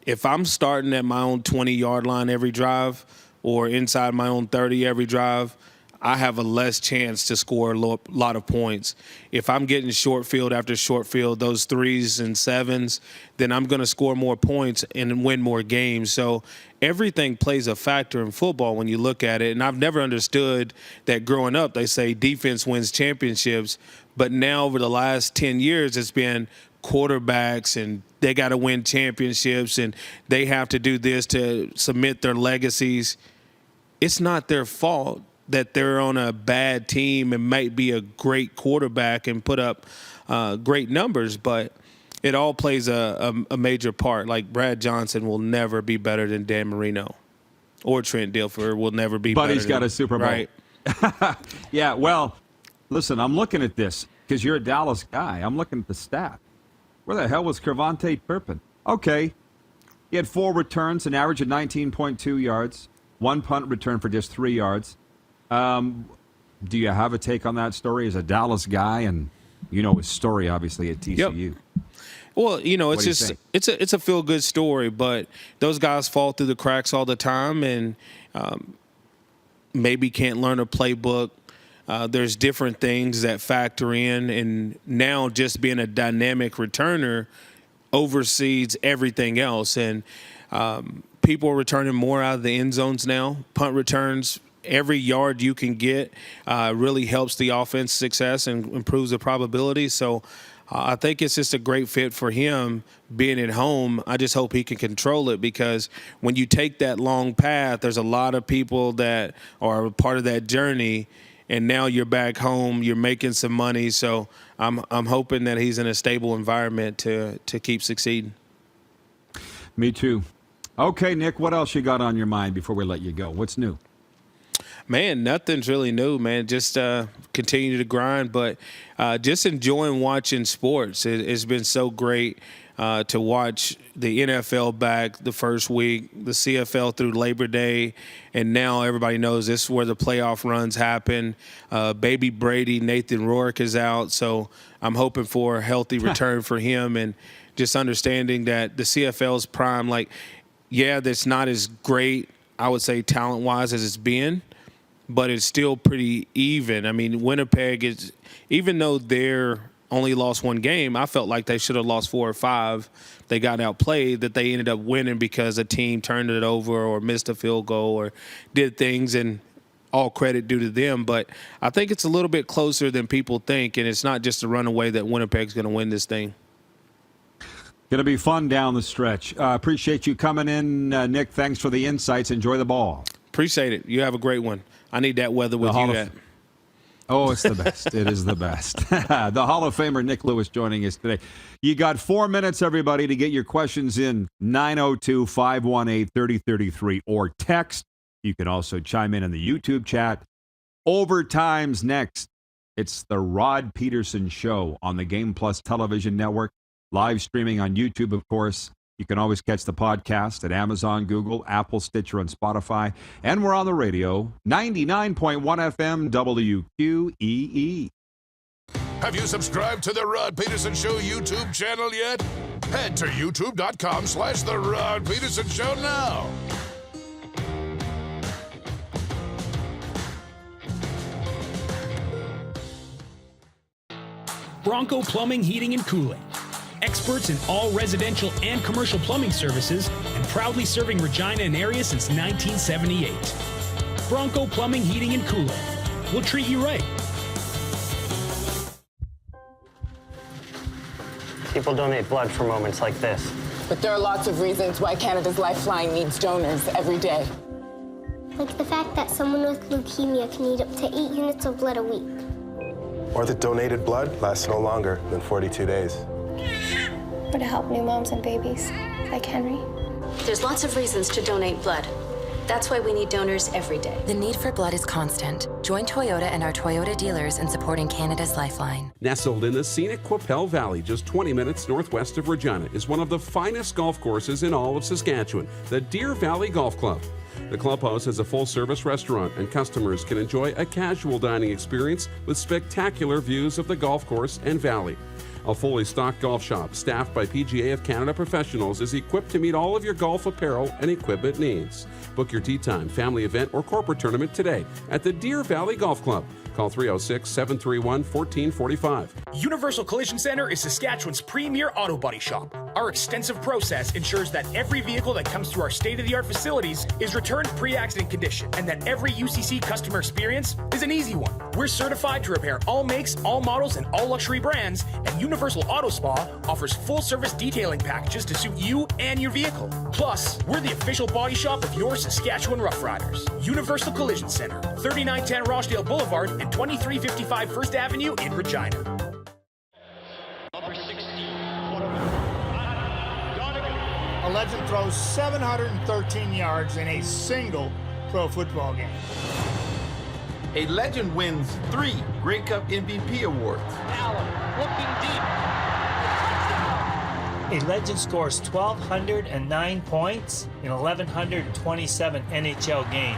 V: If I'm starting at my own 20-yard line every drive or inside my own 30 every drive, I have a less chance to score a lot of points. If I'm getting short field after short field, those 3s and 7s, then I'm going to score more points and win more games. So everything plays a factor in football when you look at it. And I've never understood that growing up, they say defense wins championships. But now over the last 10 years, it's been quarterbacks and they got to win championships and they have to do this to cement their legacies. It's not their fault that they're on a bad team and might be a great quarterback and put up great numbers, but it all plays a major part. Like Brad Johnson will never be better than Dan Marino, or Trent Dilfer will never be better.
B: But he's got a Super Bowl.
V: Right.
B: Yeah, well, listen, I'm looking at this because you're a Dallas guy. I'm looking at the stat. Where the hell was Cravante Turpin? Okay, He had 4 returns, an average of 19.2 yards, 1 punt return for just 3 yards. Do you have a take on that story as a Dallas guy? And you know his story, obviously, at TCU.
V: Yep. Well, you know, it's a feel-good story, but those guys fall through the cracks all the time and maybe can't learn a playbook. There's different things that factor in, and now just being a dynamic returner oversees everything else. And people are returning more out of the end zones now. Punt returns, every yard you can get really helps the offense success and improves the probability. So I think it's just a great fit for him being at home. I just hope he can control it, because when you take that long path, there's a lot of people that are a part of that journey, and now you're back home, you're making some money. So I'm hoping that he's in a stable environment to keep succeeding.
B: Me too. Okay, Nick, what else you got on your mind before we let you go? What's new?
V: Man, nothing's really new, man. Just continue to grind, but just enjoying watching sports. It's been so great to watch the NFL back the first week, the CFL through Labor Day, and now everybody knows this is where the playoff runs happen. Baby Brady, Nathan Rourke is out, so I'm hoping for a healthy return for him, and just understanding that the CFL's prime, like, yeah, that's not as great, I would say, talent-wise as it's been, but it's still pretty even. I mean, Winnipeg is, even though they're only lost 1 game, I felt like they should have lost 4 or 5. They got outplayed, that they ended up winning because a team turned it over or missed a field goal or did things, and all credit due to them. But I think it's a little bit closer than people think, and it's not just a runaway that Winnipeg's going to win this thing.
B: Going to be fun down the stretch. Appreciate you coming in, Nick. Thanks for the insights. Enjoy the ball.
V: Appreciate it. You have a great one. I need that weather with you at.
B: Oh, it's the best. It is the best. The Hall of Famer Nick Lewis joining us today. You got 4 minutes, everybody, to get your questions in. 902-518-3033 or text. You can also chime in the YouTube chat. Overtime's next. It's the Rod Pedersen Show on the Game Plus television network. Live streaming on YouTube, of course. You can always catch the podcast at Amazon, Google, Apple, Stitcher, and Spotify. And we're on the radio, 99.1 FM WQEE.
A: Have you subscribed to the Rod Pedersen Show YouTube channel yet? Head to youtube.com/The Rod Pedersen Show now.
J: Bronco Plumbing, Heating, and Cooling. Experts in all residential and commercial plumbing services, and proudly serving Regina and area since 1978. Bronco Plumbing, Heating, and Cooling. We'll treat you right.
O: People donate blood for moments like this.
Q: But there are lots of reasons why Canada's Lifeline needs donors every day.
P: Like the fact that someone with leukemia can need up to 8 units of blood a week.
W: Or that donated blood lasts no longer than 42 days.
P: Or to help new moms and babies, like Henry.
R: There's lots of reasons to donate blood. That's why we need donors every day.
S: The need for blood is constant. Join Toyota and our Toyota dealers in supporting Canada's Lifeline.
M: Nestled in the scenic Qu'Appelle Valley, just 20 minutes northwest of Regina, is one of the finest golf courses in all of Saskatchewan, the Deer Valley Golf Club. The clubhouse has a full-service restaurant, and customers can enjoy a casual dining experience with spectacular views of the golf course and valley. A fully stocked golf shop staffed by PGA of Canada professionals is equipped to meet all of your golf apparel and equipment needs. Book your tee time, family event, or corporate tournament today at the Deer Valley Golf Club. Call 306-731-1445.
J: Universal Collision Center is Saskatchewan's premier auto body shop. Our extensive process ensures that every vehicle that comes through our state-of-the-art facilities is returned pre-accident condition, and that every UCC customer experience is an easy one. We're certified to repair all makes, all models, and all luxury brands, and Universal Auto Spa offers full-service detailing packages to suit you and your vehicle. Plus, we're the official body shop of your Saskatchewan Rough Riders. Universal Collision Center, 3910 Rochdale Boulevard and 2355 First Avenue in Regina.
G: Number 16.
I: A legend throws 713 yards in a single pro football game.
H: A legend wins 3 Grey Cup MVP awards.
G: Allen looking deep.
C: A legend scores 1,209 points in 1,127 NHL games.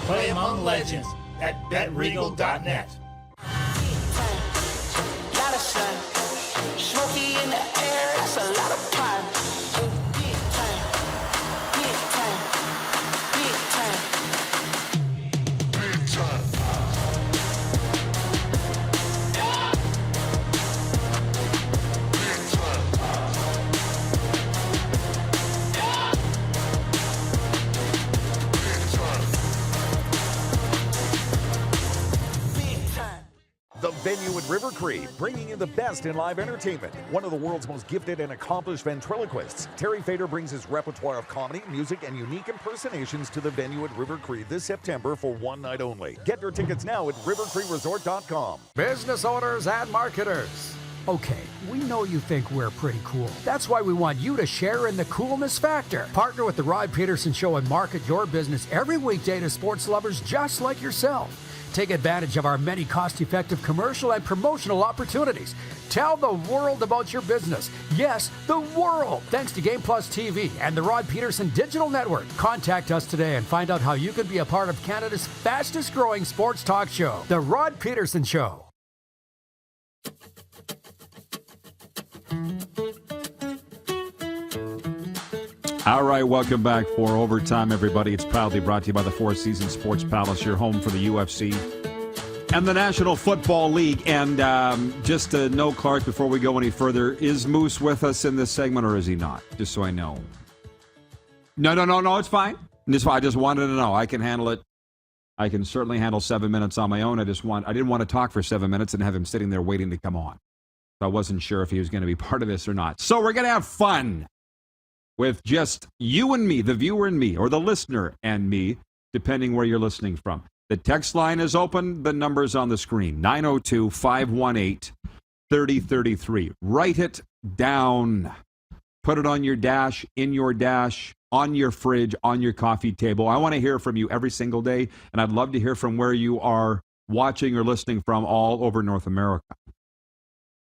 C: Play among legends at betregal.net.
E: Lot of sun, smoky in the air, that's a lot of fun. Big time, big time, big time, big time.
L: The venue at River Cree, bringing you the best in live entertainment. One of the world's most gifted and accomplished ventriloquists, Terry Fader brings his repertoire of comedy, music, and unique impersonations to the venue at River Cree this September for one night only. Get your tickets now at rivercreeresort.com.
K: Business owners and marketers. Okay, we know you think we're pretty cool. That's why we want you to share in the coolness factor. Partner with the Rod Pedersen Show and market your business every weekday to sports lovers just like yourself. Take advantage of our many cost-effective commercial and promotional opportunities. Tell the world about your business. Yes, the world. Thanks to Game Plus TV and the Rod Pedersen Digital Network. Contact us today and find out how you can be a part of Canada's fastest-growing sports talk show, The Rod Pedersen Show.
B: All right, welcome back for Overtime, everybody. It's proudly brought to you by the Four Seasons Sports Palace, your home for the UFC and the National Football League. And just to know, Clark, before we go any further, is Moose with us in this segment or is he not? Just so I know. No, it's fine. I just wanted to know. I can handle it. I can certainly handle 7 minutes on my own. I didn't want to talk for 7 minutes and have him sitting there waiting to come on. So I wasn't sure if he was going to be part of this or not. So we're going to have fun with just you and me, the viewer and me, or the listener and me, depending where you're listening from. The text line is open. The number's on the screen, 902-518-3033. Write it down. Put it on your dash, in your dash, on your fridge, on your coffee table. I want to hear from you every single day, and I'd love to hear from where you are watching or listening from all over North America.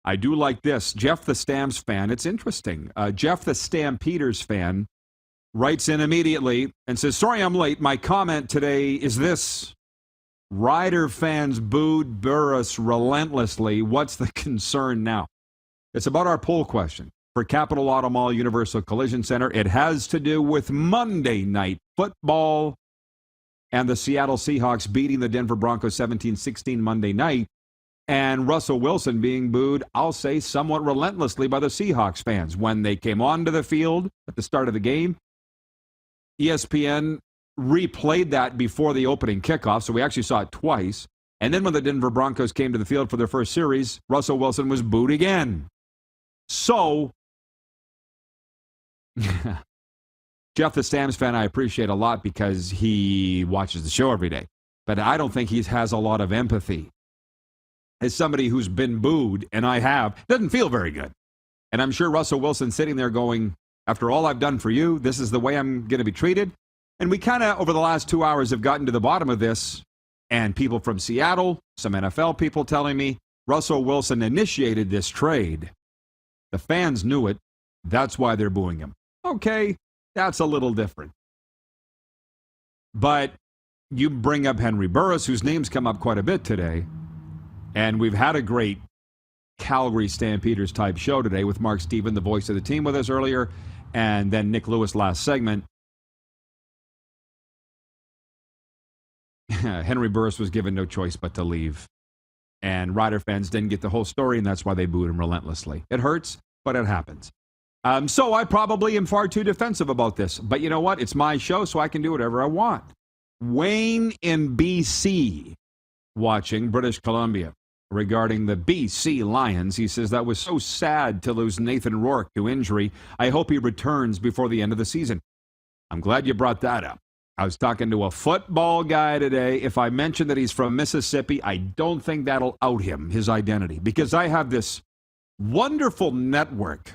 B: I do like this. Jeff the Stamps fan. It's interesting. Jeff the Stampeders fan writes in immediately and says, sorry I'm late. My comment today is this. Rider fans booed Burris relentlessly. What's the concern now? It's about our poll question. For Capital Auto Mall Universal Collision Center, it has to do with Monday Night Football and the Seattle Seahawks beating the Denver Broncos 17-16 Monday night. And Russell Wilson being booed, I'll say, somewhat relentlessly by the Seahawks fans. When they came onto the field at the start of the game, ESPN replayed that before the opening kickoff, so we actually saw it twice. And then when the Denver Broncos came to the field for their first series, Russell Wilson was booed again. So, Jeff the Stamps fan, I appreciate a lot because he watches the show every day. But I don't think he has a lot of empathy. As somebody who's been booed, and I have, doesn't feel very good. And I'm sure Russell Wilson's sitting there going, after all I've done for you, this is the way I'm going to be treated. And we kind of, over the last 2 hours, have gotten to the bottom of this. And people from Seattle, some NFL people telling me, Russell Wilson initiated this trade. The fans knew it. That's why they're booing him. Okay, that's a little different. But you bring up Henry Burris, whose name's come up quite a bit today. And we've had a great Calgary Stampeders type show today with Mark Stephen, the voice of the team, with us earlier, and then Nick Lewis last segment. Henry Burris was given no choice but to leave. And Rider fans didn't get the whole story, and that's why they booed him relentlessly. It hurts, but it happens. So I probably am far too defensive about this. But you know what? It's my show, so I can do whatever I want. Wayne in BC, watching British Columbia. Regarding the BC Lions, he says, that was so sad to lose Nathan Rourke to injury. I hope he returns before the end of the season. I'm glad you brought that up. I was talking to a football guy today. If I mention that he's from Mississippi, I don't think that'll out him, his identity, because I have this wonderful network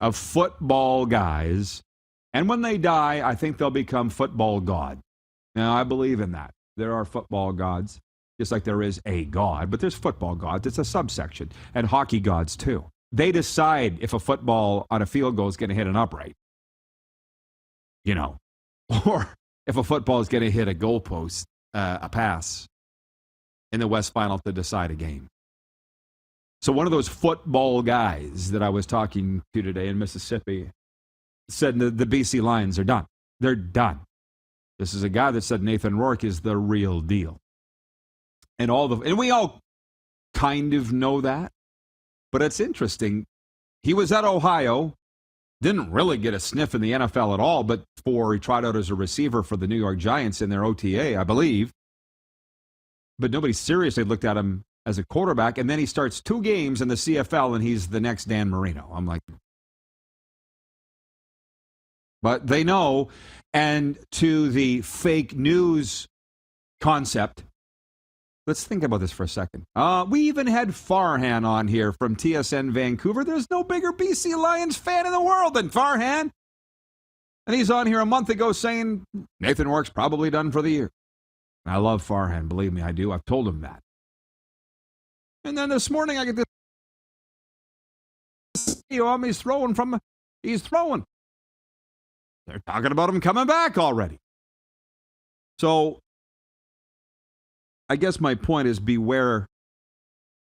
B: of football guys, and when they die, I think they'll become football god. Now, I believe in that. There are football gods. just like there is a God, but there's football gods. It's a subsection, and hockey gods too. They decide if a football on a field goal is going to hit an upright, or if a football is going to hit a goalpost, a pass in the West Final to decide a game. So one of those football guys that I was talking to today in Mississippi said the BC Lions are done. They're done. This is a guy that said Nathan Rourke is the real deal. And we all kind of know that. But it's interesting. He was at Ohio, didn't really get a sniff in the NFL at all, but he tried out as a receiver for the New York Giants in their OTA, I believe. But nobody seriously looked at him as a quarterback. And then he starts 2 games in the CFL, and he's the next Dan Marino. I'm like, but they know. And to the fake news concept, let's think about this for a second. We even had Farhan on here from TSN Vancouver. There's no bigger BC Lions fan in the world than Farhan. And he's on here a month ago saying Nathan Rourke's probably done for the year. I love Farhan. Believe me, I do. I've told him that. And then this morning I get this, he's throwing. They're talking about him coming back already. So I guess my point is beware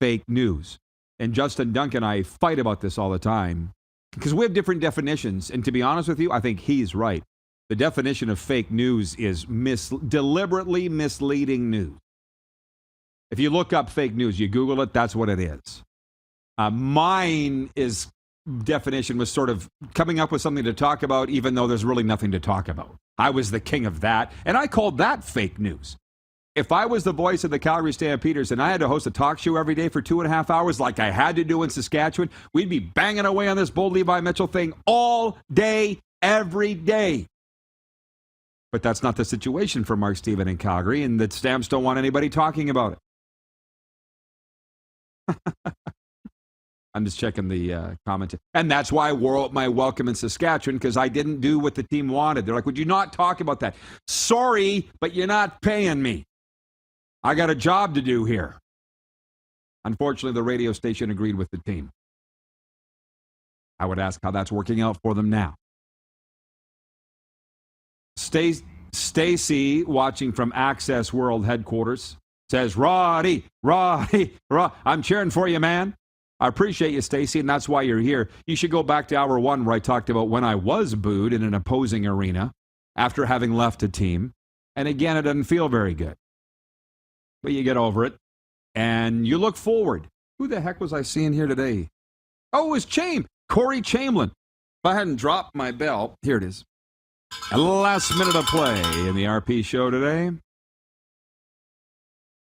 B: fake news. And Justin Duncan and I fight about this all the time because we have different definitions. And to be honest with you, I think he's right. The definition of fake news is deliberately misleading news. If you look up fake news, you Google it, that's what it is. Mine definition was sort of coming up with something to talk about, even though there's really nothing to talk about. I was the king of that, and I called that fake news. If I was the voice of the Calgary Stampeders and I had to host a talk show every day for 2.5 hours like I had to do in Saskatchewan, we'd be banging away on this Bold Levi Mitchell thing all day, every day. But that's not the situation for Mark Steven in Calgary, and the Stamps don't want anybody talking about it. I'm just checking the comment. And that's why I wore out my welcome in Saskatchewan, because I didn't do what the team wanted. They're like, would you not talk about that? Sorry, but you're not paying me. I got a job to do here. Unfortunately, the radio station agreed with the team. I would ask how that's working out for them now. Stacy, watching from Access World headquarters, says, Roddy, I'm cheering for you, man. I appreciate you, Stacy, and that's why you're here. You should go back to hour 1 where I talked about when I was booed in an opposing arena after having left a team. And again, it doesn't feel very good. But you get over it, and you look forward. Who the heck was I seeing here today? Oh, it was Corey Chamberlain. If I hadn't dropped my bell, here it is. Last minute of play in the RP show today.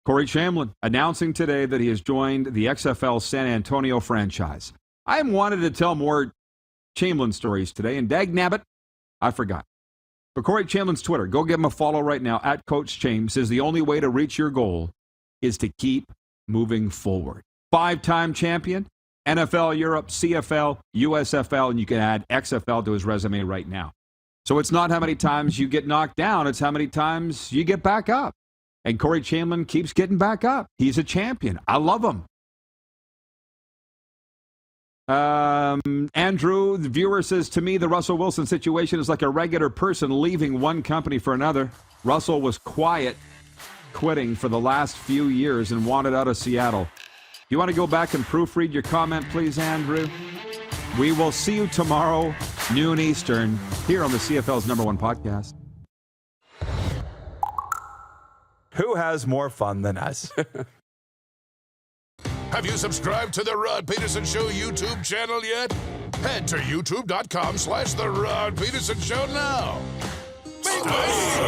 B: Corey Chamberlain announcing today that he has joined the XFL San Antonio franchise. I wanted to tell more Chamberlain stories today, and dagnabbit, I forgot. But Corey Chamberlain's Twitter, go give him a follow right now, at Coach James, says the only way to reach your goal is to keep moving forward. 5-time champion, NFL Europe, CFL, USFL, and you can add XFL to his resume right now. So it's not how many times you get knocked down, it's how many times you get back up. And Corey Chamberlain keeps getting back up. He's a champion. I love him. Andrew, the viewer, says, to me, the Russell Wilson situation is like a regular person leaving one company for another. Russell was quiet, quitting for the last few years and wanted out of Seattle. You want to go back and proofread your comment, please, Andrew? We will see you tomorrow, noon Eastern, here on the CFL's #1 podcast.
N: Who has more fun than us?
A: Have you subscribed to the Rod Pedersen Show YouTube channel yet? Head to youtube.com/The Rod Pedersen Show now. Meanwhile,